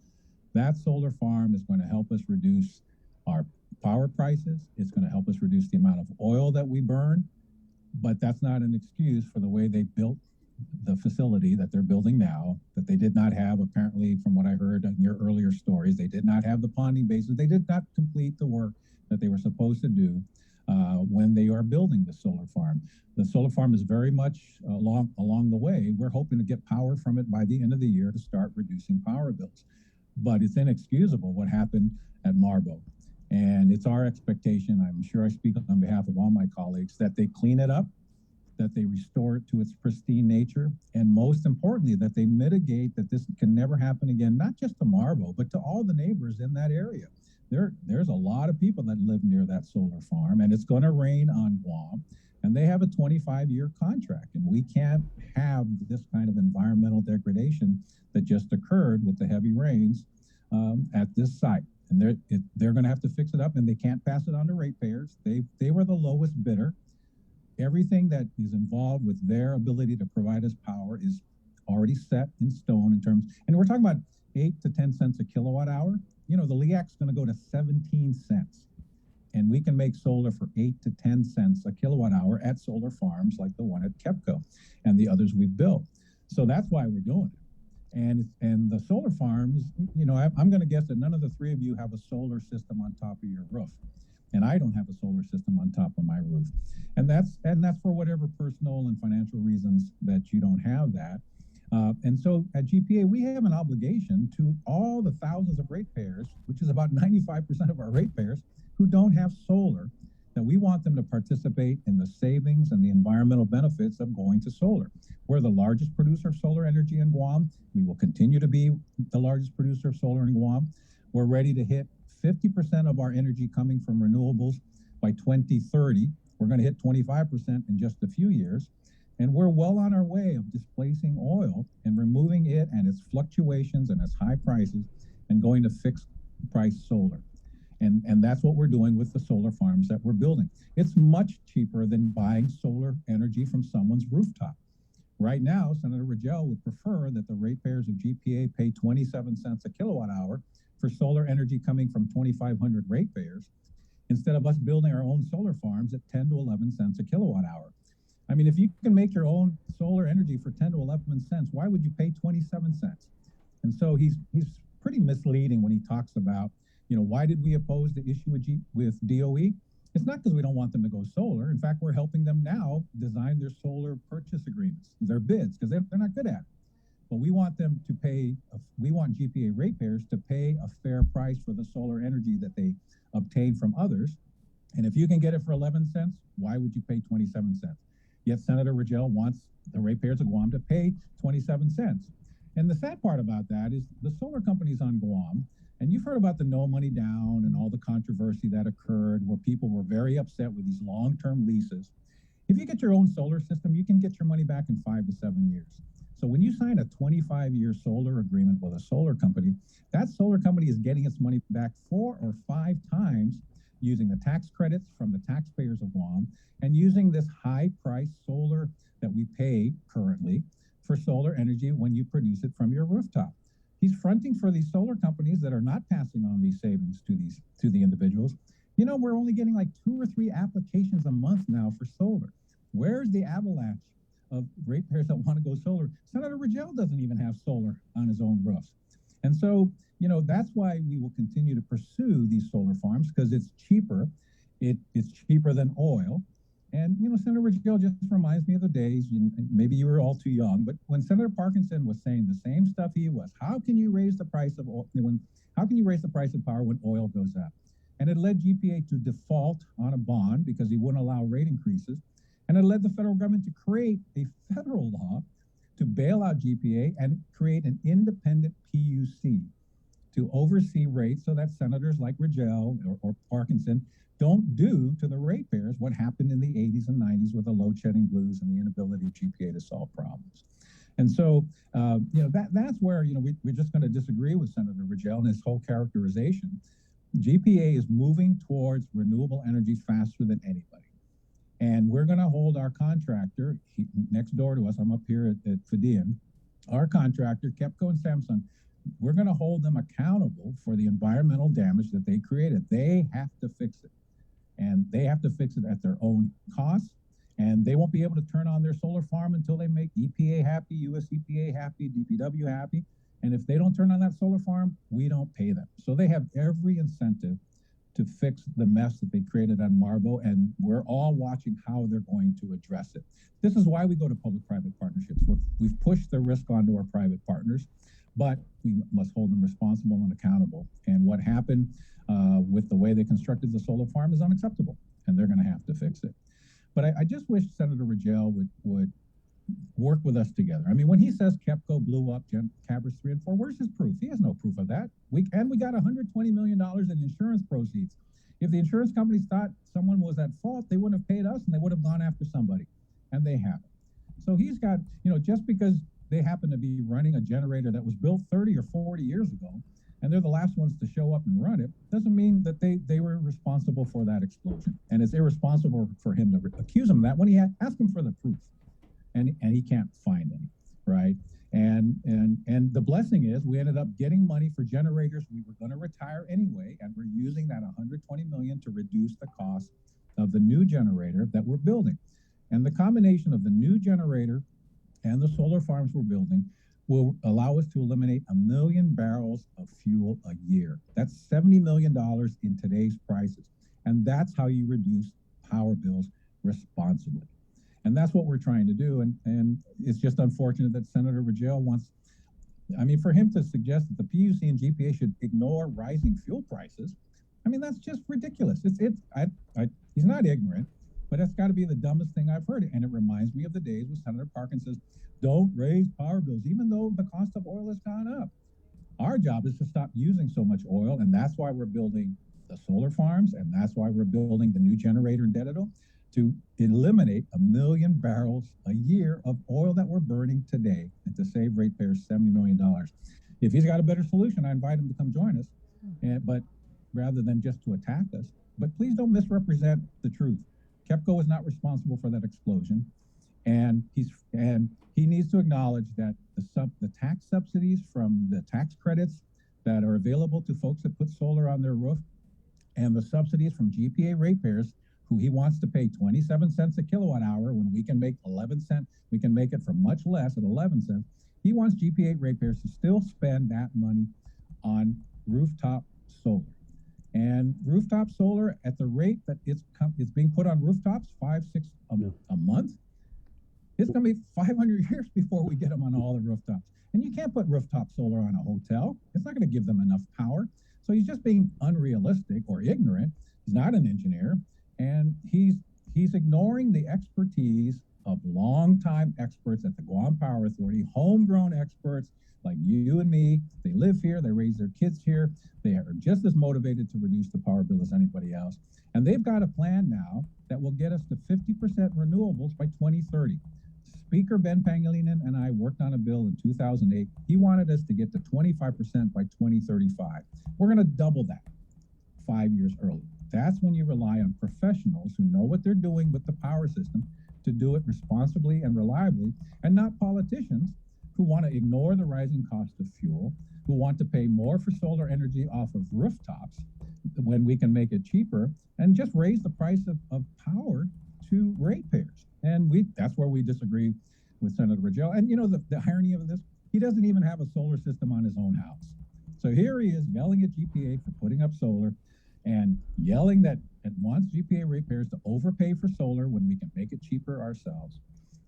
That solar farm is going to help us reduce our power prices. It's going to help us reduce the amount of oil that we burn, but that's not an excuse for the way they built the facility that they're building now, that they did not have, apparently, from what I heard in your earlier stories, they did not have the ponding bases. They did not complete the work that they were supposed to do when they are building the solar farm. The solar farm is very much along the way. We're hoping to get power from it by the end of the year to start reducing power bills. But it's inexcusable what happened at Marbo. And it's our expectation, I'm sure I speak on behalf of all my colleagues, that they clean it up, that they restore it to its pristine nature, and most importantly, that they mitigate that this can never happen again, not just to Marbo, but to all the neighbors in that area. There's a lot of people that live near that solar farm, and it's going to rain on Guam, and they have a 25-year contract, and we can't have this kind of environmental degradation that just occurred with the heavy rains at this site. And they're going to have to fix it up, and they can't pass it on to ratepayers. They were the lowest bidder. Everything that is involved with their ability to provide us power is already set in stone in terms, and we're talking about 8 to 10 cents a kilowatt hour. The LEAC's going to go to 17 cents, and we can make solar for 8 to 10 cents a kilowatt hour at solar farms like the one at KEPCO and the others we've built. So that's why we're doing it. And the solar farms, I'm going to guess that none of the three of you have a solar system on top of your roof. And I don't have a solar system on top of my roof. And that's for whatever personal and financial reasons that you don't have that. And so at GPA, we have an obligation to all the thousands of ratepayers, which is about 95% of our ratepayers, who don't have solar, that we want them to participate in the savings and the environmental benefits of going to solar. We're the largest producer of solar energy in Guam. We will continue to be the largest producer of solar in Guam. We're ready to hit 50% of our energy coming from renewables by 2030. We're going to hit 25% in just a few years. And we're well on our way of displacing oil and removing it and its fluctuations and its high prices and going to fixed price solar. And that's what we're doing with the solar farms that we're building. It's much cheaper than buying solar energy from someone's rooftop. Right now, Senator Rangel would prefer that the ratepayers of GPA pay 27 cents a kilowatt hour for solar energy coming from 2,500 ratepayers, instead of us building our own solar farms at 10 to 11 cents a kilowatt hour. I mean, if you can make your own solar energy for 10 to 11 cents, why would you pay 27 cents? And so he's pretty misleading when he talks about, why did we oppose the issue with DOE? It's not because we don't want them to go solar. In fact, we're helping them now design their solar purchase agreements, their bids, because they're not good at it. But we want them to pay, we want GPA ratepayers to pay a fair price for the solar energy that they obtain from others. And if you can get it for 11 cents, why would you pay 27 cents? Yet Senator Rangel wants the ratepayers of Guam to pay 27 cents. And the sad part about that is the solar companies on Guam, and you've heard about the no money down and all the controversy that occurred where people were very upset with these long-term leases. If you get your own solar system, you can get your money back in 5 to 7 years. So when you sign a 25-year solar agreement with a solar company, that solar company is getting its money back 4 or 5 times using the tax credits from the taxpayers of Guam and using this high-priced solar that we pay currently for solar energy when you produce it from your rooftop. He's fronting for these solar companies that are not passing on these savings to the individuals. We're only getting like 2 or 3 applications a month now for solar. Where's the avalanche of ratepayers that want to go solar? Senator Rangel doesn't even have solar on his own roofs. And so, that's why we will continue to pursue these solar farms, because it's cheaper. It's cheaper than oil. And, Senator Rangel just reminds me of the days, maybe you were all too young, but when Senator Parkinson was saying the same stuff he was, how can you raise the price of power when oil goes up? And it led GPA to default on a bond because he wouldn't allow rate increases. And it led the federal government to create a federal law to bail out GPA and create an independent PUC to oversee rates so that senators like Rangel or Parkinson don't do to the ratepayers what happened in the 80s and 90s with the load shedding blues and the inability of GPA to solve problems. And so, that's where, we're just going to disagree with Senator Rangel and his whole characterization. GPA is moving towards renewable energy faster than anybody. And we're going to hold our contractor next door to us. I'm up here at Fidian. Our contractor, KEPCO and Samsung, we're going to hold them accountable for the environmental damage that they created. They have to fix it. And they have to fix it at their own cost. And they won't be able to turn on their solar farm until they make EPA happy, US EPA happy, DPW happy. And if they don't turn on that solar farm, we don't pay them. So they have every incentive to fix the mess that they created on Marbo, and we're all watching how they're going to address it. This is why we go to public-private partnerships. We've pushed the risk onto our private partners, but we must hold them responsible and accountable. And what happened with the way they constructed the solar farm is unacceptable, and they're going to have to fix it. But I just wish Senator Rangel would work with us together. I mean, when he says KEPCO blew up Cabbage 3 and 4, where's his proof? He has no proof of that. We got $120 million in insurance proceeds. If the insurance companies thought someone was at fault, they wouldn't have paid us and they would have gone after somebody. And they haven't. So he's got, just because they happen to be running a generator that was built 30 or 40 years ago, and they're the last ones to show up and run it, doesn't mean that they were responsible for that explosion. And it's irresponsible for him to accuse him of that when he asked him for the proof. And he can't find any, right? And the blessing is we ended up getting money for generators we were going to retire anyway, and we're using that $120 million to reduce the cost of the new generator that we're building. And the combination of the new generator and the solar farms we're building will allow us to eliminate 1 million barrels of fuel a year. That's $70 million in today's prices. And that's how you reduce power bills responsibly. And that's what we're trying to do. And it's just unfortunate that Senator Rogel wants, I mean, for him to suggest that the PUC and GPA should ignore rising fuel prices, I mean, that's just ridiculous. He's not ignorant, but that's got to be the dumbest thing I've heard. And it reminds me of the days when Senator Parkin says, don't raise power bills, even though the cost of oil has gone up. Our job is to stop using so much oil, and that's why we're building the solar farms, and that's why we're building the new generator in Dededo, to eliminate 1 million barrels a year of oil that we're burning today, and to save ratepayers $70 million. If he's got a better solution, I invite him to come join us, but rather than just to attack us. But please don't misrepresent the truth. KEPCO is not responsible for that explosion, and he needs to acknowledge that the tax subsidies from the tax credits that are available to folks that put solar on their roof, and the subsidies from GPA ratepayers, who he wants to pay 27 cents a kilowatt hour when we can make 11 cents, we can make it for much less at 11 cents. He wants GPA ratepayers to still spend that money on rooftop solar. And rooftop solar at the rate that it's being put on rooftops, 5-6 a month, it's going to be 500 years before we get them on all the rooftops. And you can't put rooftop solar on a hotel. It's not going to give them enough power. So he's just being unrealistic or ignorant. He's not an engineer. And he's ignoring the expertise of longtime experts at the Guam Power Authority, homegrown experts like you and me. They live here, they raise their kids here. They are just as motivated to reduce the power bill as anybody else. And they've got a plan now that will get us to 50% renewables by 2030. Speaker Ben Pangilinan and I worked on a bill in 2008. He wanted us to get to 25% by 2035. We're going to double that 5 years early. That's when you rely on professionals who know what they're doing with the power system to do it responsibly and reliably, and not politicians who want to ignore the rising cost of fuel, who want to pay more for solar energy off of rooftops when we can make it cheaper, and just raise the price of power to ratepayers. And that's where we disagree with Senator Rogel. And you know, the irony of this, he doesn't even have a solar system on his own house. So here he is yelling at GPA for putting up solar, and yelling that it wants GPA ratepayers to overpay for solar when we can make it cheaper ourselves.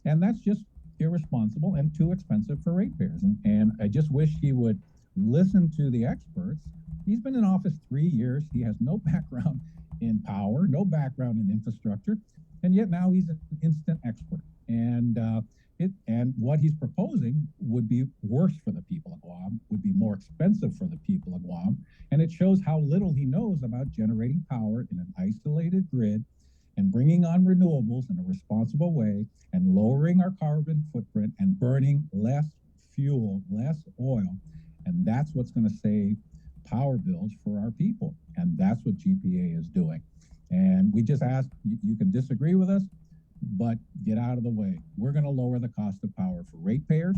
And that's just irresponsible and too expensive for ratepayers. And I just wish he would listen to the experts. He's been in office 3 years. He has no background in power, no background in infrastructure, and yet now he's an instant expert. And what he's proposing would be worse for the people of Guam, would be more expensive for the people of Guam. And it shows how little he knows about generating power in an isolated grid and bringing on renewables in a responsible way and lowering our carbon footprint and burning less fuel, less oil. And that's what's going to save power bills for our people. And that's what GPA is doing. And we just ask, you can disagree with us, but get out of the way. We're going to lower the cost of power for ratepayers.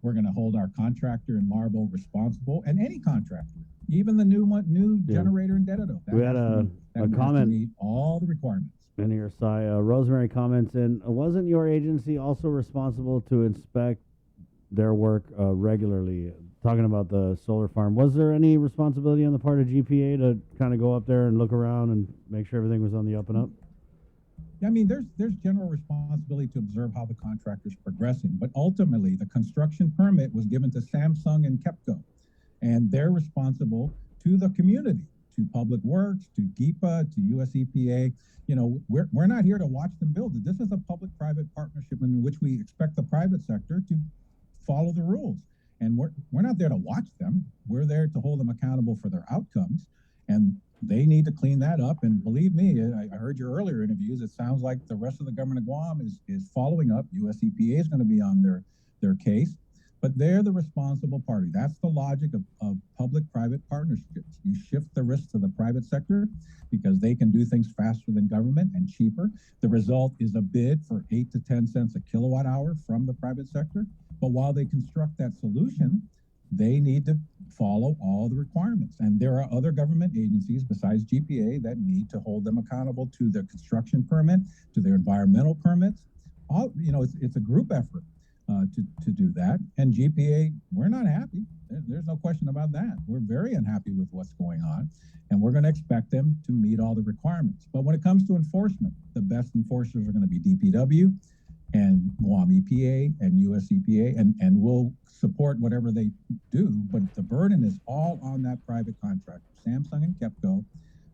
We're going to hold our contractor in Marble responsible, and any contractor, even the new generator in Dededo. We had a comment. Meet all the requirements. In your side, Rosemary comments in, wasn't your agency also responsible to inspect their work regularly? Talking about the solar farm, was there any responsibility on the part of GPA to kind of go up there and look around and make sure everything was on the up and up? I mean, there's general responsibility to observe how the contractor's progressing, but ultimately the construction permit was given to Samsung and KEPCO, and they're responsible to the community, to Public Works, to GEPA, to US EPA. You know, we're not here to watch them build it. This is a public-private partnership in which we expect the private sector to follow the rules. And we're not there to watch them. We're there to hold them accountable for their outcomes. And they need to clean that up. And believe me, I heard your earlier interviews. It sounds like the rest of the government of Guam is following up. US EPA is going to be on their case. But they're the responsible party. That's the logic of public-private partnerships. You shift the risk to the private sector because they can do things faster than government and cheaper. The result is a bid for 8 to 10 cents a kilowatt hour from the private sector. But while they construct that solution, they need to follow all the requirements. And there are other government agencies besides GPA that need to hold them accountable to their construction permit, to their environmental permits. It's a group effort to do that. And GPA, we're not happy. There's no question about that. We're very unhappy with what's going on. And we're going to expect them to meet all the requirements. But when it comes to enforcement, the best enforcers are going to be DPW, and Guam EPA and US EPA, and we'll support whatever they do, but the burden is all on that private contractor, Samsung and KEPCO.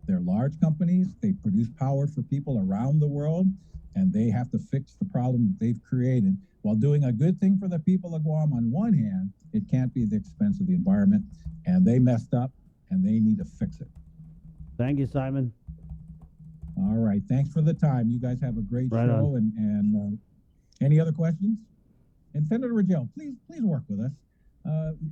They're large companies, they produce power for people around the world, and they have to fix the problem that they've created. While doing a good thing for the people of Guam on one hand, it can't be at the expense of the environment, and they messed up, and they need to fix it. Thank you, Simon. All right, thanks for the time. You guys have a great Right show, on. and any other questions? And Senator Rangel, please work with us.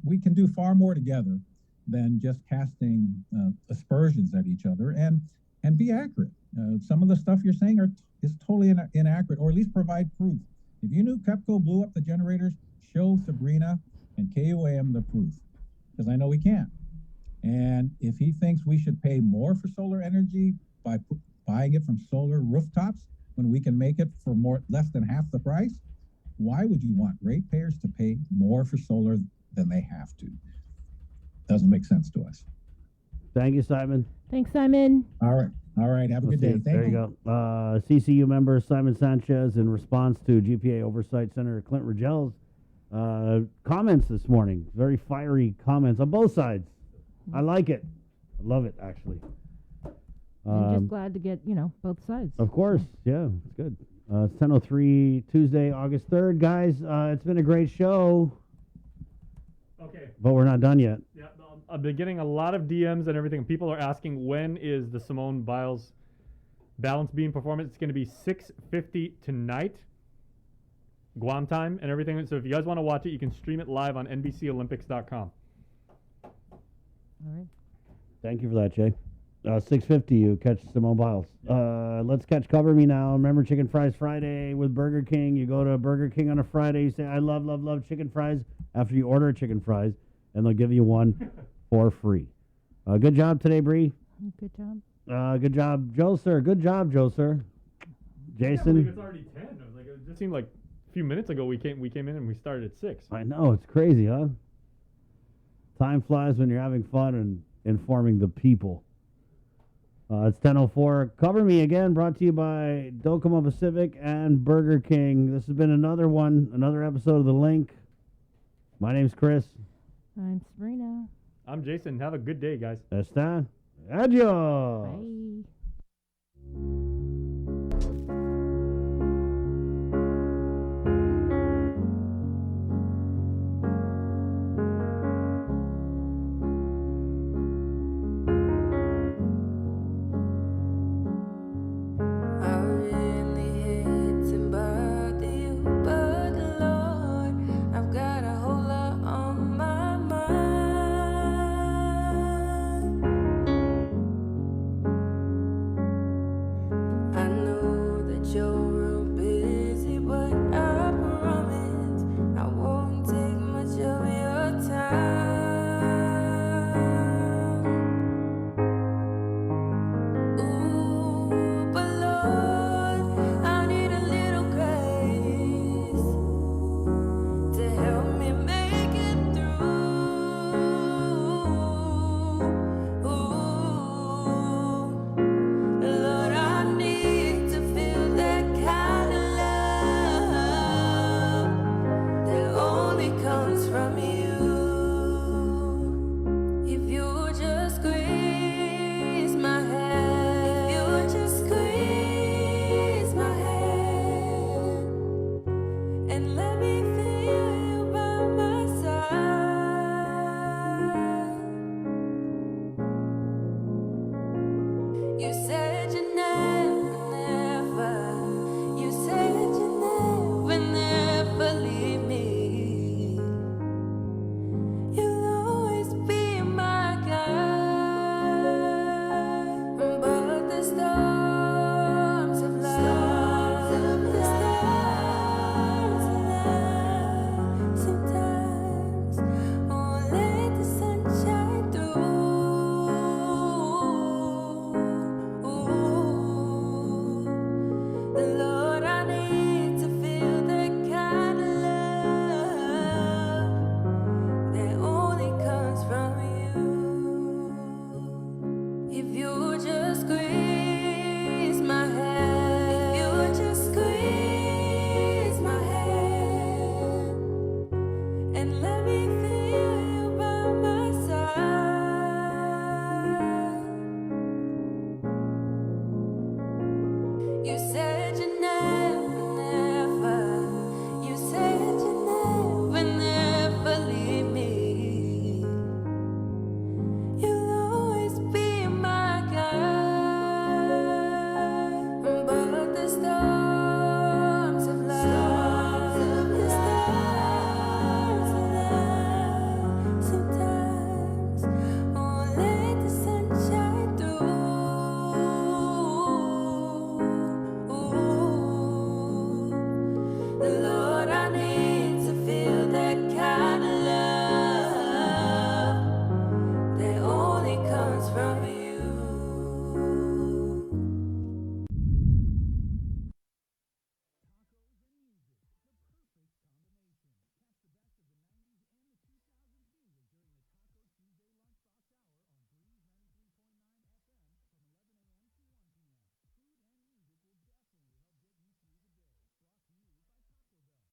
We can do far more together than just casting aspersions at each other, and be accurate. Some of the stuff you're saying is totally inaccurate, or at least provide proof. If you knew KEPCO blew up the generators, show Sabrina and KUAM the proof, because I know we can't. And if he thinks we should pay more for solar energy by buying it from solar rooftops when we can make it for less than half the price, why would you want ratepayers to pay more for solar than they have to? Doesn't make sense to us. Thank you, Simon. Thanks, Simon. All right. Have a good day. Thank There you go. CCU member Simon Sanchez, in response to GPA oversight, Senator Clint Ragel's comments this morning. Very fiery comments on both sides. I like it. I love it, actually. I'm just glad to get, both sides. Of course. Yeah, it's good. It's 10:03 Tuesday, August 3rd. Guys, it's been a great show. Okay. But we're not done yet. Yeah, I've been getting a lot of DMs and everything. People are asking, when is the Simone Biles balance beam performance? It's going to be 6:50 tonight, Guam time and everything. So if you guys want to watch it, you can stream it live on NBCOlympics.com. All right. Thank you for that, Jay. 6:50, you catch Simone Biles. Let's catch Cover Me Now. Remember Chicken Fries Friday with Burger King. You go to Burger King on a Friday, you say, I love, love, love chicken fries after you order chicken fries, and they'll give you one for free. Good job today, Bree. Good job. Good job, Joe, sir. Good job, Joe, sir. I can't Jason. believe it's already 10. I was like, it just seemed like a few minutes ago we came in and we started at 6. I know, it's crazy, huh? Time flies when you're having fun and informing the people. It's 10:04. Cover Me again, brought to you by Docomo Pacific and Burger King. This has been another episode of The Link. My name's Chris. I'm Sabrina. I'm Jason. Have a good day, guys. Está. Adios. Bye.